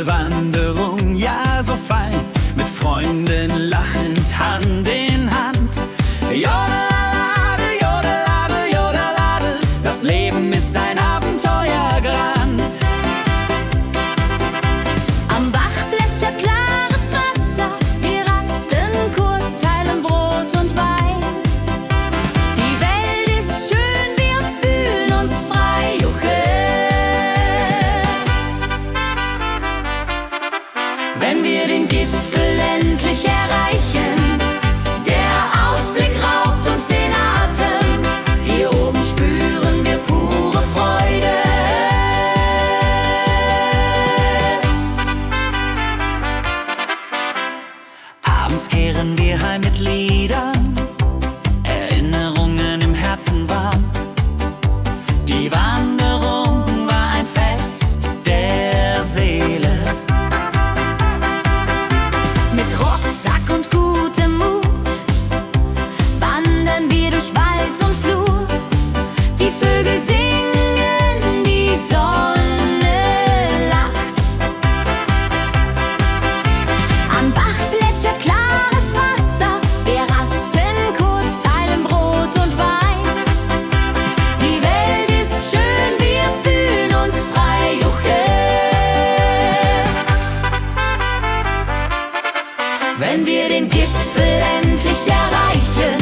eine Wanderung, ja so fein, mit Freunden lachend Hand in Hand. Jodelade, jodelade, jodelade, das Leben ist ein Abenteuergrand. Am Bach plätschert klares Wasser, wir rasten kurz, teilen Brot und Wein. Die Welt ist schön, wir fühlen uns frei, juche. Wenn wir den Gipfel endlich erreichen, der Ausblick raubt uns den Atem. Hier oben spüren wir pure Freude. Abends kehren wir heim mit Liedern, Erinnerungen im Herzen warm. Die Wanderung war ein Fest der Seele. Mit Rucksack und gutem Mut wandern wir durch Wald und Flur. Die Vögel singen, die Sonne lacht. Am Bach plätschert klares Wasser, wir rasten kurz, teilen Brot und Wein. Die Welt ist schön, wir fühlen uns frei, juche. Wenn wir den Gipfel endlich erreichen,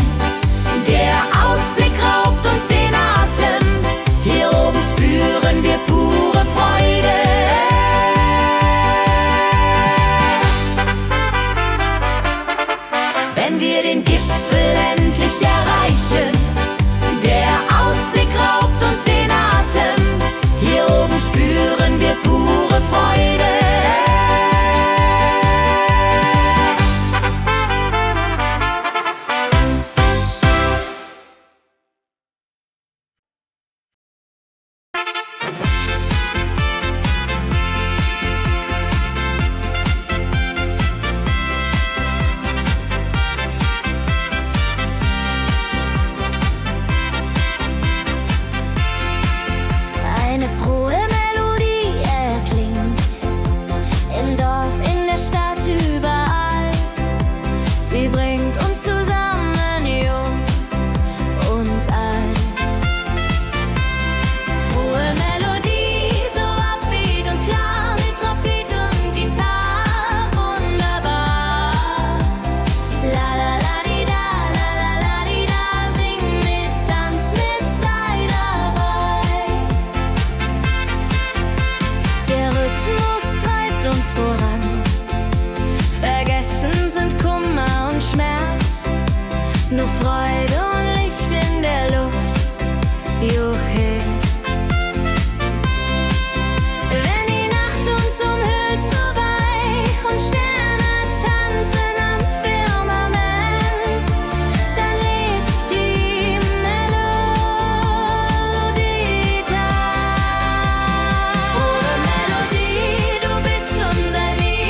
der Ausblick raubt uns den Atem. Hier oben spüren wir pure Freude. Wenn wir den Gipfel endlich erreichen, der Ausblick raubt uns den Atem. Hier oben spüren wir pure Freude. Eine frohe Melodie erklingt im Dorf, in der Stadt, überall. Sie bringt uns zusammen, jung und alt. Frohe Melodie, so upbeat und klar, mit Trompete und Gitarre, wunderbar. La la la di da, la la la di da, sing mit, tanz mit, sei dabei. Der Rhythmus treibt uns voran. Vergessen sind Kummer und Schmerz. Nur Freude und Licht in der Luft. Juche. Wenn die Nacht uns umhüllt, so weich und Sterne tanzen am Firmament, dann lebt die Melodie da. Frohe Melodie, du bist unser Lied.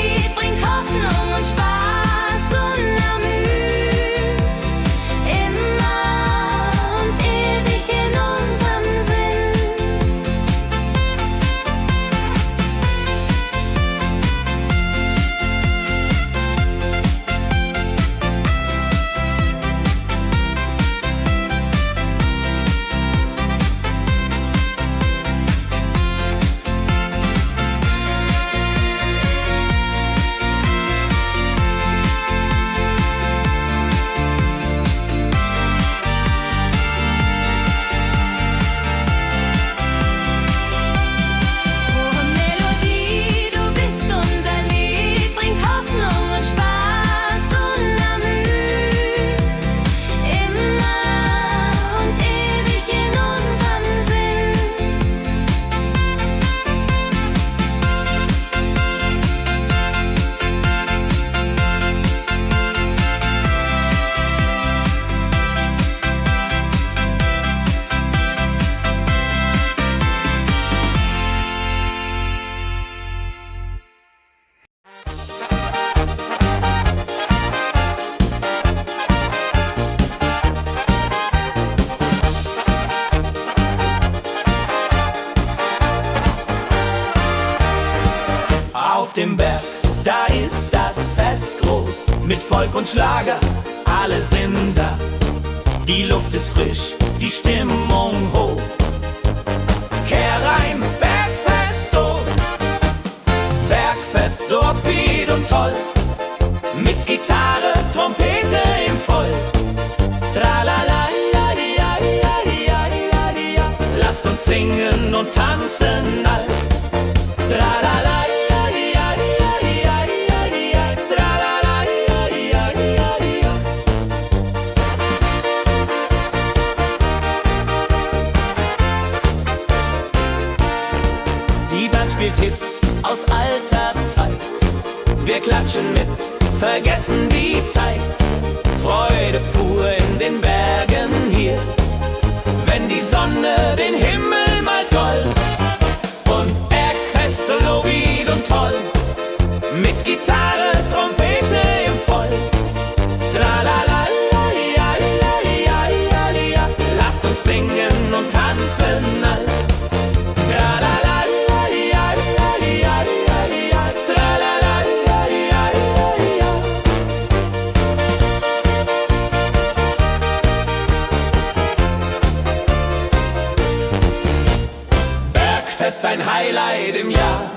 dem Berg, da ist das Fest groß, mit Volk und Schlager, alle sind da. Die Luft ist frisch, die Stimmung hoch. Kehrreim, Bergfest, oh. Bergfest, so upbeat und toll. Mit Gitarre, Trompete im Voll. Tralala, ja, ja, ja, ja, ja, ja. Lasst uns singen und tanzen all. Tralala, ja, ja, ja, ja, ja, ja. Tralala, ja, ja, ja, ja. Die Band spielt Hits aus alter Zeit. Wir klatschen mit, vergessen die Zeit. Freude pur in den Bergen hier, wenn die Sonne den Himmel malt gold. Und Bergfest, Lovid und toll, mit Gitarre, Trompete im Voll. Tralala, ja, ja, ja, ja, ja. Lasst uns singen und tanzen all. Tralala, ja, ja, ja, ja, ja. Tralala, ja, ja, ja, ja. Bergfest, ein Highlight im Jahr,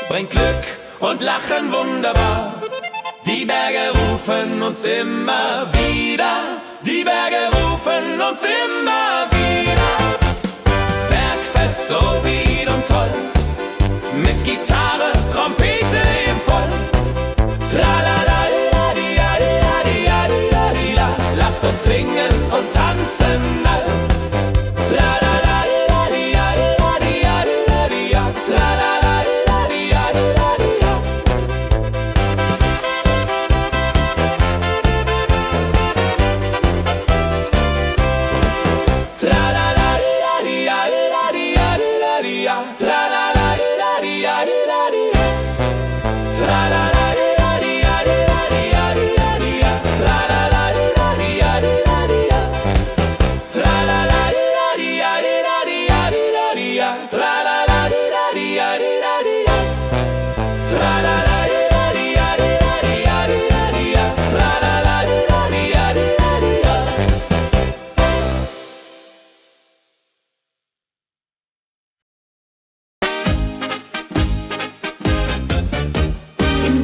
bringt Glück und Lachen wunderbar. Die Berge rufen uns immer wieder, die Berge rufen uns immer wieder. Bergfest, so wieder und toll, mit Gitarre, Trompete im Voll. Tralala, la, di, la, di, la, di, la, di, la, di, la. Lasst uns singen und tanzen all. Tralala, la, di, la, di, la, di, la, di, la, di, la. Tralala, la, di, la, di, la, di, la. Tralala, la, di, la, di, la, di, la, di, la, di, la. Tralala, la, di, la, di, la, di, la. Tralala, la, di, la, di, la, di, la, di, la, di, la. Tralala, la, di, la, di, la, di, la. Tralala, la, di, la, di, la, di, la, di, la, di, la. Tralala, la, di, la, di, la, di, la. Tralala, la, di, la, di, la, di, la, di, la. Tralala, la, di, la, di, la, di, la. Im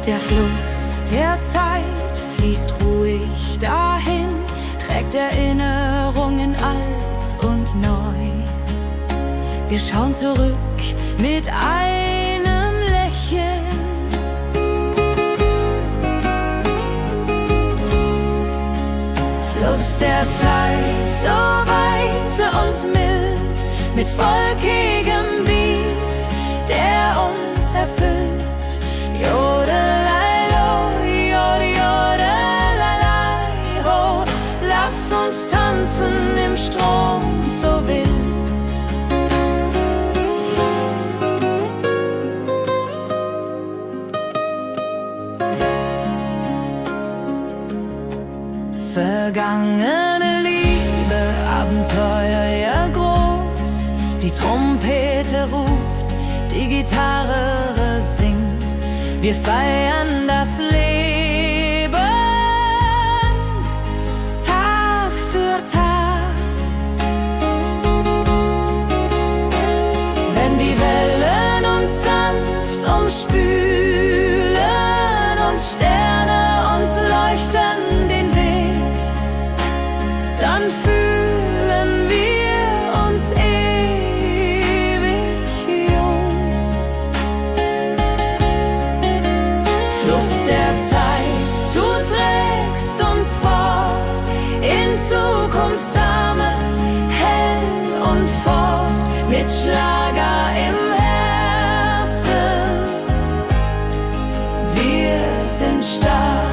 Der Fluss der Zeit fließt ruhig dahin, trägt Erinnerungen alt und neu. Wir schauen zurück mit einem Lächeln. Fluss der Zeit, so weise und mild, mit volkigem Beat, der uns erfüllt. Jodelei-lo, jodelei-lai, ho, lass uns tanzen im Strom so wild. Vergangene Liebe, Abenteuer ja groß. Die Trompete ruft, die Gitarre singt. Wir feiern das Leben Tag für Tag. Wenn die Wellen uns sanft umspülen und Sterne uns leuchten den Weg, dann fühlen wir uns ewig jung. Fluss der Zeit, du trägst uns fort in Zukunftssame, hell und fort, mit Schlager im Herzen. Wir sind stark.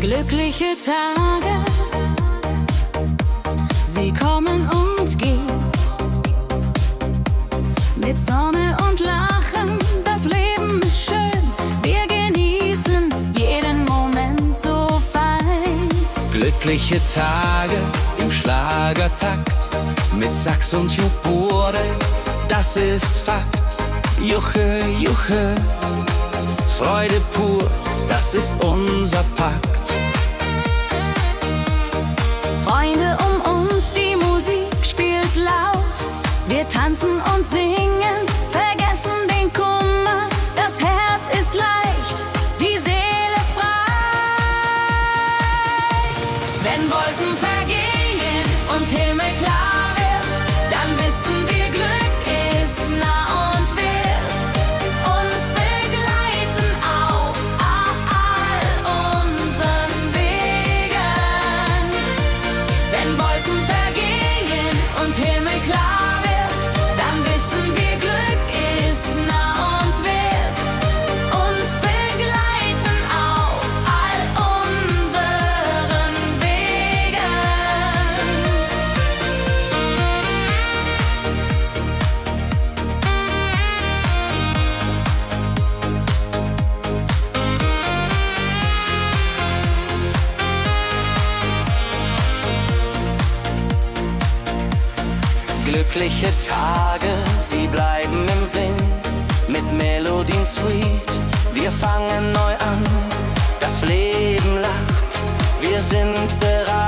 Glückliche Tage, sie kommen und gehen. Mit Sonne und Lachen, das Leben ist schön. Wir genießen jeden Moment so fein. Glückliche Tage im Schlagertakt, mit Sax und Jubore, das ist Fakt. Juche, Juche, Freude pur, das ist unser Pakt. Freunde um uns, die Musik spielt laut. Wir tanzen und singen, vergessen den Kummer. Das Herz ist leicht, die Seele frei. Wenn Wolken vergehen und Himmel klar wird, dann wissen wir, Glück ist nah und wird uns begleiten auf all unseren Wegen. Wenn Wolken vergehen und Himmel klar wird, dann wissen wir, Glück ist nah und wird uns begleiten auf all unseren Wegen. Glückliche Tage, sie bleiben im Sinn, mit Melodien sweet. Wir fangen neu an, das Leben lacht, wir sind bereit.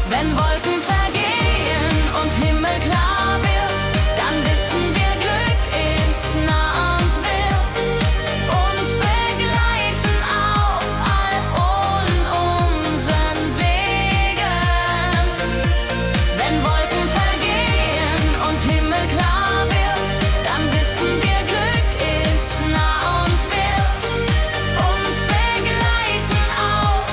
Wenn Wolken vergehen und Himmel klar wird, dann wissen wir, Glück ist nah und wird uns begleiten auf all unseren Wegen. Wenn Wolken vergehen und Himmel klar wird, dann wissen wir, Glück ist nah und wird uns begleiten auf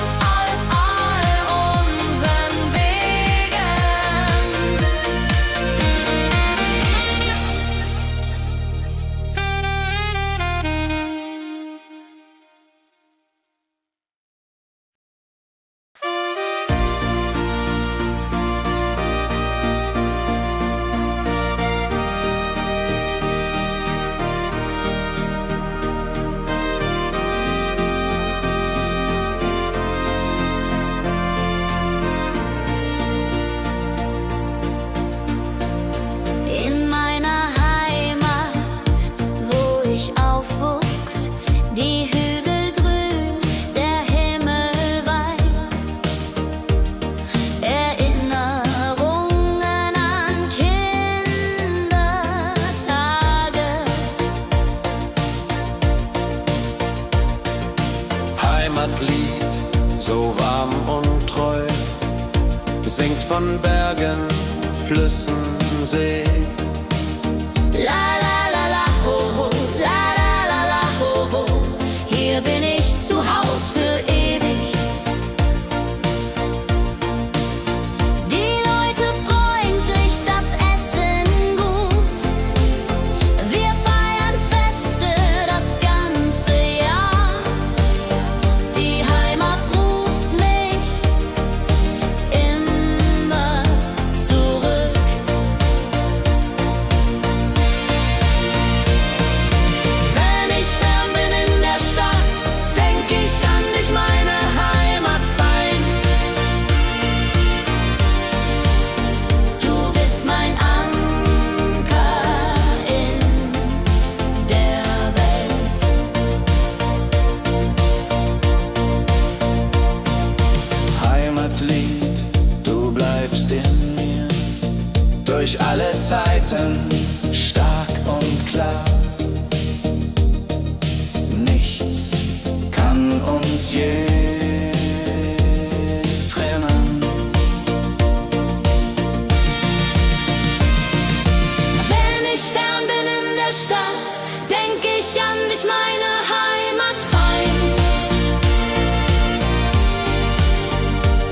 Heimatlied, so warm und treu, singt von Bergen, Flüssen, See. La la la la ho ho, la la la la ho ho. Hier bin ich zu Haus für ewig. Die Leute freundlich, das Essen gut. Wir feiern Feste das ganze Jahr. Die Heimat ruft mich immer zurück. Wenn ich fern bin in der Stadt, denk ich an dich, meine Heimat fein. Du bist mein Anker in der Welt. Heimatlied, du bleibst in mir, durch alle Zeiten stark und klar. Nichts kann uns je trennen. Wenn ich fern bin in der Stadt, denk ich an dich, meine Heimat fein.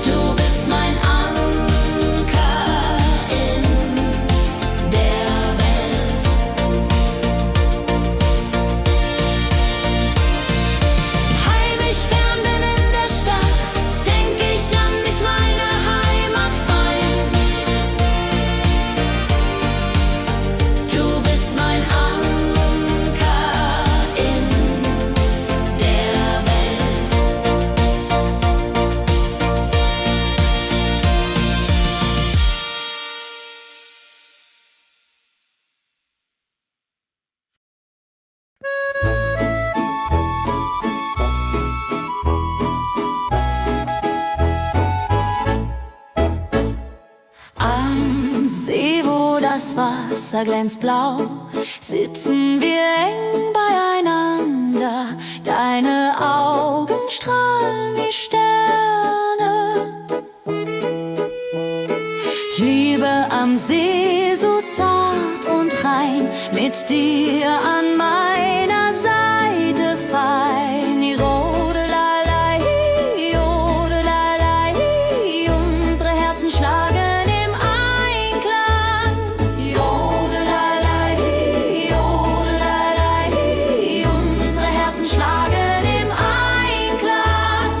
Du bist mein Anker in der Welt. Heim ich fern bin in der Stadt, denk ich an dich, meine Heimat fein. Du bist mein Anker in der Welt. Am See, wo das Wasser glänzt blau, sitzen wir eng beieinander. Deine Augen strahlen wie Sterne. Liebe am See, so zart und rein, mit dir an meiner Seite fein. Jodelei, jodelei, unsere Herzen schlagen im Einklang. Jodelei, jodelei, unsere Herzen schlagen im Einklang.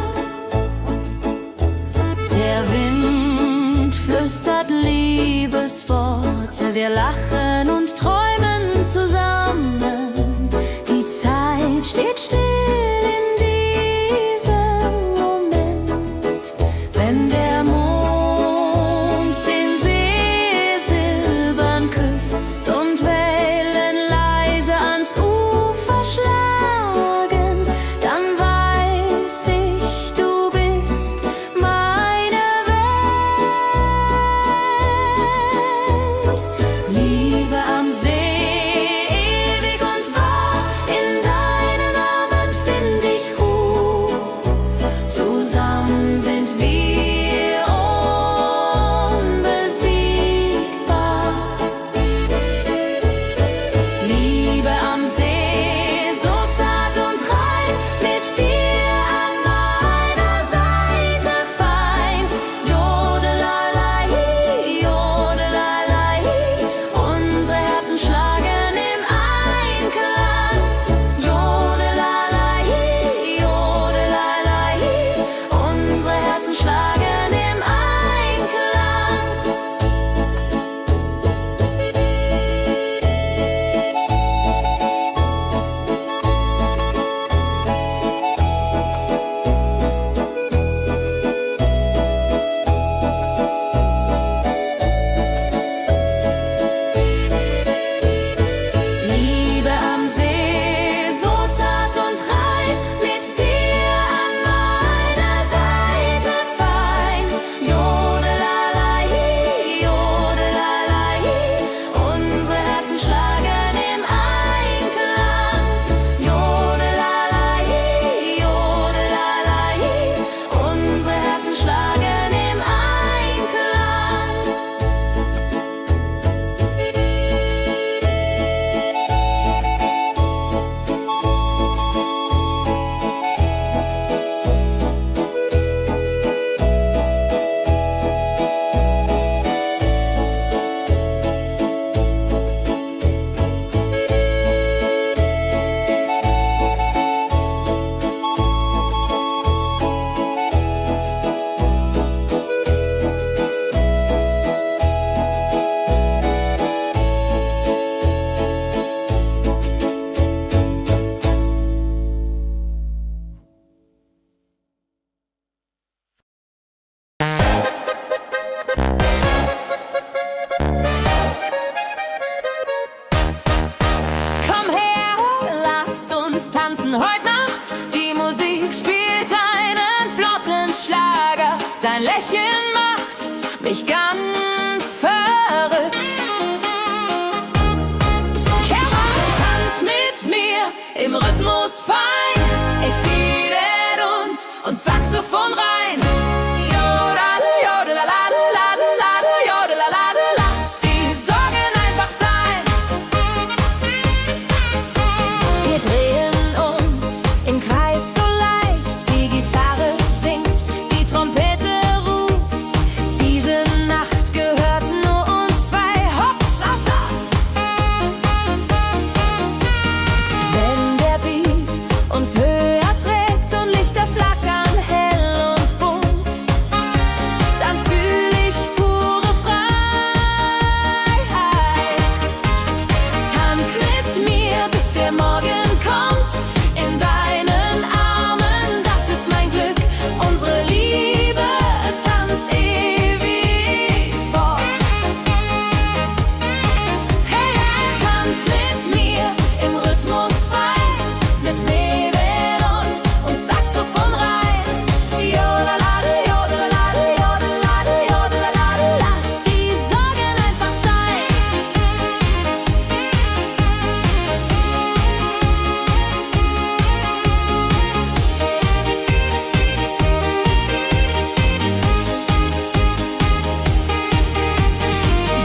Der Wind flüstert Liebesworte, wir lachen und träumen zusammen. Die Zeit steht still in diesem Moment, wenn der Mond den See silbern küsst und Wellen leise ans Ufer schlagen, dann weiß ich, du bist meine Welt. Liebe am Schlager, dein Lächeln macht mich ganz verrückt. Kehr rein, tanz mit mir im Rhythmus fein. Ich fiedel und Saxophon rein. Jodel, jodelalalalalal, jodelalala. Lass die Sorgen einfach sein. Wir drehen uns im Kreis so leicht. Die Gitarre singt, die Trompete ruft. Diese Nacht gehört nur uns zwei. Hopsasa! Wenn der Beat uns höher trägt und Lichter flackern hell und bunt, dann fühl ich pure Freiheit. Tanz mit mir, bis der Morgen kommt. In deinen Armen, das ist mein Glück. Unsere Liebe tanzt ewig fort. Hey, tanz mit mir im Rhythmus frei. Wir schweben und Saxophon rein. Jodelalade, jodelalade, jodelalade, jodelalade. Lass die Sorgen einfach sein.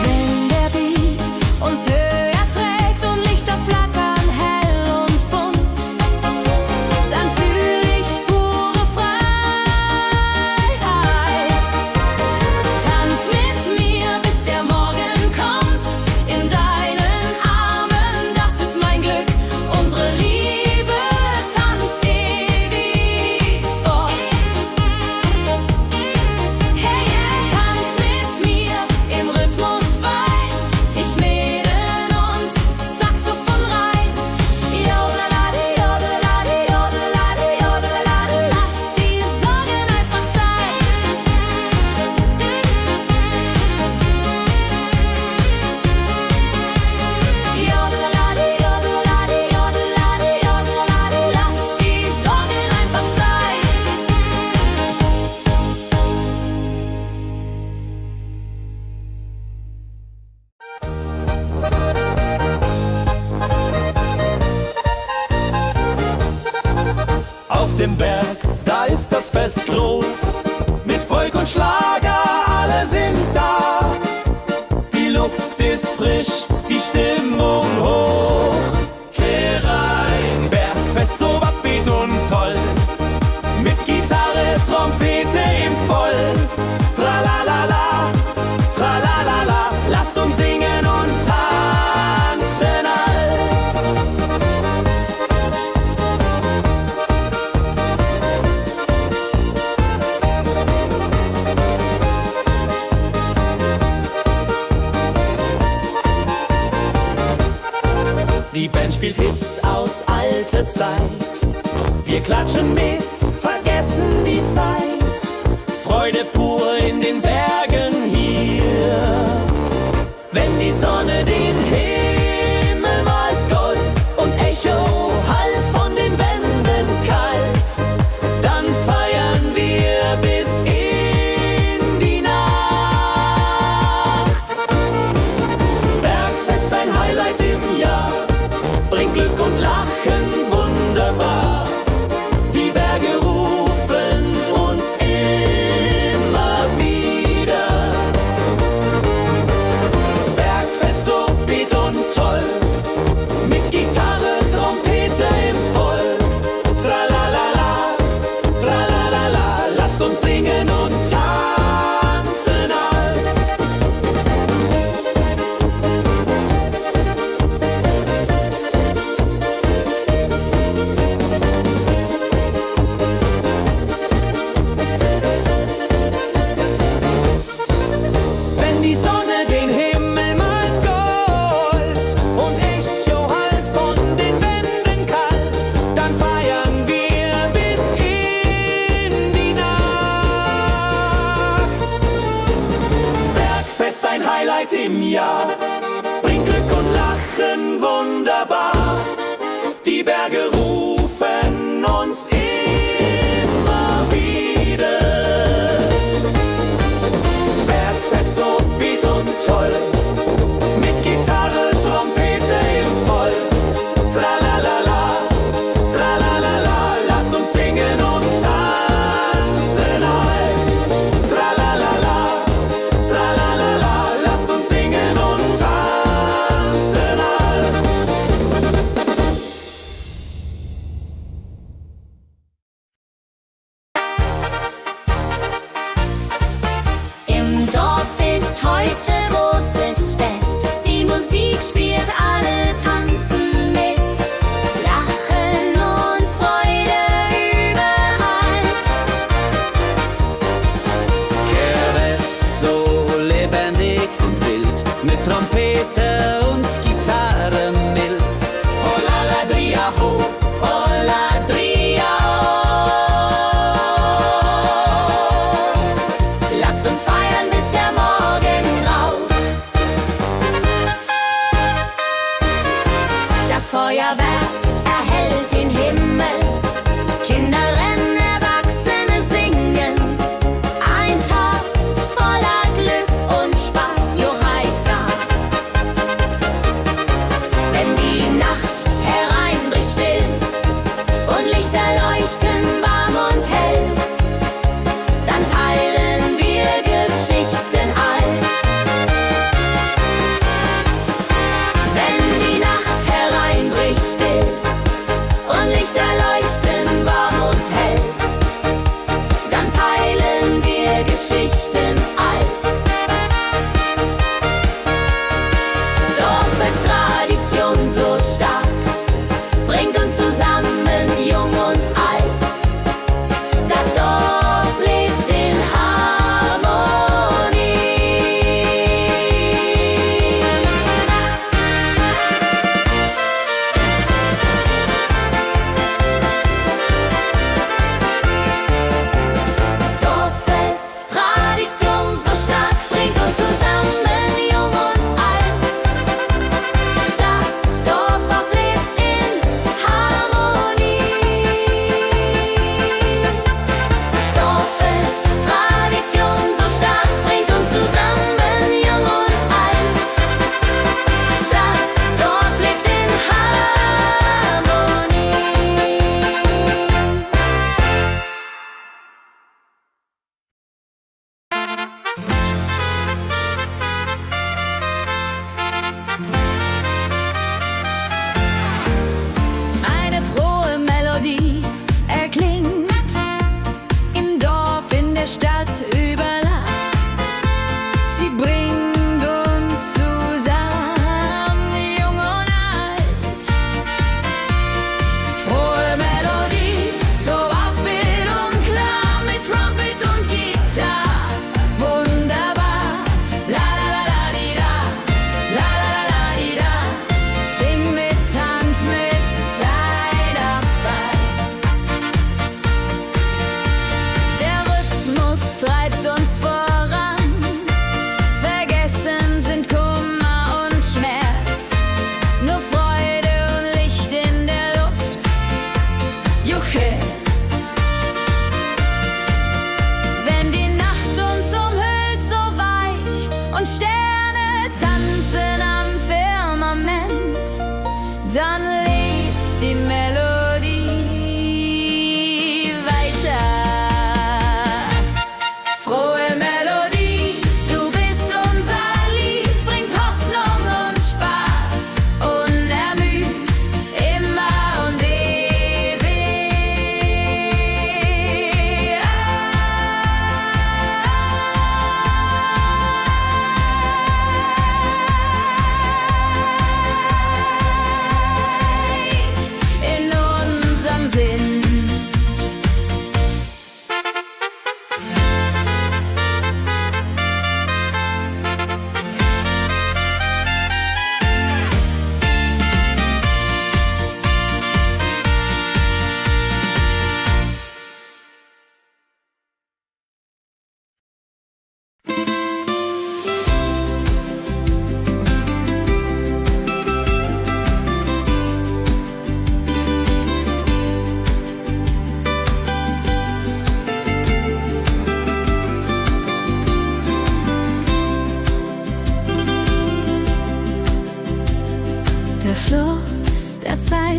Wenn der Beat uns höher trägt und Lichter flackern hell und bunt, dann fühl ich pure Freiheit. Tanz mit mir, bis der Morgen kommt. In deinen Armen, das ist mein Glück. Unsere Liebe tanzt ewig fort. Hey, tanz mit mir im Rhythmus fein. Ich mähen und Saxophon rein. Jodelalade, jodelalade, jodelalade, jodelalade. Lass die Sorgen einfach sein. Jodelalade, jodelalade, jodelalade, jodelalade. Lass die Sorgen einfach sein. Auf dem Berg, da ist das Fest groß. Mit Volk und Schlager, alle sind da. Die Luft ist frisch, die Stimmung hoch. Kehr rein, Bergfest so upbeat und toll. Mit Gitarre, Trompete im Voll. Tralalala, tralalala. Lasst uns singen und tanzen all. Die Band spielt Hits aus alter Zeit. Wir klatschen mit, vergessen die Zeit. Freude pur in den Bergen hier. Wenn die Sonne den Himmel malt Gold und Echo hallt von den Wänden kalt, dann feiern wir bis in die Nacht. Bergfest, ein Highlight im Jahr, bringt Glück und Lachen wunderbar. Die Berge rufen uns immer wieder.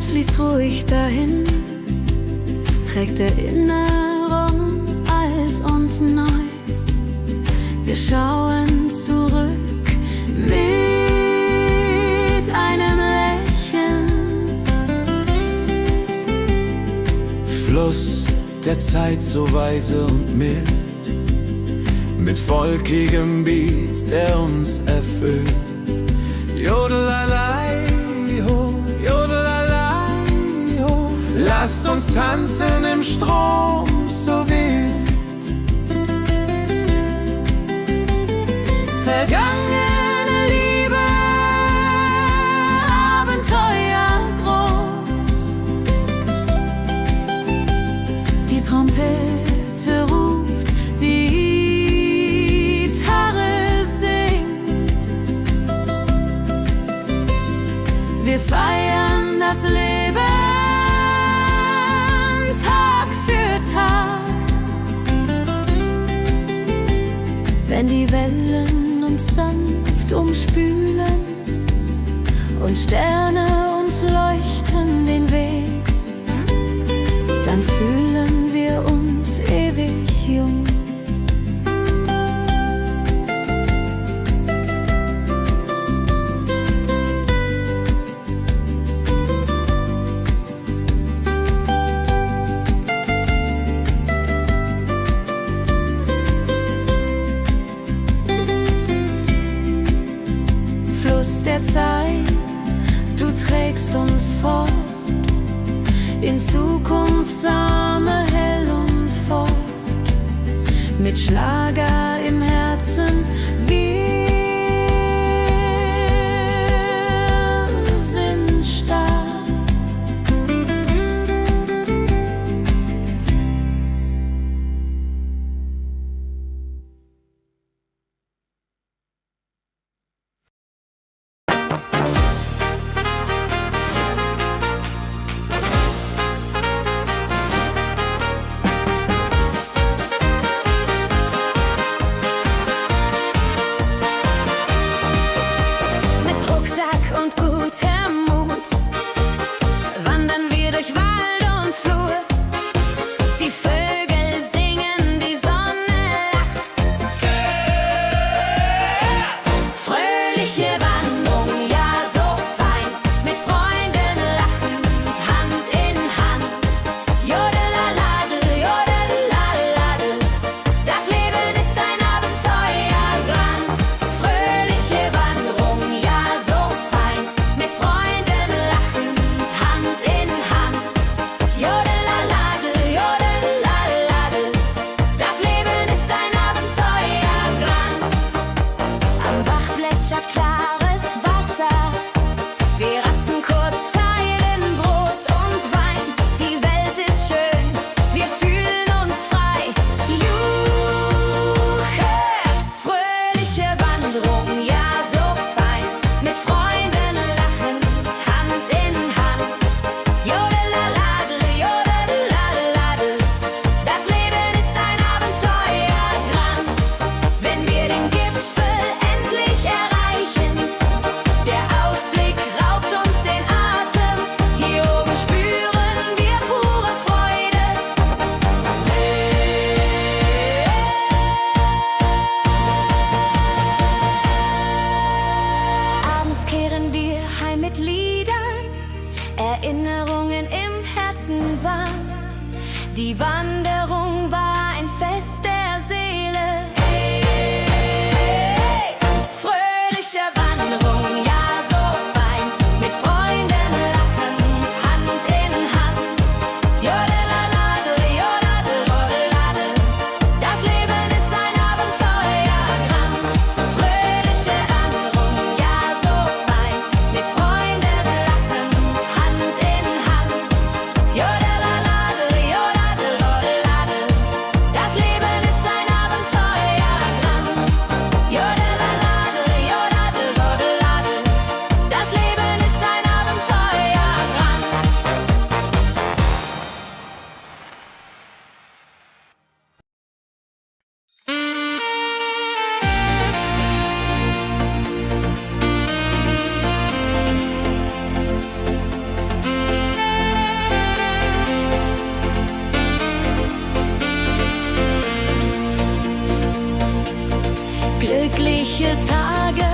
fließt ruhig dahin, trägt Erinnerung alt und neu. Wir schauen zurück mit einem Lächeln. Fluss der Zeit so weise und mild, mit volkigem Beat, der uns erfüllt. Jodelalei ho, jodelalei ho, lasst uns tanzen im Strom so wild. Vergangene Liebe, Abenteuer groß. Die Trompete ruft, die Gitarre singt. Wir feiern das Leben Tag für Tag. Wenn die Wellen uns sanft umspülen und Sterne uns leuchten den Weg, dann fühlen wir uns ewig jung. Fluss der Zeit, du trägst uns fort in Zukunftsarme hell und fort, mit Schlager im Herzen. Wir sind stark. Mit Rucksack und gutem Mut wandern wir durch Wald und Flur. Die Vögel singen, die Sonne lacht. Fröhliche Wanderung, ja so fein, mit Freunden lachend, Hand in Hand. Jodelaladel, jodelaladel, das Leben ist ein Abenteuerland. Fröhliche Wanderung, ja so fein, mit Freunden lachend, Hand in Hand. Jodelaladel, jodelaladel, das Leben ist ein Abenteuerland. Am Bach plätschert klares Wasser, wir rasten kurz, teilen Brot und Wein. Die Welt ist schön, wir fühlen uns frei. Juche, fröhliche Wanderung, ja so fein, mit Freunden lachend, Hand in Hand. Jodelaladel, jodelaladel, das Leben ist ein Abenteuerland. Wenn wir den Gipfel endlich erreichen, der Ausblick raubt uns den Atem. Hier oben spüren wir pure Freude. Abends kehren wir heim mit Liedern, Erinnerungen im Herzen warm. Die Wanderung war ein Fest der Seele. Hey, fröhliche Wanderung, ja so fein, mit Freunden lachend, Hand in Hand. Jodelaladel, jodadel, jodeladel, das Leben ist ein Abenteuerland. Fröhliche Wanderung, ja so fein, mit Freunden lachend, Hand in Hand. Jodelaladel, jodadel, jodeladel, das Leben Glückliche Tage,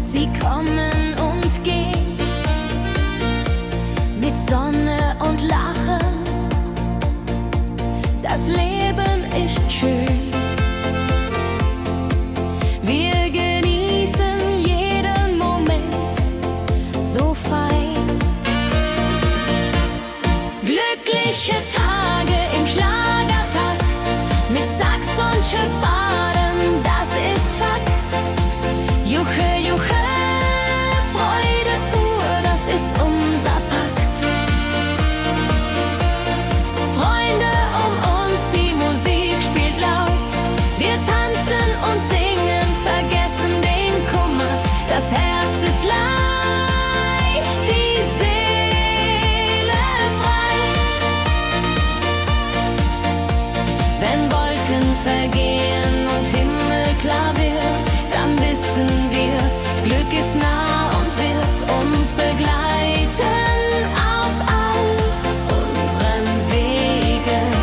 sie kommen und gehen, mit Sonne und Lachen, das Leben ist schön. Wir genießen jeden Moment so fein. Glückliche Tage im Schlagertakt, mit Sax und Schöpbaden, das ist Fakt. Juche, Juche, Freude pur, das ist unser Pakt. Freunde um uns, die Musik spielt laut. Wir tanzen und singen, vergessen den Kummer. Das Herz ist leicht, die Seele frei. Wenn Wolken vergehen und Himmel klar wird, dann wissen wir, Glück ist nah und wird uns begleiten auf all unseren Wegen.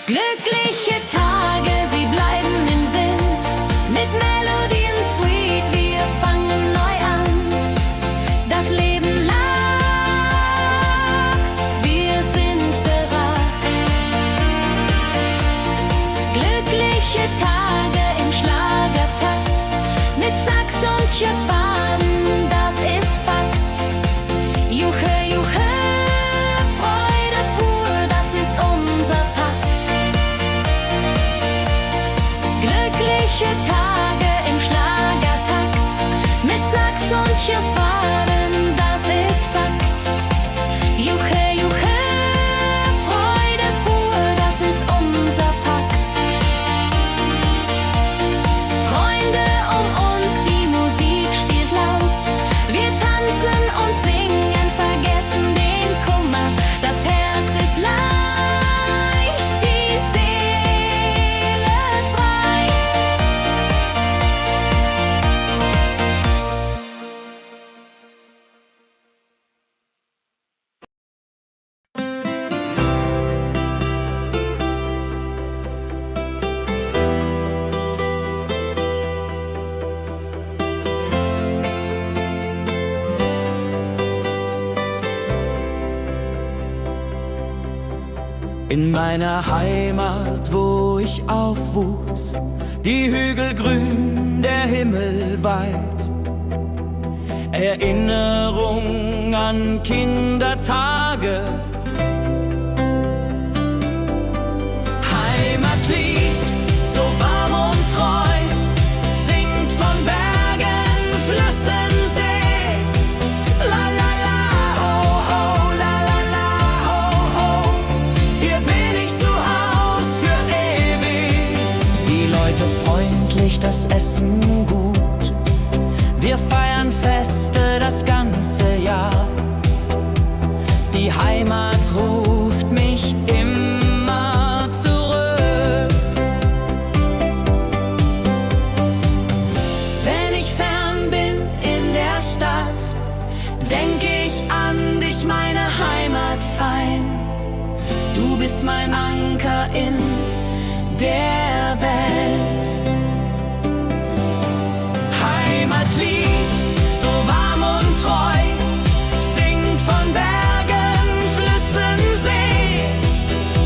Glückliche Tage, sie bleiben im Sinn, mit Melodien sweet, wir fangen neu an. Das Leben lacht, wir sind bereit. Glückliche Tage im Schlagertakt, mit Sax und Schöpbaden, das ist Fakt. Juche, Juche, Freude pur, das ist unser Pakt. Glückliche Tage im Schlagertakt, mit Sax und Schöpbaden, das ist Fakt. Juche, Juche, Freude pur, das ist unser Pakt. Freunde um uns, die Musik spielt laut. Wir tanzen und singen, vergessen den Kummer. Das Herz ist leicht, die Seele frei. In meiner Heimat, wo ich aufwuchs, die Hügel grün, der Himmel weit. Erinnerung an Kindertage. Heimatlied, so warm und treu, singt von Bergen, Flüssen, See. La la la, ho ho, la la la, ho ho. Hier bin ich zu Haus für ewig. Die Leute freundlich, das Essen gut. Wir feiern Feste das ganze Jahr. Die Heimat ruft mich immer zurück. Wenn ich fern bin in der Stadt, denk ich an dich, meine Heimat fein. Du bist mein Anker in der Welt. Heimatlied, so warm und treu, singt von Bergen, Flüssen, See.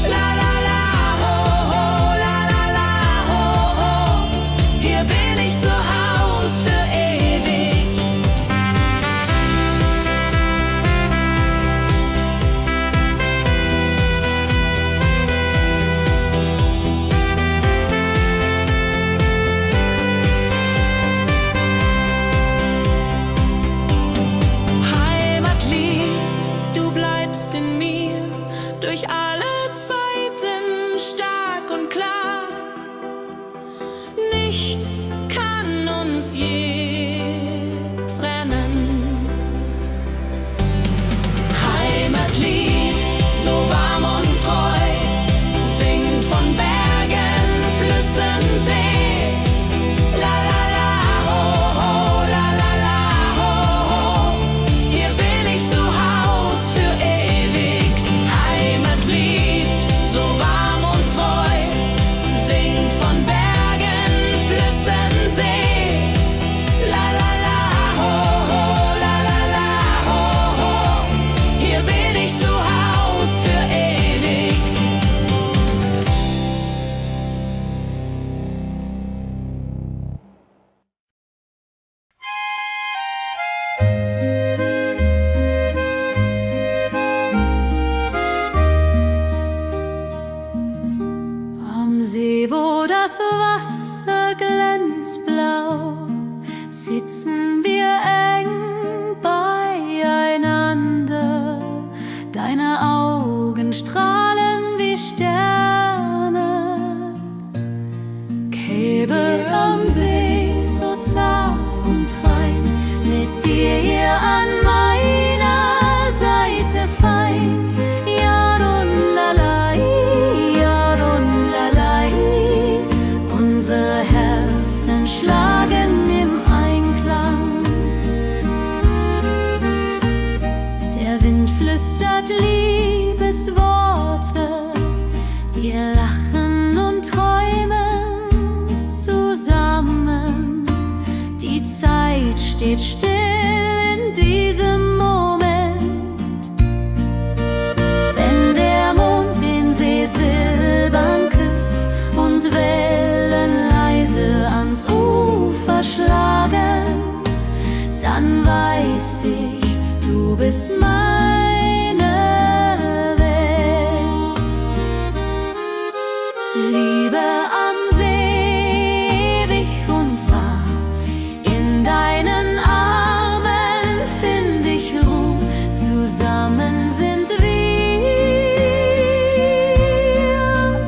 La la la, ho ho, la la la, ho ho. Hier bin ich zu Haus für ewig. Nichts kann uns je trennen. glänzblau, sitzen wir eng beieinander. Deine Augen strahlen wie Sterne. Käbe am See, so zart und rein, mit dir hier an meiner Seite fein. Yadon-lalai, Yadon-lalai. Unsere Herzen schlagen im Einklang. Der Wind flüstert Liebesworte, wir lachen und träumen zusammen. Die Zeit steht still in diesem Moment. Wenn der Mond den See silbern küsst und Wellen leise ans Ufer schlagen, dann weiß ich, du bist meine Welt. Liebe am See, ewig und wahr, in deinen Armen find ich Ruhe. Zusammen sind wir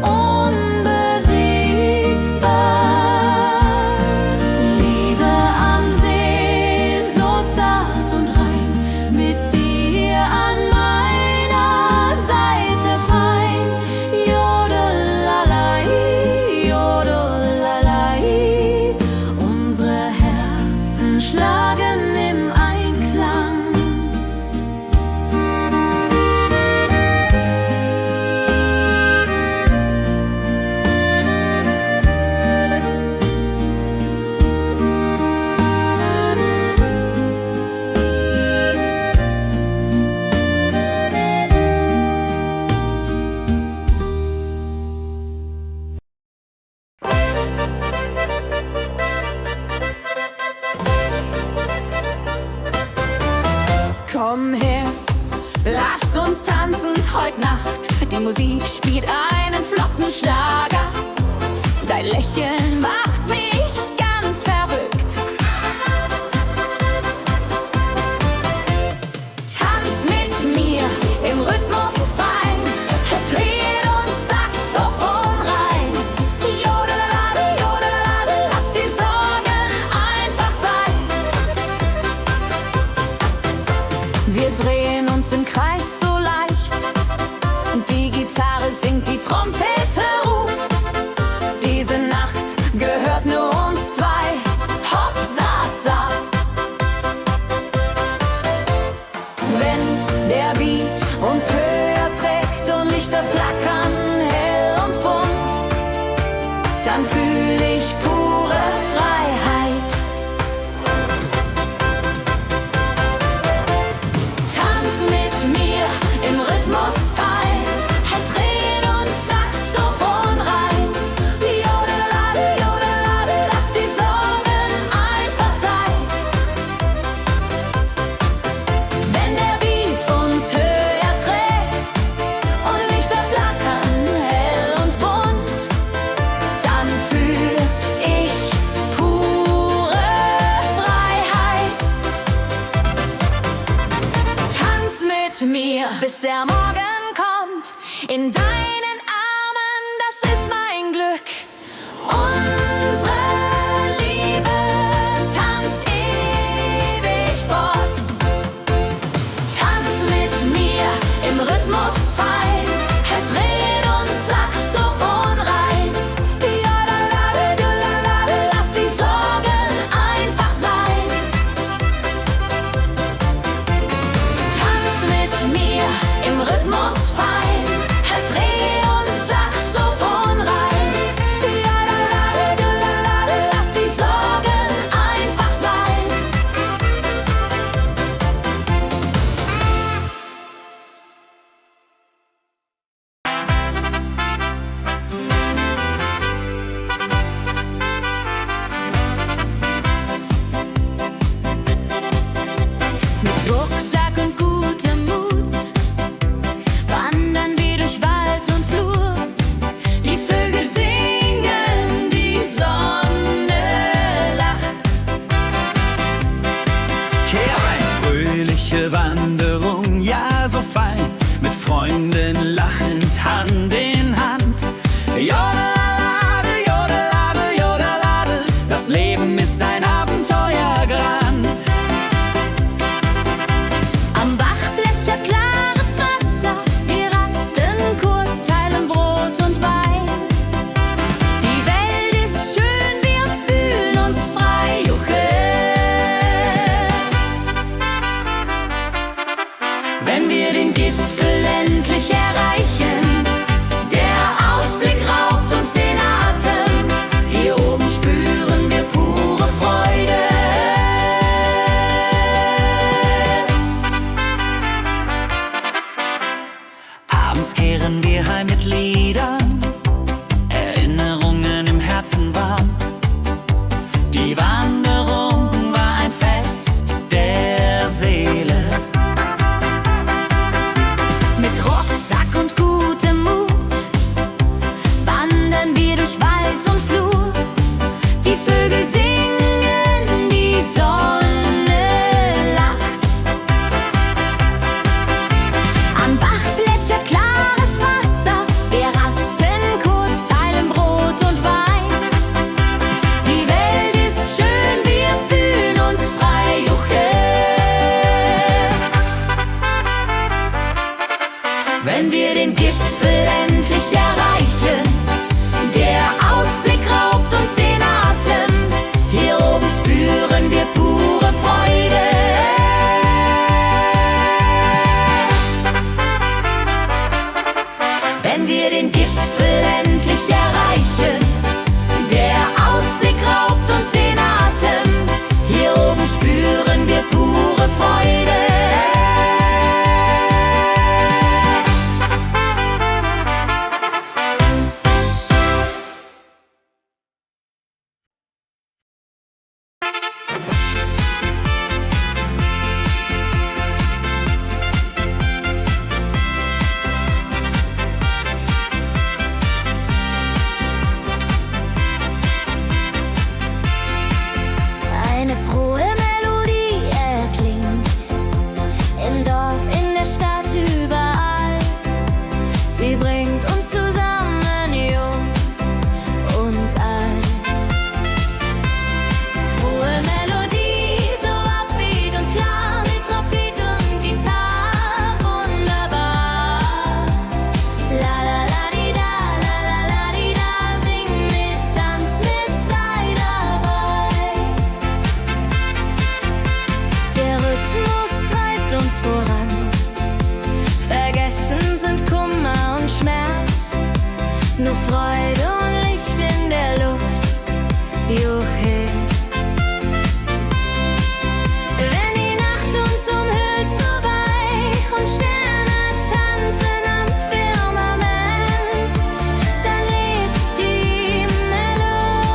unbesiegbar. Liebe am See, so zart und rein, mit dir an meiner Seite fein. Jodelalai, Jodelalai. Unsere Herzen schlagen im Einklang. Komm her, lass uns tanzen heute Nacht. Die Musik spielt einen flotten Schlager. Dein Lächeln macht mich ganz verrückt. Tanz mit mir im Rhythmus fein, Tritt und Saxophon rein. Jodelade, jodelade, lass die Sorgen einfach sein. Wir drehen uns im Kreis so leicht, die Gitarre singt, die Trompete ruft. Diese Nacht gehört nur uns zwei, hopp, sa, sa. Wenn der Beat uns höher trägt und Lichter flackern hell und bunt, dann fühl ich pure Freiheit. Tanz mit mir im Rhythmus fein, Tritt und Saxophon rein. Jodelade, jodelade, lass die Sorgen einfach sein. Wenn der Beat uns höher trägt und Lichter flackern hell und bunt, dann fühl ich pure Freiheit. Tanz mit mir, bis der Morgen kommt. In deinen Armen, das ist mein Glück. Unsere Liebe tanzt ewig fort. Tanz mit mir im Rhythmus fein, Tritt und Saxophon rein. Jodelade, jodelade, lass die Sorgen einfach sein. Tanz mit mir im Rhythmus fein, Tritt Leben ist ein Abenteuergrand. Am Bach plätschert klares Wasser, wir rasten kurz, teilen Brot und Wein. Die Welt ist schön, wir fühlen uns frei, juche. Wenn wir den Gipfel endlich erreichen, der Ausblick raubt uns den Atem. Hier oben spüren wir pure Freude. Abends kehren wir heim mit Liedern, Erinnerungen im Herzen warm. Die Wanderung war ein Fest der Seele. Mit Rucksack und gutem Mut wandern wir durch Wald und Flur. Die Vögel singen, die Sonne lacht. Am Bach plätschert klares Wasser, wir rasten kurz, teilen Brot und Wein. Die Welt ist schön, wir fühlen uns frei, juche. Wenn wir den Gipfel endlich erreichen, der Ausblick raubt uns den Atem. Hier oben spüren wir pure Freude. Wenn wir den Gipfel endlich erreichen, der Ausblick raubt uns den Atem. Hier oben spüren wir pure Freude. Eine frohe Melodie erklingt im Dorf, in der Stadt, überall. Sie bringt uns zusammen, jung und alt. Frohe Melodie, so upbeat und klar, mit Trompete und Gitarre, wunderbar. La la la di da, la la la di da, sing mit, tanz mit, sei dabei. Der Rhythmus treibt uns voran. Vergessen sind Kummer und Schmerz. Nur Freude und Licht in der Luft. Juche. Wenn die Nacht uns umhüllt, so weich und Sterne tanzen am Firmament, dann lebt die Melodie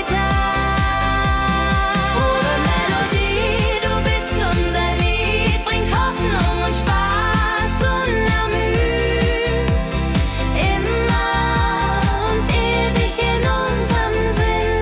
da. Frohe Melodie, du bist unser Lied, bringt Hoffnung und Spaß unermüht. Immer und ewig in unserem Sinn.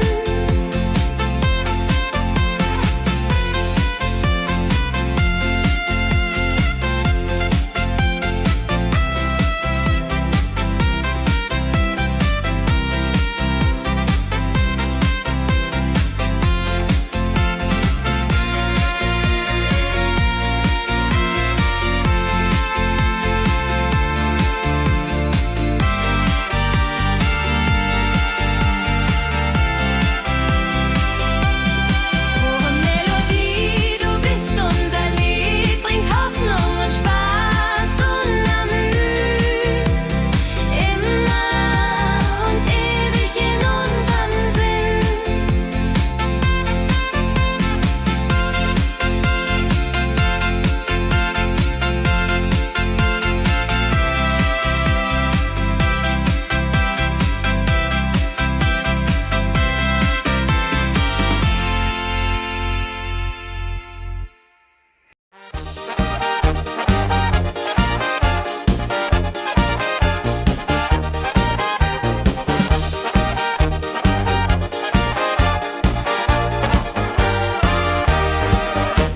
Frohe Melodie, du bist unser Lied, bringt Hoffnung und Spaß unermüht. Immer und ewig in unserem Sinn.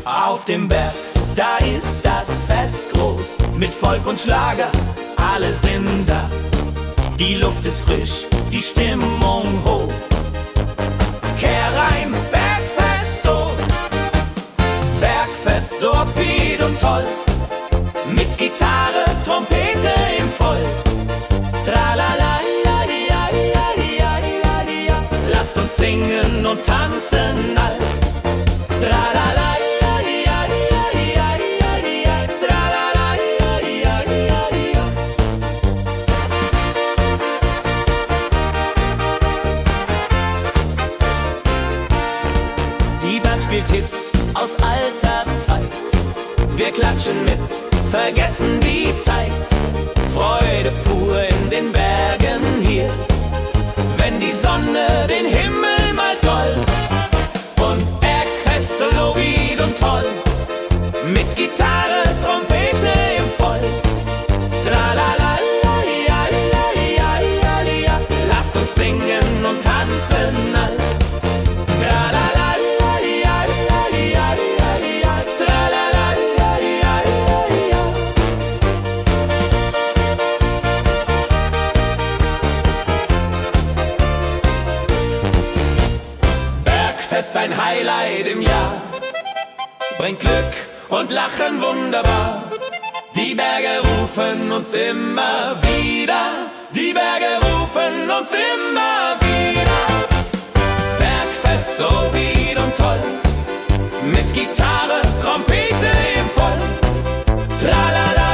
Auf dem Berg, da ist das Fest groß, mit Volk und Schlager, alle sind da. Die Luft ist frisch, die Stimmung hoch. toll. Mit Gitarre, Trompete im Voll. Tralala, lasst uns singen und tanzen all. Tralala, tralala. Die Band spielt Hits aus alter Zeit. Wir klatschen mit, vergessen die Zeit. Freude pur in den Bergen hier, wenn die Sonne den Himmel malt gold. Und Bergfest, Lovid und toll, mit Gitarre, Trompete im Voll. Tralala, lasst uns singen und tanzen all. Tralala, tralala. Bergfest, ein Highlight im Jahr, bringt Glück und Lachen wunderbar. Die Berge rufen uns immer wieder, die Berge rufen uns immer wieder. Bergfest, so wied und toll, mit Gitarre, Trompete im Voll. Tralala,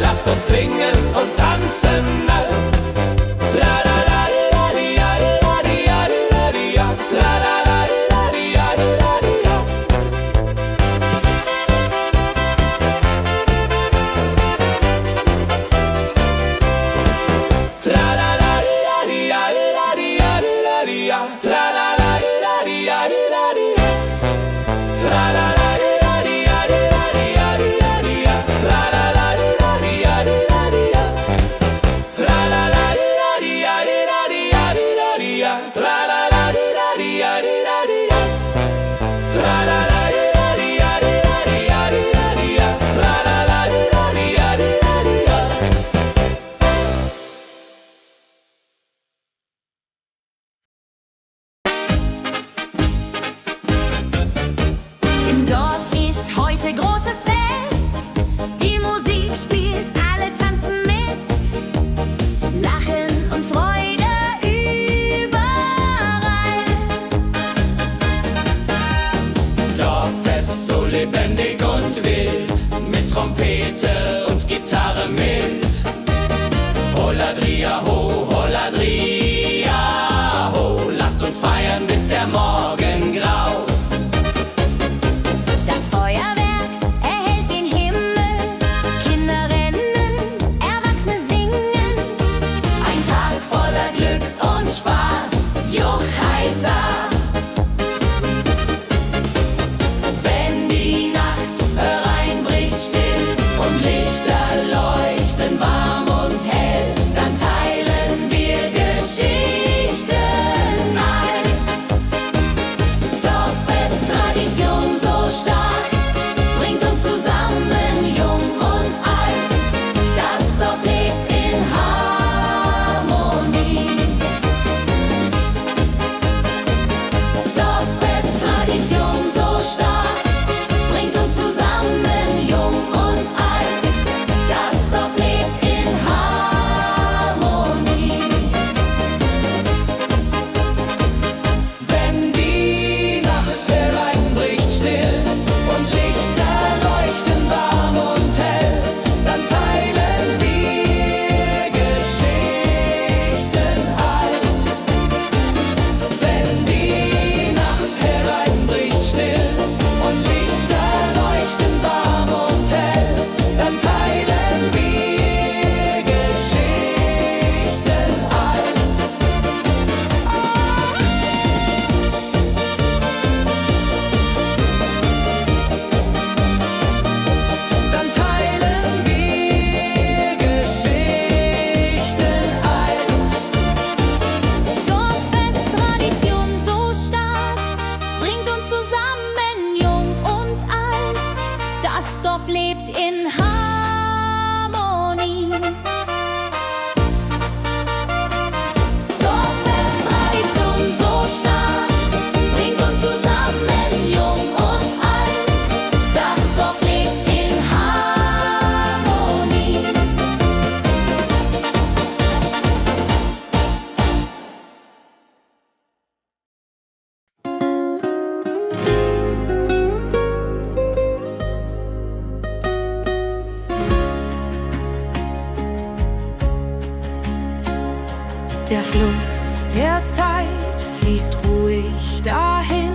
lasst uns singen und tanzen all. Tralala, tralala. Der Fluss der Zeit fließt ruhig dahin,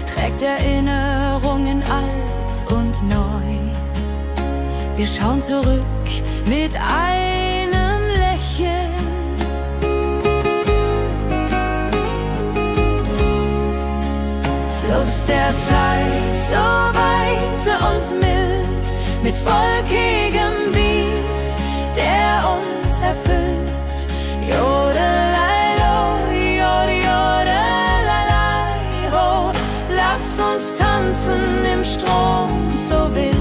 trägt Erinnerungen alt und neu. Wir schauen zurück mit einem Lächeln. Fluss der Zeit, so weise und mild, mit volkigem Beat, der uns erfüllt. Jodelailo, jodelelei, ho, lass uns tanzen im Strom so wild.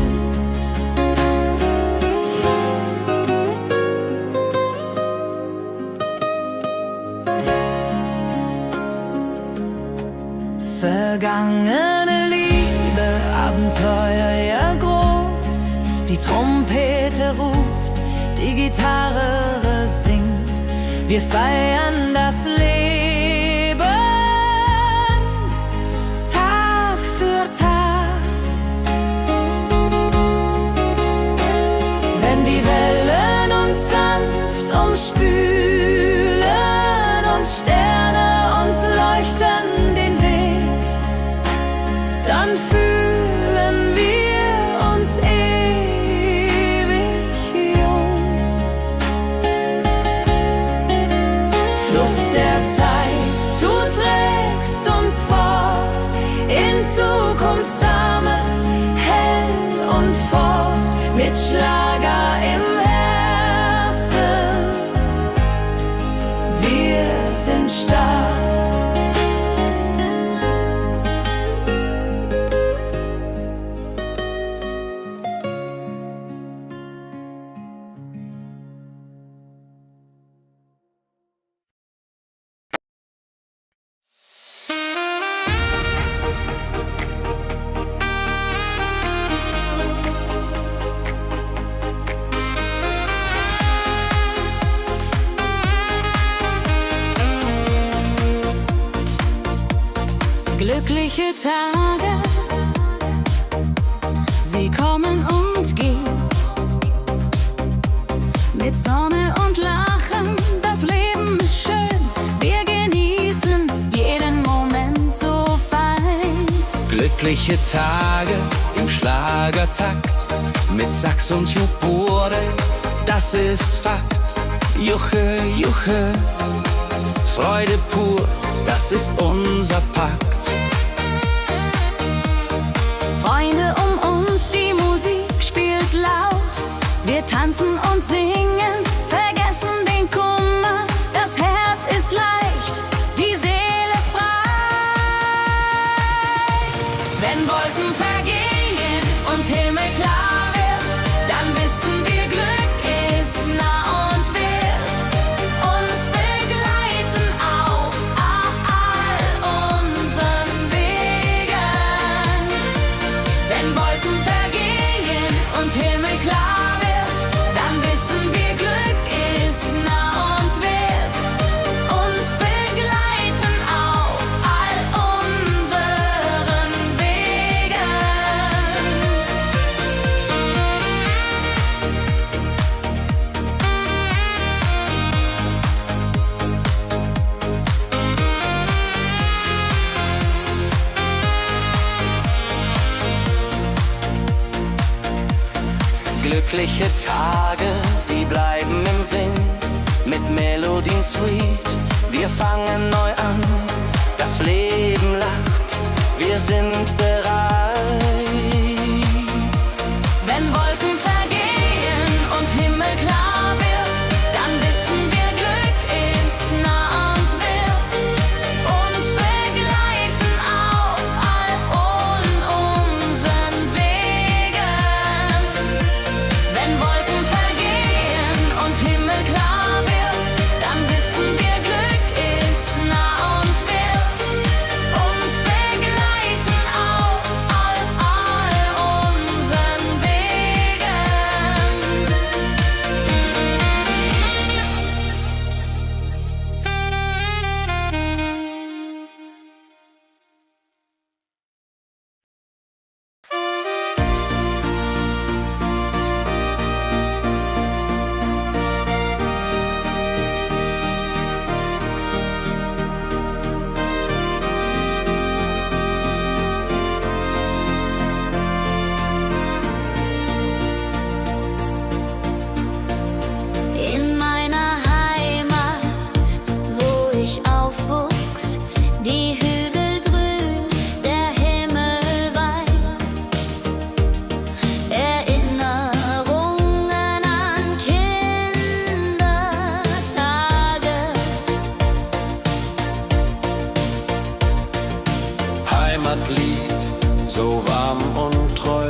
Vergangene Liebe, Abenteuer ja groß. Die Trompete ruft, die Gitarre singt. Wir feiern das Leben Tag für Tag. Wenn die Wellen uns sanft umspülen und Sterne uns leuchten den Weg, dann fühlen wir uns ewig jung. Fluss der Zeit, du trägst uns fort in Zukunftssame, hell und fort, mit Schlager im Herzen. Wir sind stark. Glückliche Tage, sie kommen und gehen. Mit Sonne und Lachen, das Leben ist schön. Wir genießen jeden Moment so fein. Glückliche Tage im Schlagertakt, mit Sax und Jubore, das ist Fakt. Juche, Juche, Freude pur, das ist unser Pakt. Freunde um uns, die Musik spielt laut. Wir tanzen und singen, vergessen den Kummer. Das Herz ist leicht, die Seele frei. Wenn Wolken vergehen und Himmel klar wird, dann wissen wir, Glück ist nah und wird uns begleiten auf all unseren Wegen. Wenn Wolken vergehen und Himmel klar wird, dann wissen wir, Glück ist nah und wird uns begleiten auf all unseren Wegen. Glückliche Tage, sie bleiben im Sinn, mit Melodien sweet. Wir fangen neu an, das Leben lacht, wir sind bereit. Wenn Wolken vergehen und Himmel klar wird, dann wissen wir, Glück ist nah und wird uns begleiten auf all unseren Wegen. Wenn Wolken vergehen und Himmel klar wird, dann wissen wir, Glück ist nah und wird uns begleiten auf all so warm und treu,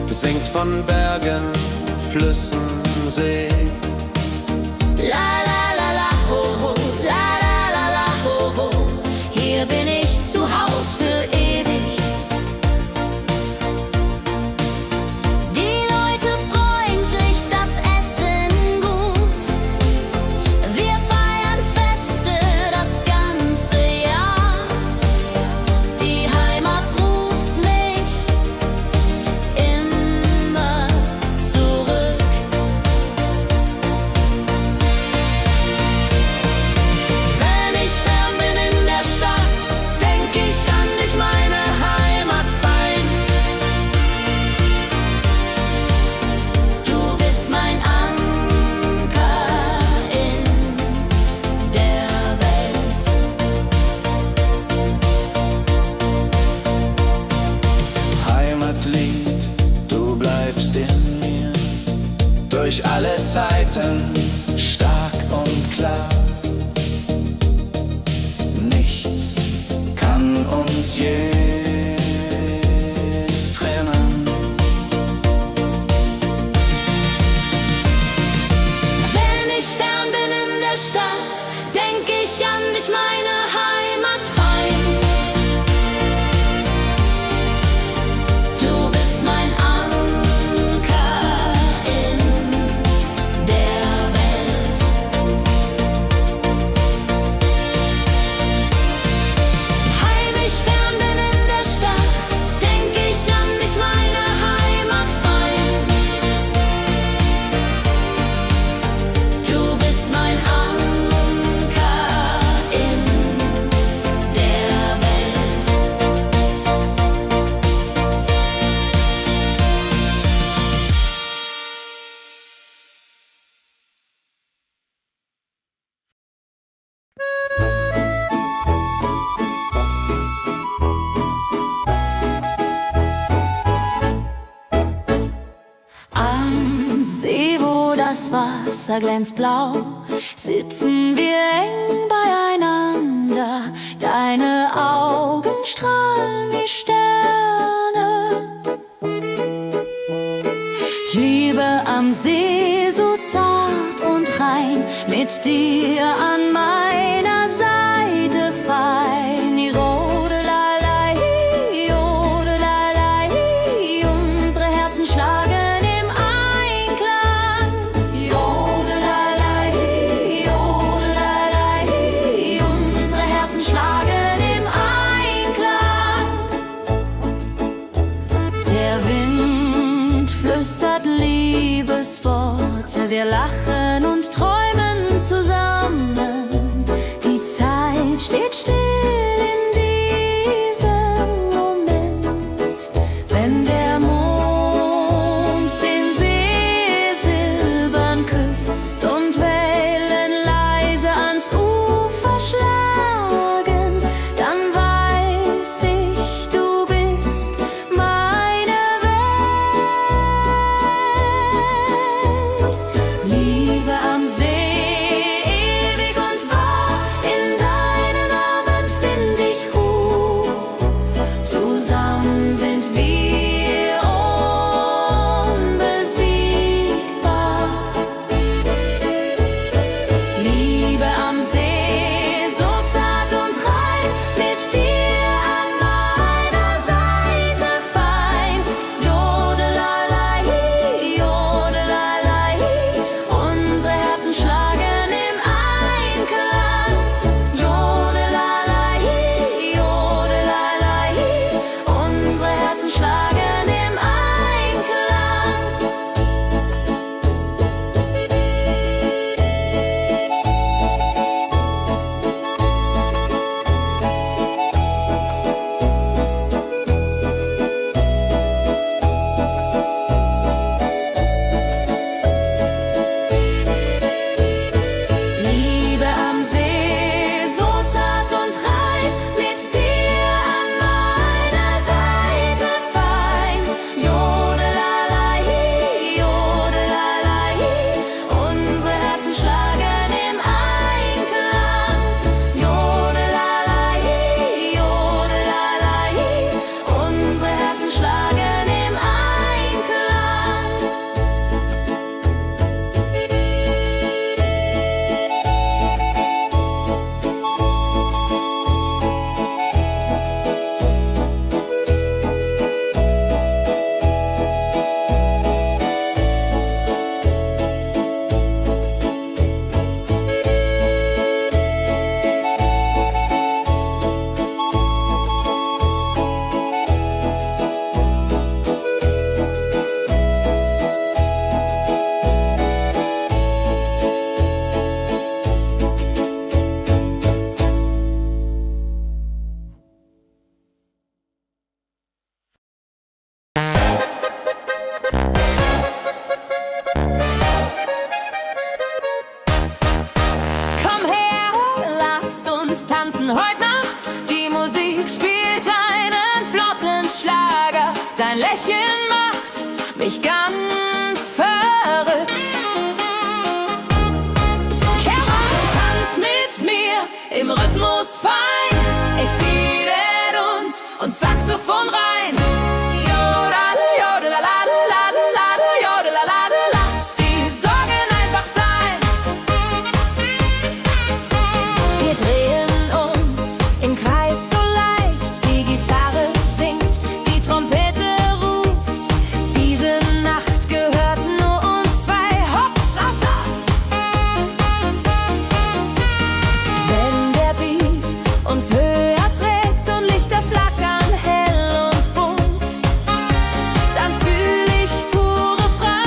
singt von Bergen, Flüssen, See. La la la la ho ho, la la la la ho ho. Hier bin ich zu Haus für ewig. Die Leute freundlich, das Essen gut. Wir feiern Feste das ganze Jahr. Die Heimat ruft mich immer zurück. Wenn ich fern bin in der Stadt, denk ich an dich, meine Heimat fein. Du bist mein Anker in der Welt. Heimatlied, du bleibst in mir, durch alle Zeiten stark und klar. Nichts kann uns je trennen. Wenn ich fern bin in der Stadt, denk ich an dich, meine Heimat fein. Du bist mein Anker in der Welt. Heim ich fern bin in der Stadt, denk ich an dich, meine Heimat fein. Du bist mein Anker in der Welt. Am See, wo das Wasser glänzt blau, sitzen wir eng beieinander. Deine Augen strahlen wie Sterne. Liebe am See, so zart und rein, mit dir an meiner Seite fein. Jodelei, jodelei, unsere Herzen schlagen im Einklang. Jodelei, jodelei, unsere Herzen schlagen im Einklang. Der Wind flüstert Liebesworte, wir lachen und träumen zusammen. tanzen heute Nacht. Die Musik spielt einen flotten Schlager. Dein Lächeln macht mich ganz verrückt. Komm und tanz mit mir im Rhythmus fein. Ich fiedel und Saxophon rein. Jodel, jodelalalalalala, jodelalala. Lass die Sorgen einfach sein. Wir drehen uns im Kreis so leicht. Die Gitarre singt, die Trompete ruft. Diese Nacht gehört nur uns zwei. Hopsasa. Wenn der Beat uns höher trägt und Lichter flackern hell und bunt, dann fühl ich pure Freiheit.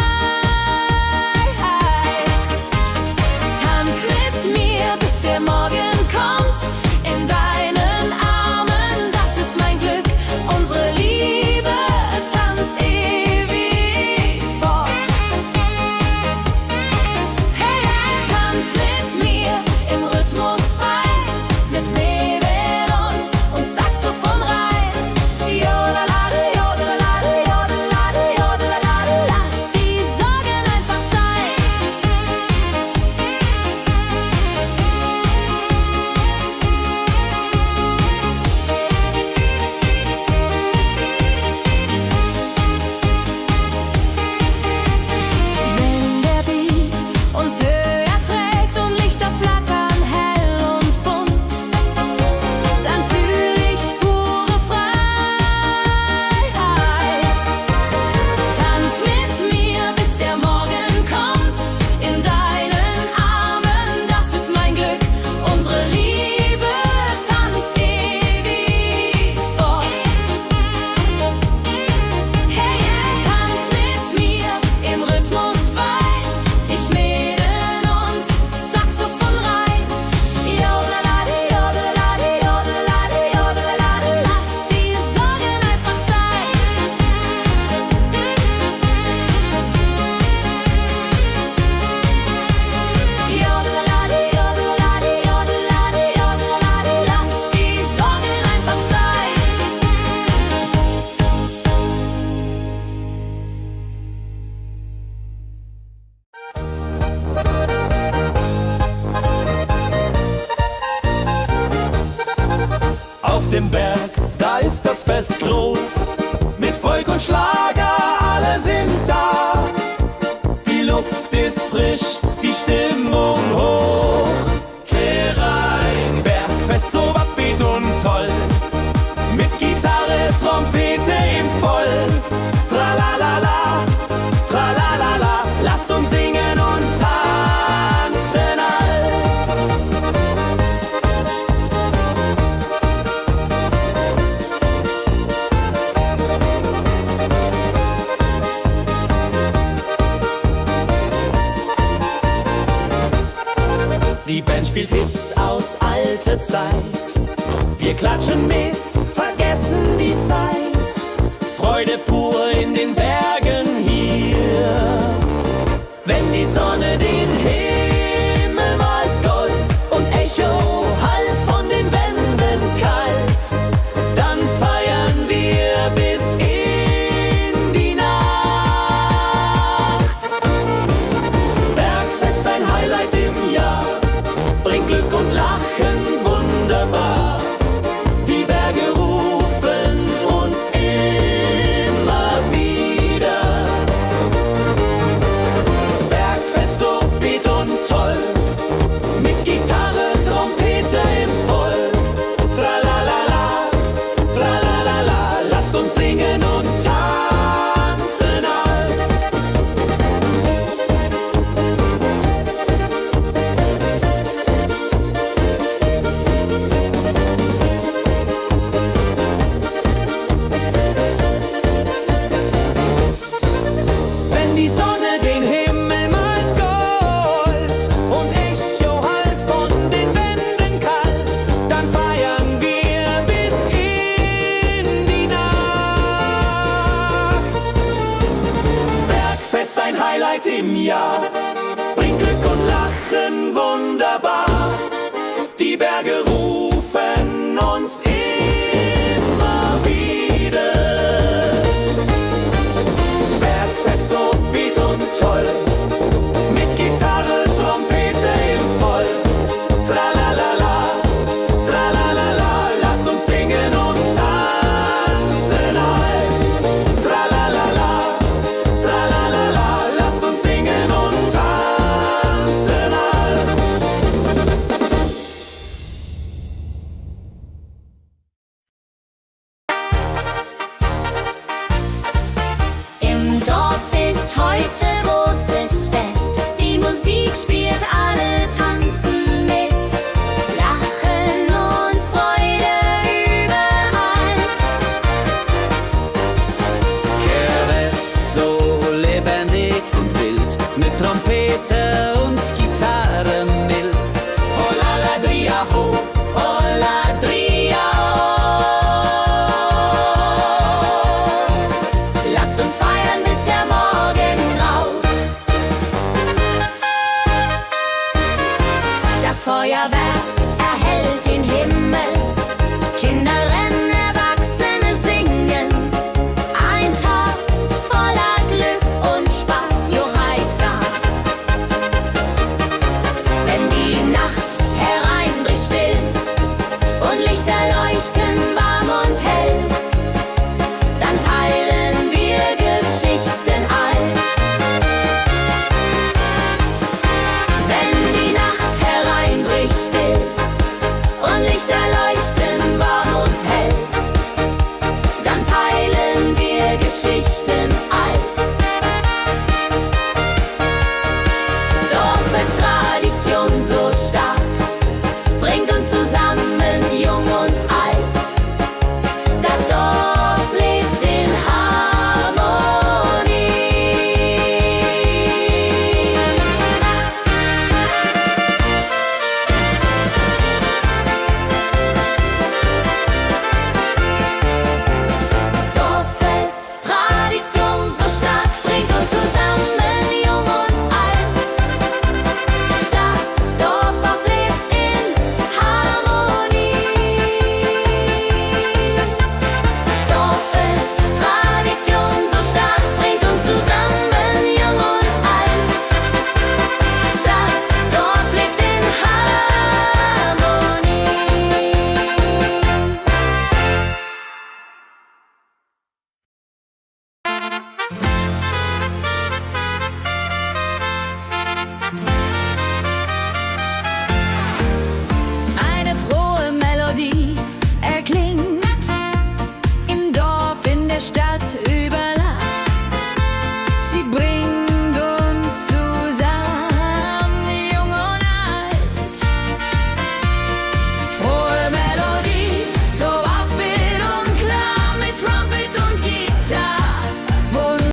Tanz mit mir, bis der Morgen kommt. In deinen Armen, das ist mein Glück. Unsere Liebe tanzt ewig fort. Hey, tanz mit mir im Rhythmus fein. Wir schweben und Saxophon rein. Jodelalade, jodelalade, jodelalade, jodelalade. Lass die Sorgen einfach sein. Wenn der Beat uns höher trägt und Lichter flackern hell und bunt, dann fühl ich pure Freiheit. Tanz mit mir, bis der Morgen kommt. In deinen Armen, das ist mein Glück. Unsere Liebe tanzt ewig fort. Hey, tanz mit mir im Rhythmus fein. Ich mäden und Saxophon rein. Jodelalade, jodelalade, jodelalade, jodelalade. Lass die Sorgen einfach sein. Jodelalade, jodelalade, jodelalade, jodelalade. Lass die Sorgen einfach sein. Auf dem Berg, da ist das Fest groß. Mit Volk und Schlager, alle sind da. Die Luft ist frisch, die Stimmung hoch. Kehr rein, Bergfest, so upbeat und toll. Mit Gitarre, Trompete im Voll. Tralalala, tralalala, lasst uns singen und tanzen all. Die Band spielt Hits aus alter Zeit. Wir klatschen mit, vergessen die Zeit. Freude pur in den Bergen hier. Wenn die Sonne den Himmel malt Gold und Echo hallt von den Wänden kalt, dann feiern wir bis in die Nacht. Bergfest, ein Highlight im Jahr, bringt Glück und Lachen wunderbar. Die Berge rufen uns immer wieder. Bergfest, so beat und toll, mit Gitarre, Trompete im Voll. Tralalala, tralalala, lasst uns singen und tanzen all. Wenn die Sonne den Himmel malt Gold und Echo hallt von den Wänden kalt, dann feiern wir bis in die Nacht. Bergfest, ein Highlight im Jahr, bringt Glück und Lachen wunderbar. Die Berge